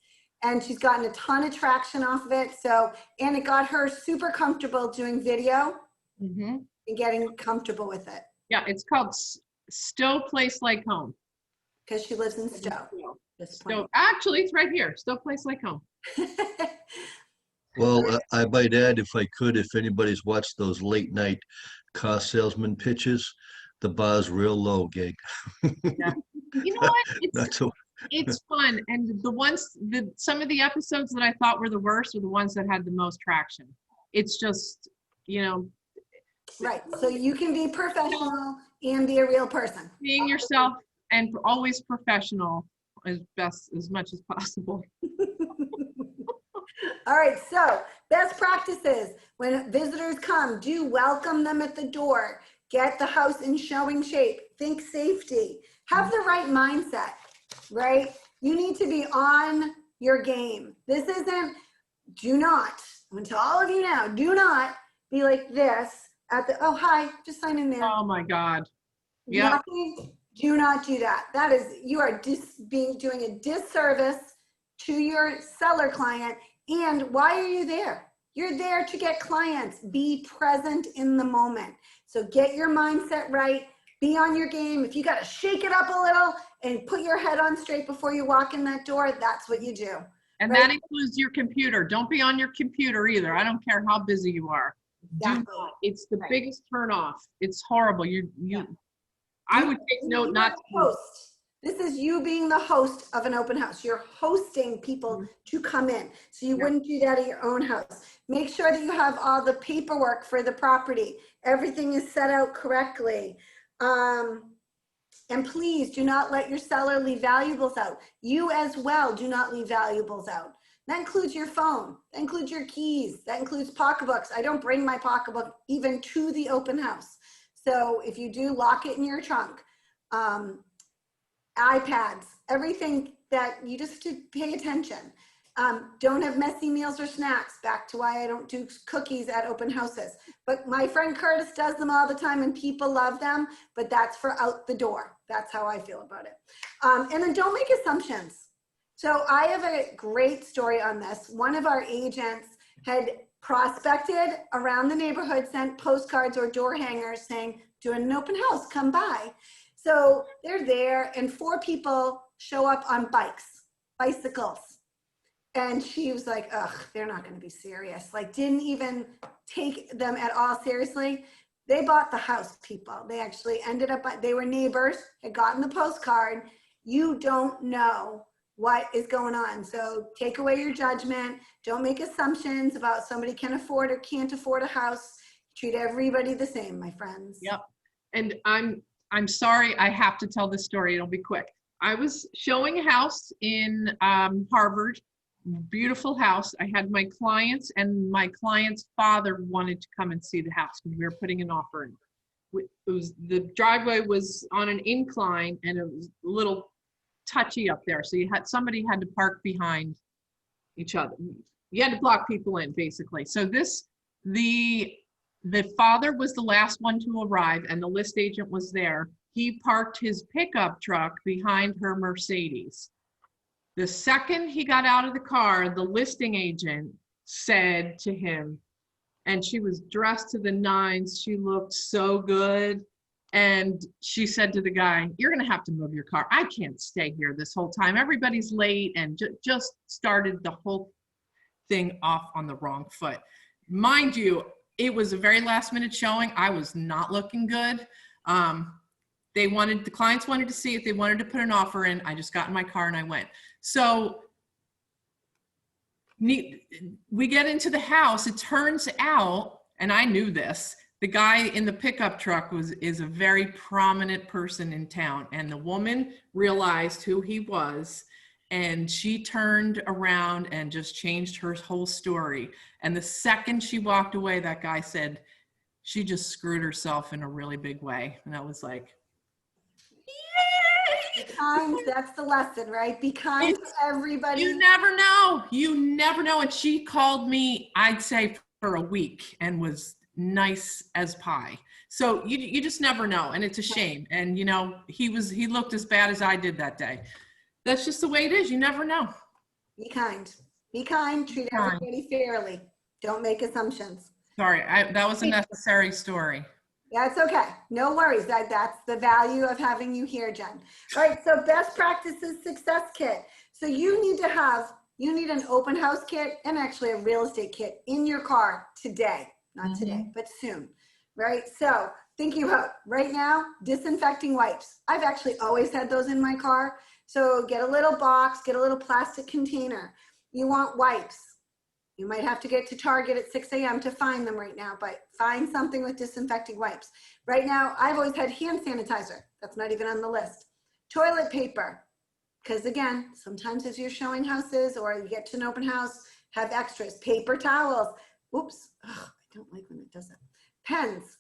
and she's gotten a ton of traction off of it. So, and it got her super comfortable doing video and getting comfortable with it. Yeah, it's called Stowe Place Like Home. Because she lives in Stowe. Stowe, actually, it's right here. Stowe Place Like Home. Well, I might add, if I could, if anybody's watched those late night car salesman pitches, the bar's real low, gang. Yeah. You know what? It's fun. And some of the episodes that I thought were the worst are the ones that had the most traction. It's just, Right. So you can be professional and be a real person. Being yourself and always professional as much as possible. All right, so best practices. When visitors come, do welcome them at the door. Get the house in showing shape. Think safety. Have the right mindset, right? You need to be on your game. This isn't, do not, I'm gonna tell all of you now, do not be like this at the, oh, hi, just sign in there. Oh my God. Yeah. Do not do that. That is, you are doing a disservice to your seller client. And why are you there? You're there to get clients. Be present in the moment. So get your mindset right. Be on your game. If you got to shake it up a little and put your head on straight before you walk in that door, that's what you do. And right? that includes your computer. Don't be on your computer either. I don't care how busy you are. Exactly. Do not. It's the biggest turn off. It's horrible. I would take note not to post. This is you being the host of an open house. You're hosting people to come in. So you wouldn't do that at your own house. Make sure that you have all the paperwork for the property. Everything is set out correctly. And please do not let your seller leave valuables out. You as well do not leave valuables out. That includes your phone. That includes your keys. That includes pocketbooks. I don't bring my pocketbook even to the open house. So if you do, lock it in your trunk. iPads, everything that you just have to pay attention. Don't have messy meals or snacks. Back to why I don't do cookies at open houses. But my friend Curtis does them all the time and people love them, but that's for out the door. That's how I feel about it. And then don't make assumptions. So I have a great story on this. One of our agents had prospected around the neighborhood, sent postcards or door hangers saying, doing an open house, come by. So they're there and 4 people show up on bicycles. And she was like, ugh, they're not gonna be serious. Like, didn't even take them at all seriously. They bought the house, people. They actually ended up, they were neighbors, had gotten the postcard. You don't know what is going on. So take away your judgment. Don't make assumptions about somebody can afford or can't afford a house. Treat everybody the same, my friends. Yep. And I'm sorry, I have to tell this story. It'll be quick. I was showing a house in Harvard, beautiful house. I had my clients and my client's father wanted to come and see the house because we were putting an offer in. The driveway was on an incline and it was a little touchy up there. So somebody had to park behind each other. You had to block people in basically. So the father was the last one to arrive and the list agent was there. He parked his pickup truck behind her Mercedes. The second he got out of the car, the listing agent said to him, and she was dressed to the nines, she looked so good. And she said to the guy, you're gonna have to move your car. I can't stay here this whole time. Everybody's late, and just started the whole thing off on the wrong foot. Mind you, it was a very last minute showing. I was not looking good. The clients wanted to see it. They wanted to put an offer in. I just got in my car and I went. So we get into the house. It turns out, and I knew this, the guy in the pickup truck is a very prominent person in town. And the woman realized who he was. And she turned around and just changed her whole story. And the second she walked away, that guy said, she just screwed herself in a really big way. And I was like, Be kind, that's the lesson, right? Be kind to everybody. you never know. You never know. And she called me, I'd say for a week and was nice as pie. So you just never know. And it's a shame. And you know, he looked as bad as I did that day. That's just the way it is. You never know. Be kind. Be kind. Treat everybody fairly. Don't make assumptions. Sorry, that was a necessary story. Yeah, it's okay. No worries. That's the value of having you here, Jen. All right, so best practices success kit. So you need an open house kit and actually a real estate kit in your car today. Not today, but soon, right? So thinking about right now, disinfecting wipes. I've actually always had those in my car. So get a little box, get a little plastic container. You want wipes. You might have to get to Target at 6 a.m. to find them right now, but find something with disinfecting wipes. Right now, I've always had hand sanitizer. That's not even on the list. Toilet paper, because again, sometimes as you're showing houses or you get to an open house, have extras. Paper towels. Oops, ugh, I don't like when it does that. Pens,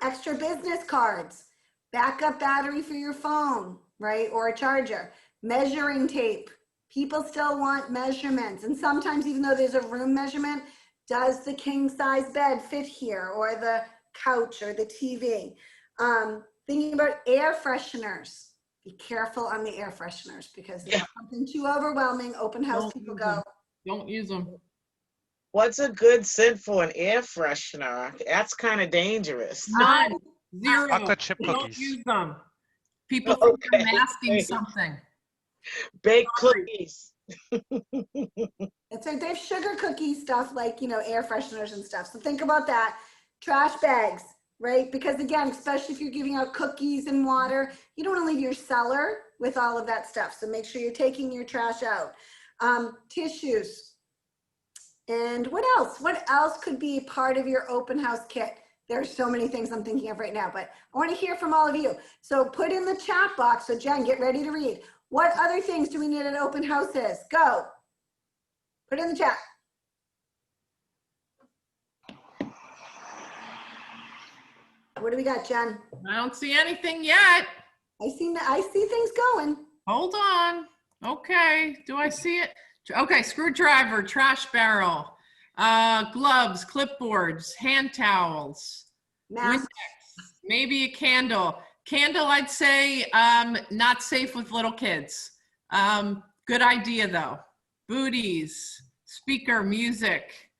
extra business cards, backup battery for your phone, right? Or a charger, measuring tape. People still want measurements. And sometimes even though there's a room measurement, does the king size bed fit here or the couch or the TV? Thinking about air fresheners. Be careful on the air fresheners because if something too overwhelming, open house people go. Don't use them. What's a good scent for an air freshener? That's kind of dangerous. None. Zero. Chocolate chip Don't cookies. use them. People think they're masking something. Baked cookies. It's like they have sugar cookie stuff like, you know, air fresheners and stuff. So think about that. Trash bags. right? Because again, especially if you're giving out cookies and water, you don't want to leave your cellar with all of that stuff. So make sure you're taking your trash out. Tissues. And what else? What else could be part of your open house kit? There's so many things I'm thinking of right now, but I want to hear from all of you. So put in the chat box. So Jen, get ready to read. What other things do we need at open houses? Go. Put it in the chat. What do we got, Jen? I don't see anything yet. I see things going. Hold on. Okay, do I see it? Okay, screwdriver, trash barrel, gloves, clipboards, hand towels, Mask. Windex, maybe a candle. Candle, I'd say not safe with little kids. Good idea though. Booties, speaker, music,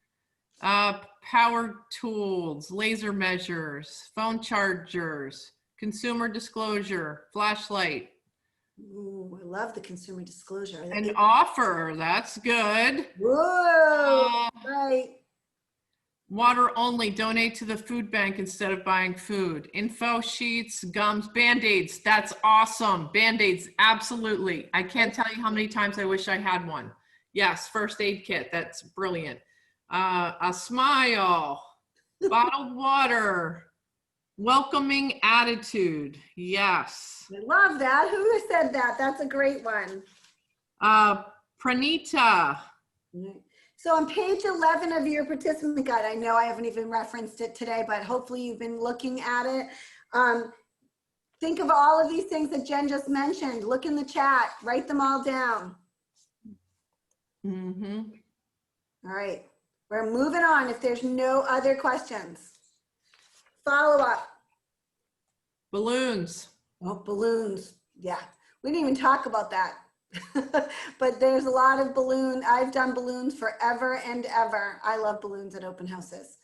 power tools, laser measures, phone chargers, consumer disclosure, flashlight. Ooh, I love the consumer disclosure. An offer, that's good. Whoa, right. Water only, donate to the food bank instead of buying food. Info sheets, gums, Band-Aids, that's awesome. Band-Aids, absolutely. I can't tell you how many times I wish I had one. Yes, first aid kit, that's brilliant. A smile, bottled water, welcoming attitude, yes. I love that. Who said that? That's a great one. Pranita. So on page 11 of your participant guide, I know I haven't even referenced it today, but hopefully you've been looking at it. Think of all of these things that Jen just mentioned. Look in the chat, write them all down. Mm-hmm. All right, we're moving on if there's no other questions. Follow up. Balloons. Oh, balloons. Yeah, we didn't even talk about that. But there's a lot of balloon. I've done balloons forever and ever. I love balloons at open houses.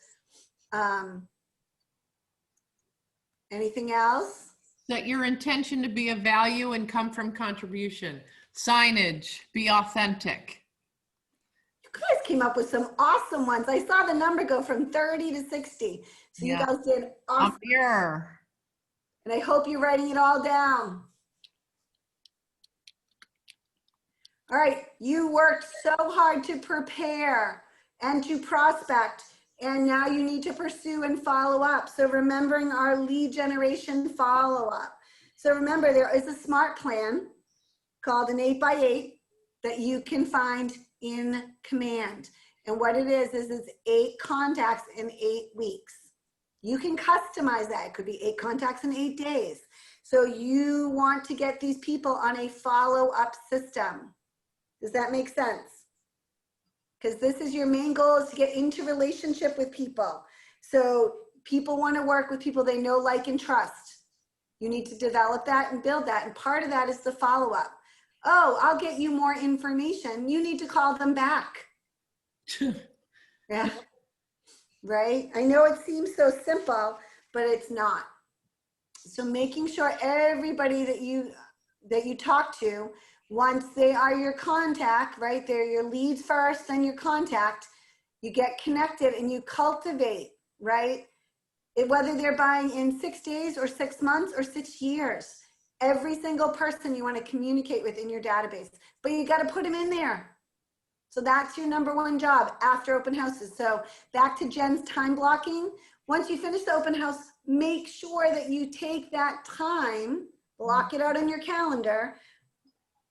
Anything else? Set your intention to be of value and come from contribution. Signage, be authentic. You guys came up with some awesome ones. I saw the number go from 30 to 60. So Yeah. you guys did awesome. Here. And I hope you're writing it all down. All right, you worked so hard to prepare and to prospect, and now you need to pursue and follow up. So remembering our lead generation follow-up. So remember, there is a smart plan called an 8x8 that you can find in Command. And what it is it's 8 contacts in 8 weeks. You can customize that. It could be 8 contacts in 8 days. So you want to get these people on a follow-up system. Does that make sense? Because this is your main goal, is to get into relationship with people. So people want to work with people they know, like, and trust. You need to develop that and build that. And part of that is the follow-up. Oh, I'll get you more information. You need to call them back. Yeah. Right? I know it seems so simple, but it's not. So making sure everybody that you talk to, once they are your contact, right? They're your leads first, then your contact. You get connected and you cultivate, right? Whether they're buying in 6 days or 6 months or 6 years, every single person you want to communicate with in your database, but you got to put them in there. So that's your #1 job after open houses. So back to Jen's time blocking. Once you finish the open house, make sure that you take that time, block it out on your calendar.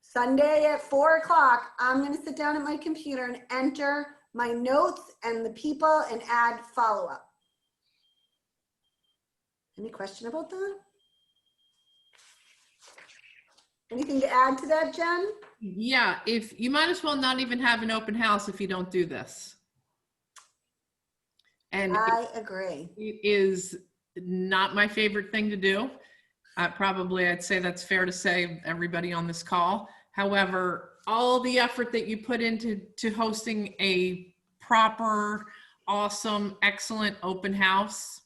Sunday at 4 o'clock, I'm going to sit down at my computer and enter my notes and the people and add follow-up. Any question about that? Anything to add to that, Jen? Yeah, if you might as well not even have an open house if you don't do this. And I agree. It is not my favorite thing to do. Probably I'd say that's fair to say, everybody on this call. However, all the effort that you put into hosting a proper, awesome, excellent open house,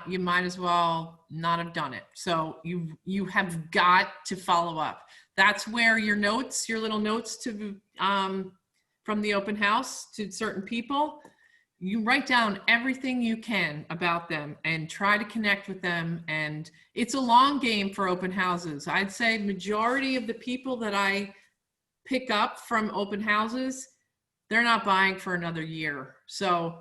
you might as well not have done it. So you have got to follow up. That's where your notes, your little notes to from the open house to certain people, you write down everything you can about them and try to connect with them. And it's a long game for open houses. I'd say majority of the people that I pick up from open houses, they're not buying for another year. So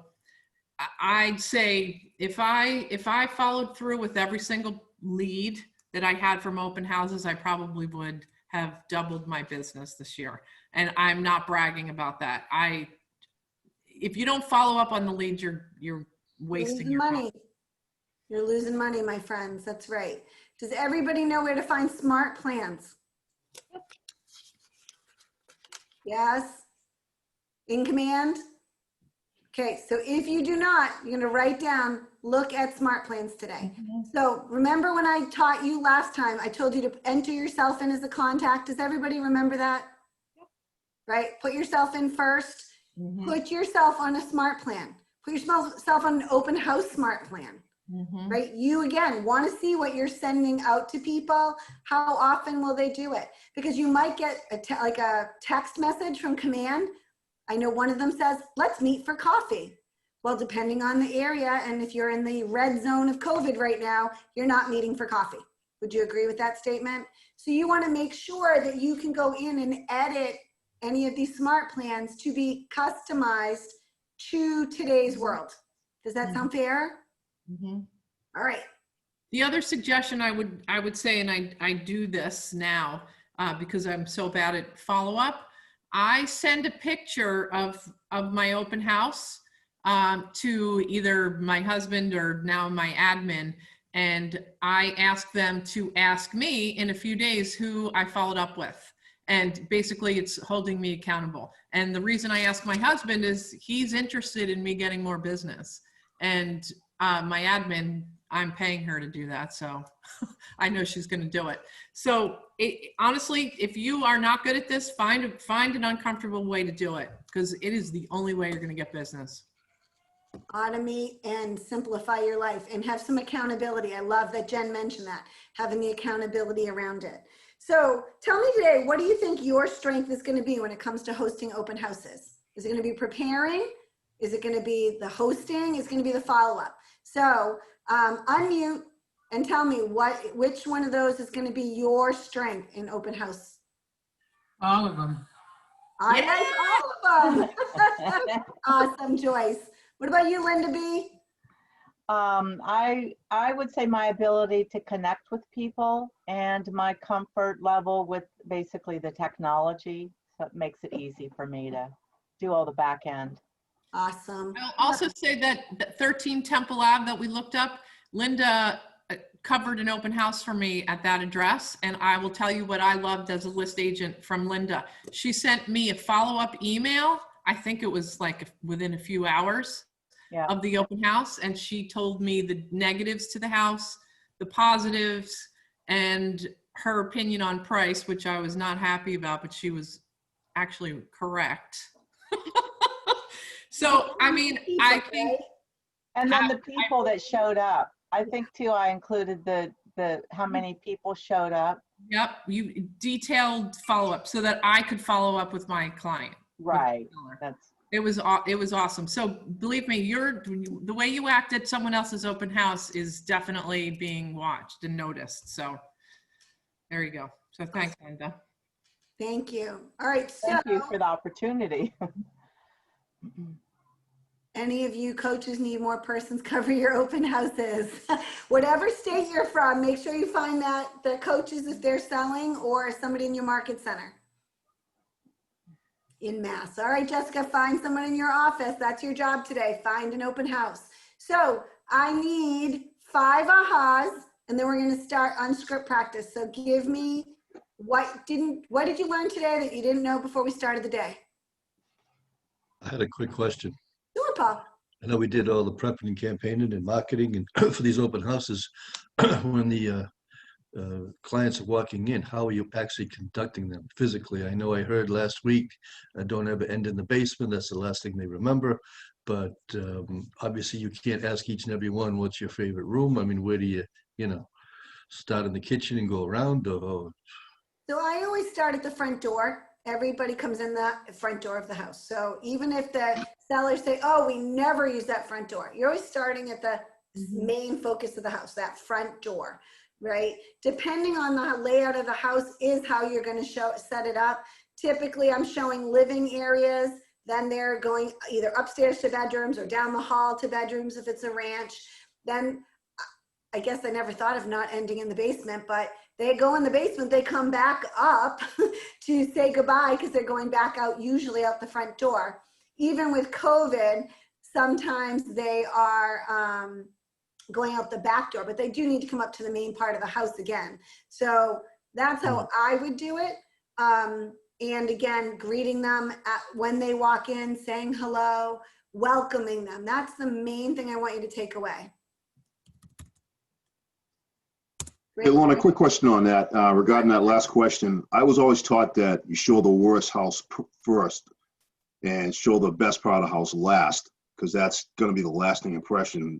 I'd say if I followed through with every single lead that I had from open houses, I probably would have doubled my business this year. And I'm not bragging about that. If you don't follow up on the leads, you're wasting your money. time. You're losing money, my friends. That's right. Does everybody know where to find Smart Plans? Yes? In command? Okay, so if you do not, you're going to write down, look at Smart Plans today. So remember when I taught you last time, I told you to enter yourself in as a contact. Does everybody remember that? Right? Put yourself in first. Put yourself on a smart plan. Put yourself on an open house smart plan, right? You, again, want to see what you're sending out to people. How often will they do it? Because you might get like a text message from command. I know one of them says, let's meet for coffee. Well, depending on the area, and if you're in the red zone of COVID right now, you're not meeting for coffee. Would you agree with that statement? So you want to make sure that you can go in and edit any of these smart plans to be customized to today's world. Does that sound fair? All right. The other suggestion I would say, and I do this now because I'm so bad at follow-up, I send a picture of my open house to either my husband or now my admin, and I ask them to ask me in a few days who I followed up with. And basically it's holding me accountable. And the reason I ask my husband is he's interested in me getting more business. And my admin, I'm paying her to do that. So I know she's gonna do it. So honestly, if you are not good at this, find an uncomfortable way to do it, because it is the only way you're gonna get business. Automate and simplify your life and have some accountability. I love that Jen mentioned that, having the accountability around it. So tell me today, what do you think your strength is going to be when it comes to hosting open houses? Is it going to be preparing? Is it going to be the hosting? Is it going to be the follow-up? So unmute and tell me which one of those is going to be your strength in open house? All of them. I like all of them. Awesome, Joyce. What about you, Linda B? I would say my ability to connect with people and my comfort level with basically the technology. So it makes it easy for me to do all the back end. Awesome. I'll also say that 13 Temple Ave that we looked up, Linda covered an open house for me at that address. And I will tell you what I loved as a list agent from Linda. She sent me a follow-up email. I think it was like within a few hours of the open house. And she told me the negatives to the house, the positives, and her opinion on price, which I was not happy about, but she was actually correct. So, I mean, I think. And then the people that showed up. I think too, I included the how many people showed up. Yep, you detailed follow-up so that I could follow up with my client. Right. It was awesome. So believe me, the way you act at someone else's open house is definitely being watched and noticed. So there you go. So thanks, Linda. Thank you. All right. Thank you for the opportunity. Any of you coaches need more persons cover your open houses. Whatever state you're from, make sure you find the coaches if they're selling or somebody in your market center. In mass. All right, Jessica, find someone in your office. That's your job today. Find an open house. So I need 5 ahas, and then we're going to start on script practice. So give me what did you learn today that you didn't know before we started the day? I had a quick question. Sure, Paul. I know we did all the prepping and campaigning and marketing and for these open houses. When the clients are walking in, how are you actually conducting them physically? I know I heard last week, don't ever end in the basement. That's the last thing they remember. But obviously you can't ask each and every one, what's your favorite room? I mean, where do you start in the kitchen and go around? Or... So I always start at the front door everybody comes in the front door of the house. So even if the sellers say, oh, we never use that front door, you're always starting at the main focus of the house, that front door, right? Depending on the layout of the house is how you're going to set it up. Typically, I'm showing living areas, then they're going either upstairs to bedrooms or down the hall to bedrooms if it's a ranch. Then I guess I never thought of not ending in the basement, but they go in the basement, they come back up to say goodbye because they're going back out, usually out the front door. Even with COVID, sometimes they are going out the back door, but they do need to come up to the main part of the house again. So that's how I would do it. And again, greeting them when they walk in, saying hello, welcoming them. That's the main thing I want you to take away. Hey, Lorna, quick question on that. Regarding that last question, I was always taught that you show the worst house first and show the best part of the house last, because that's going to be the lasting impression.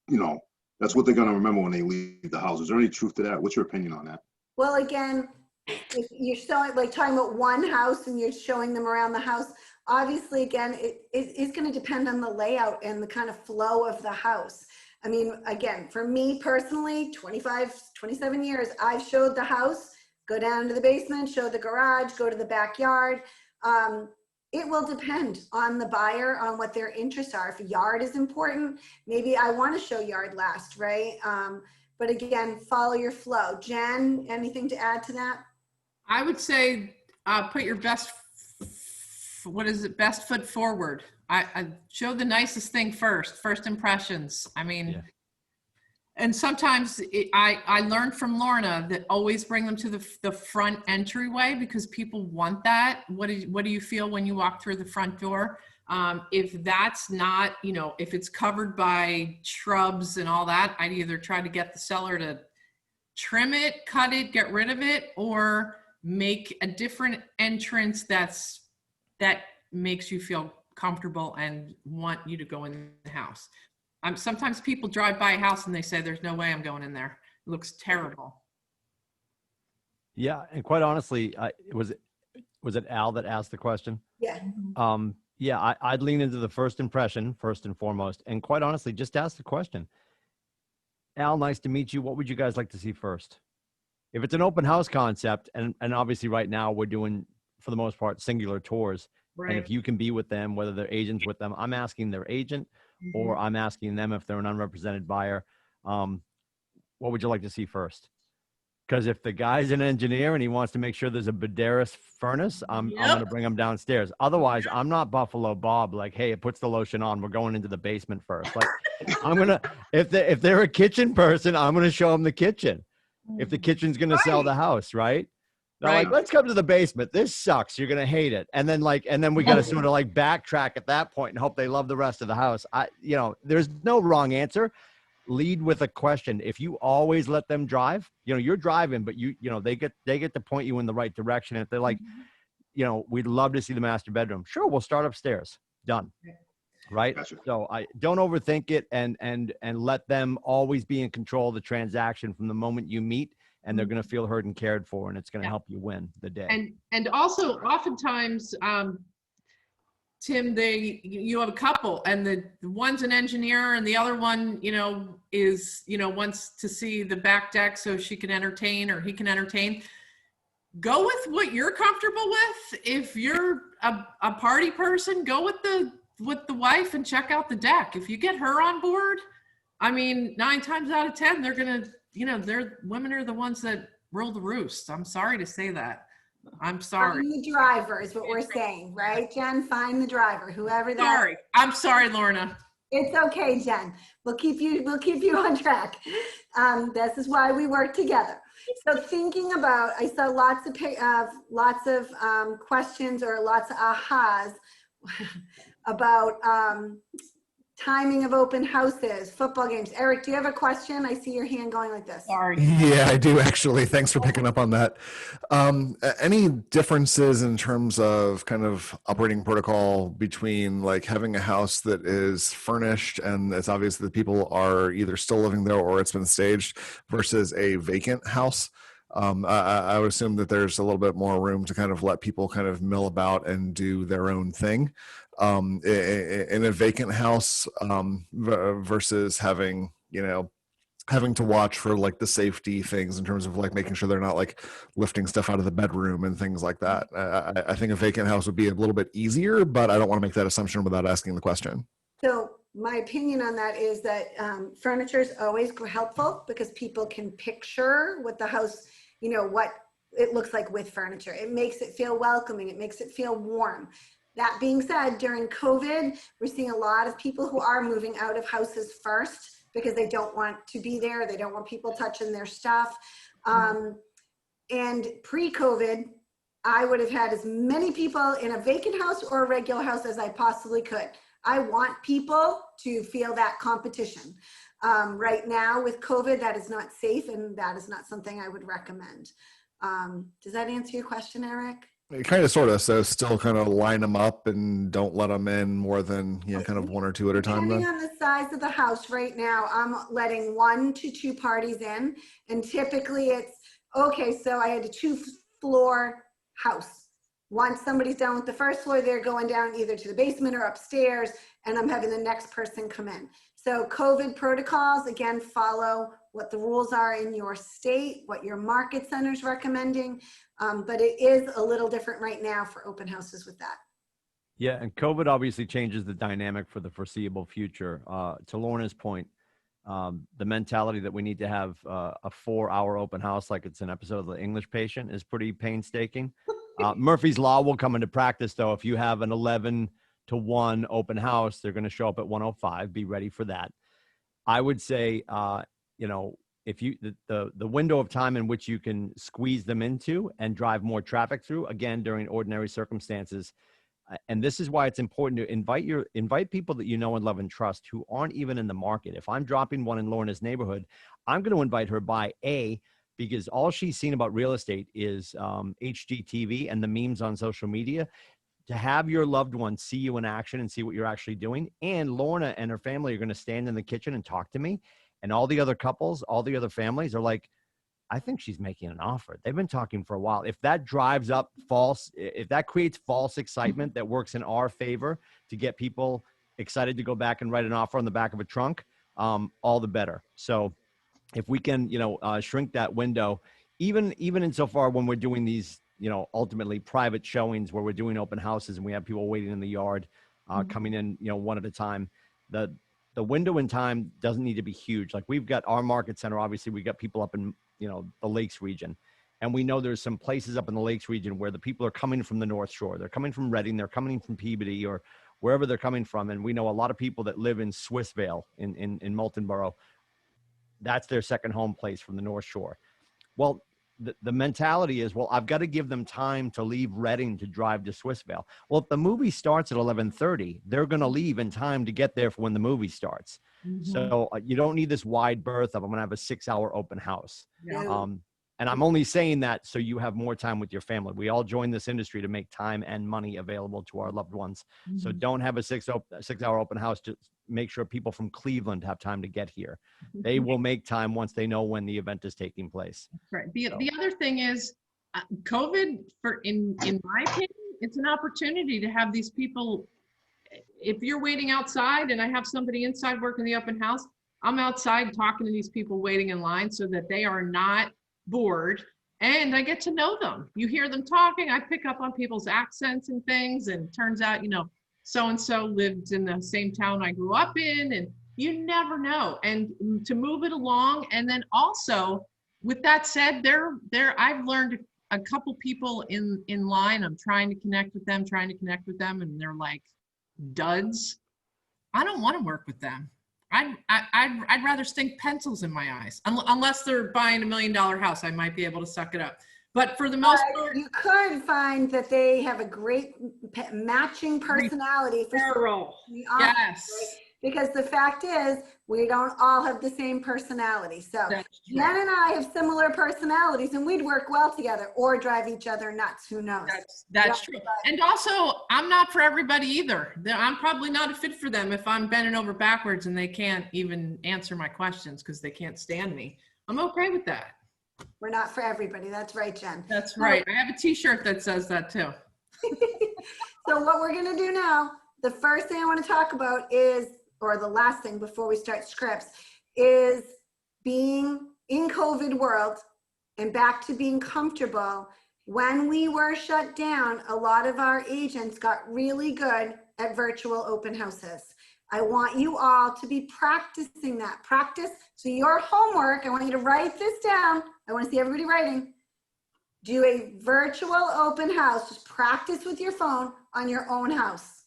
You know, that's what they're going to remember when they leave the house. Is there any truth to that? What's your opinion on that? Well, again, if you're showing, like talking about one house and you're showing them around the house, obviously, again, it is going to depend on the layout and the kind of flow of the house. I mean, again, for me personally, 27 years, I've showed the house, go down to the basement, show the garage, go to the backyard. It will depend on the buyer, on what their interests are. If yard is important, maybe I want to show yard last, right? But again, follow your flow. Jen, anything to add to that? I would say put your best foot forward. I show the nicest thing first impressions. I mean, and sometimes I learned from Lorna that always bring them to the front entryway because people want that. What do you feel when you walk through the front door? If that's not, you know, if it's covered by shrubs and all that, I'd either try to get the seller to trim it, cut it, get rid of it, or make a different entrance that makes you feel comfortable and want you to go in the house. Sometimes people drive by a house and they say, there's no way I'm going in there. It looks terrible. Yeah, and quite honestly, was it Al that asked the question? Yeah. Yeah, I'd lean into the first impression first and foremost, and quite honestly, just ask the question. Al, nice to meet you. What would you guys like to see first? If it's an open house concept, and obviously right now we're doing, for the most part, singular tours. Right. And if you can be with them, whether they're agents with them, I'm asking their agent or I'm asking them if they're an unrepresented buyer. What would you like to see first? Because if the guy's an engineer and he wants to make sure there's a Buderus furnace, I'm going to bring him downstairs. Otherwise, I'm not Buffalo Bob. Like, hey, it puts the lotion on. We're going into the basement first. Like, I'm gonna if they're a kitchen person, I'm gonna show them the kitchen. If the kitchen's gonna sell the house, right? They're like, let's come to the basement. This sucks. You're gonna hate it. And then we gotta sort of like backtrack at that point and hope they love the rest of the house. There's no wrong answer. Lead with a question. If you always let them drive, you're driving, but they get to point you in the right direction. And if they're like, we'd love to see the master bedroom. Sure, we'll start upstairs. Done. Right. Gotcha. So I don't overthink it and let them always be in control of the transaction from the moment you meet, and they're going to feel heard and cared for, and it's going to help you win the day. And also oftentimes, Tim, you have a couple, and the one's an engineer and the other one, wants to see the back deck so she can entertain or he can entertain. Go with what you're comfortable with. If you're a party person, go with the wife and check out the deck. If you get her on board, 9 times out of 10, they're gonna, women are the ones that rule the roost. I'm sorry to say that. I'm sorry. Find the driver is what we're saying, right, Jen? Find the driver, whoever that. Sorry, I'm sorry, Lorna. It's okay, Jen. We'll keep you on track. This is why we work together. So thinking about, I saw lots of questions or lots of ahas about timing of open houses, football games. Eric, do you have a question? I see your hand going like this. Sorry. Yeah, I do actually. Thanks for picking up on that. Any differences in terms of kind of operating protocol between like having a house that is furnished and it's obvious that people are either still living there or it's been staged versus a vacant house? I would assume that there's a little bit more room to kind of let people kind of mill about and do their own thing. In a vacant house, versus having, having to watch for like the safety things in terms of like making sure they're not like lifting stuff out of the bedroom and things like that. I think a vacant house would be a little bit easier, but I don't want to make that assumption without asking the question. So my opinion on that is that furniture is always helpful because people can picture what the house, what it looks like with furniture. It makes it feel welcoming. It makes it feel warm. That being said, during COVID, we're seeing a lot of people who are moving out of houses first because they don't want to be there. They don't want people touching their stuff. And pre-COVID, I would have had as many people in a vacant house or a regular house as I possibly could. I want people to feel that competition. Right now with COVID, that is not safe and that is not something I would recommend. Does that answer your question, Eric? It kind of, sort of. So still kind of line them up and don't let them in more than, kind of one or two at a time. Depending Then? on the size of the house right now, I'm letting 1 to 2 parties in. And typically it's, okay, so I had a 2-floor house. Once somebody's done with the first floor, they're going down either to the basement or upstairs, and I'm having the next person come in. So COVID protocols, again, follow what the rules are in your state, what your market center's recommending. But it is a little different right now for open houses with that. Yeah, and COVID obviously changes the dynamic for the foreseeable future. To Lorna's point, the mentality that we need to have a 4-hour open house like it's an episode of The English Patient is pretty painstaking. Murphy's Law will come into practice, though. If you have an 11 to 1 open house, they're going to show up at 1:05. Be ready for that. I would say, if you the window of time in which you can squeeze them into and drive more traffic through, again, during ordinary circumstances. And this is why it's important to invite people that you know and love and trust who aren't even in the market. If I'm dropping one in Lorna's neighborhood, I'm going to invite her by because all she's seen about real estate is HGTV and the memes on social media. To have your loved one see you in action and see what you're actually doing. And Lorna and her family are going to stand in the kitchen and talk to me. And all the other couples, all the other families are like, I think she's making an offer. They've been talking for a while. If that drives up if that creates false excitement that works in our favor to get people excited to go back and write an offer on the back of a trunk, all the better. So if we can, shrink that window, even insofar when we're doing these, ultimately private showings where we're doing open houses and we have people waiting in the yard, coming in, one at a time, the window in time doesn't need to be huge. Like we've got our market center, obviously we got people up in, the Lakes region. And we know there's some places up in the Lakes region where the people are coming from the North Shore. They're coming from Reading, they're coming from Peabody or wherever they're coming from. And we know a lot of people that live in Swissvale in Moulton Borough. That's their second home place from the North Shore. Well, the mentality is, well, I've got to give them time to leave Reading to drive to Swissvale. Well, if the movie starts at 11:30, they're going to leave in time to get there for when the movie starts. Mm-hmm. So you don't need this wide berth of I'm going to have a 6-hour open house. Yeah. And I'm only saying that so you have more time with your family. We all join this industry to make time and money available to our loved ones. Mm-hmm. So don't have a 6-hour open house. Just make sure people from Cleveland have time to get here. They will make time once they know when the event is taking place. Right. The other thing is COVID, in my opinion, it's an opportunity to have these people. If you're waiting outside and I have somebody inside working the open house, I'm outside talking to these people waiting in line so that they are not bored and I get to know them. You hear them talking, I pick up on people's accents and things, and turns out, so-and-so lived in the same town I grew up in, and you never know. And to move it along, and then also, with that said, I've learned a couple people in line, I'm trying to connect with them, and they're like duds. I don't want to work with them. I'd rather stink pencils in my eyes, unless they're buying $1 million house. I might be able to suck it up. But for the most part, you could find that they have a great matching personality for role. Yes. Right? Because the fact is, we don't all have the same personality. So Jen and I have similar personalities, and we'd work well together, or drive each other nuts. Who knows? That's true. And also, I'm not for everybody either. I'm probably not a fit for them if I'm bending over backwards and they can't even answer my questions because they can't stand me. I'm okay with that. We're not for everybody. That's right, Jen. That's right. I have a t-shirt that says that too. So what we're gonna do now, the first thing I want to talk about is, or the last thing before we start scripts, is being in COVID world and back to being comfortable. When we were shut down, a lot of our agents got really good at virtual open houses. I want you all to be practicing that. Practice. So your homework, I want you to write this down. I want to see everybody writing. Do a virtual open house. Just practice with your phone on your own house.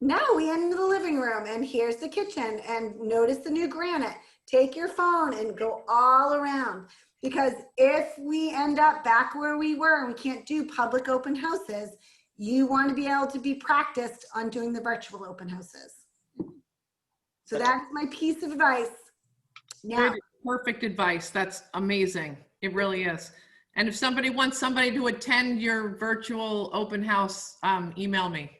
Now we enter the living room and here's the kitchen, and notice the new granite. Take your phone and go all around, because if we end up back where we were and we can't do public open houses, you want to be able to be practiced on doing the virtual open houses. So that's my piece of advice. Now, Perfect advice. That's amazing. It really is. And if somebody wants somebody to attend your virtual open house, email me.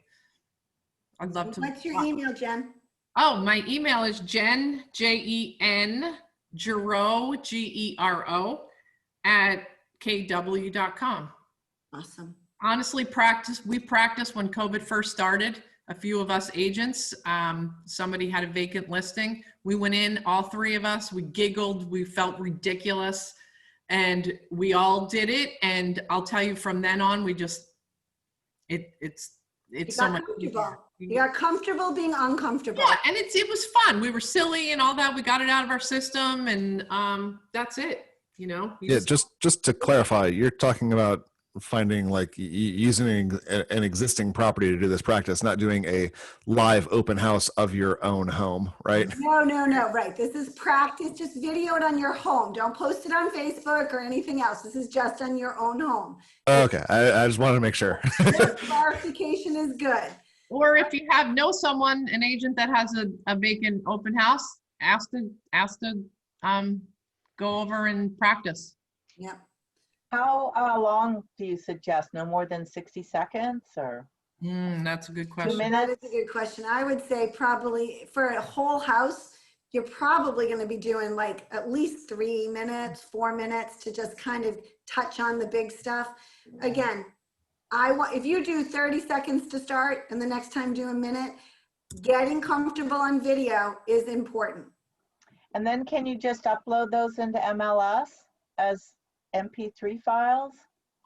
I'd love to. What's your email, Jen? Oh, my email is Jen, Jen, Gero, Gero, at kw.com. Awesome. Honestly, we practiced when COVID first started. A few of us agents, somebody had a vacant listing. We went in, all three of us, we giggled, we felt ridiculous, and we all did it. And I'll tell you, from then on, we just, it's so much easier. You got comfortable being uncomfortable. Yeah, and it was fun. We were silly and all that. We got it out of our system, and that's it. You know. Yeah, just to clarify, you're talking about finding like using an existing property to do this practice, not doing a live open house of your own home, right? No, right. This is practice. Just video it on your home. Don't post it on Facebook or anything else. This is just on your own home. Okay, I just wanted to make sure. Clarification is good. Or if you know someone, an agent that has a vacant open house, ask to go over and practice. Yeah. How long do you suggest? No more than 60 seconds or? That's a good question. 2 minutes? That is a good question. I would say probably for a whole house, you're probably going to be doing like at least 3 minutes, 4 minutes to just kind of touch on the big stuff. Again, if you do 30 seconds to start and the next time do a minute, getting comfortable on video is important. And then can you just upload those into MLS as MP3 files?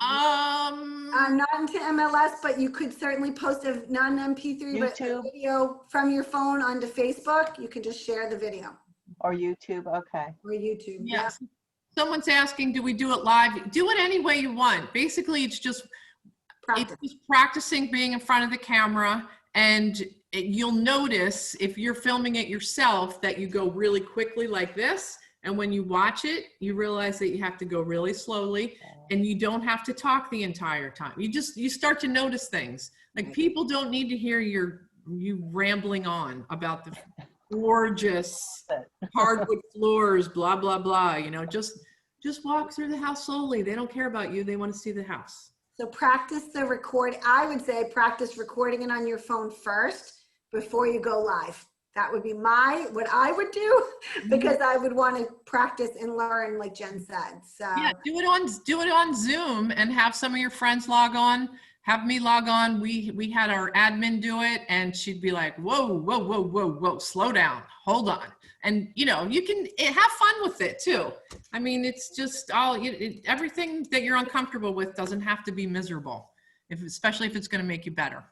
Not into MLS, but you could certainly post a non-MP3 but a video from your phone onto Facebook. You can just share the video. Or YouTube, okay. Or YouTube, yes. Yeah. Someone's asking, do we do it live? Do it any way you want. Basically, it's just practicing being in front of the camera, and you'll notice if you're filming it yourself that you go really quickly like this. And when you watch it, you realize that you have to go really slowly, and you don't have to talk the entire time. You start to notice things. Like, people don't need to hear you rambling on about the gorgeous hardwood floors, blah, blah, blah. You know, just walk through the house slowly. They don't care about you. They want to see the house. So practice the record. I would say practice recording it on your phone first before you go live. That would be what I would do, because I would want to practice and learn, like Jen said. So yeah, do it on Zoom and have some of your friends log on. Have me log on. We had our admin do it, and she'd be like, whoa, slow down, hold on. And you know, you can have fun with it too. I mean, it's just everything that you're uncomfortable with doesn't have to be miserable, especially if it's going to make you better.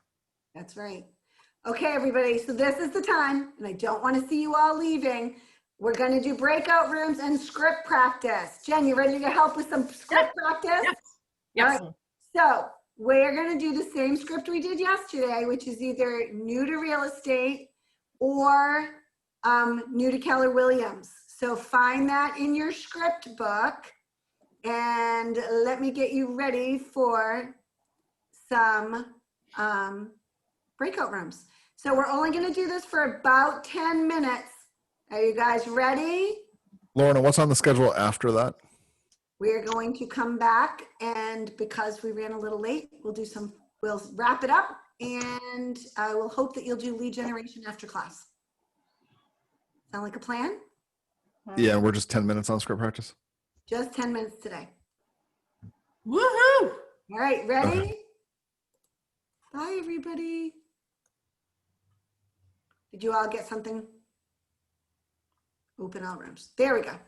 That's right. Okay, everybody, so this is the time, and I don't want to see you all leaving. We're going to do breakout rooms and script practice. Jen, you ready to help with some script practice? Yes. All right. So we're going to do the same script we did yesterday, which is either new to real estate or new to Keller Williams. So find that in your script book, and let me get you ready for some breakout rooms. So we're only going to do this for about 10 minutes. Are you guys ready? Lorna, what's on the schedule after that? We're going to come back, and because we ran a little late, we'll wrap it up, and I will hope that you'll do lead generation after class. Sound like a plan? Yeah, and we're just 10 minutes on script practice. Just 10 minutes today. Woohoo! All right, ready? Bye, everybody. Did you all get something? Open all rooms. There we go.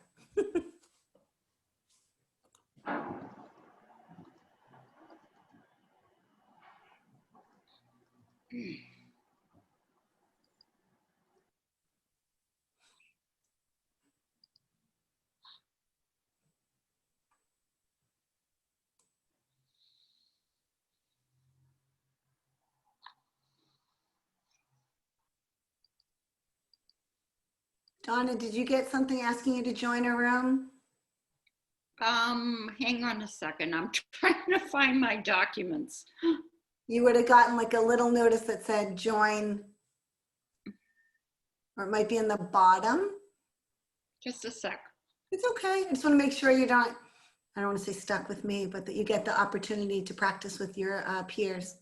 Donna, did you get something asking you to join a room? Hang on a second. I'm trying to find my documents. You would have gotten like a little notice that said join, or it might be in the bottom. Just a sec. It's okay. I just want to make sure you're not, I don't want to say stuck with me, but that you get the opportunity to practice with your peers.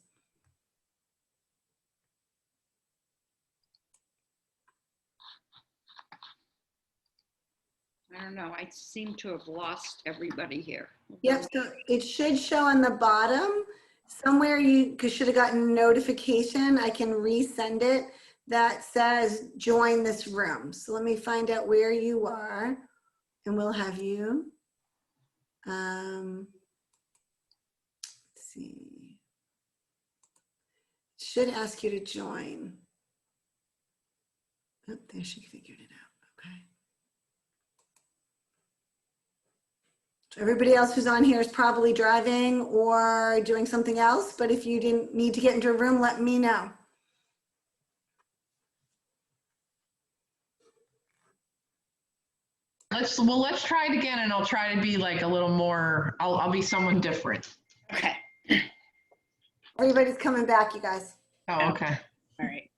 I don't know. I seem to have lost everybody here. Yep, so it should show on the bottom somewhere. You should have gotten notification. I can resend it that says join this room. So let me find out where you are and we'll have you. Let's see. It should ask you to join. Oh, there, she figured it out. Okay. Everybody else who's on here is probably driving or doing something else, but if you didn't need to get into a room, let me know. Let's try it again, and I'll try to be like a little more, I'll be someone different. Okay. Everybody's coming back, you guys. Oh, okay. All right.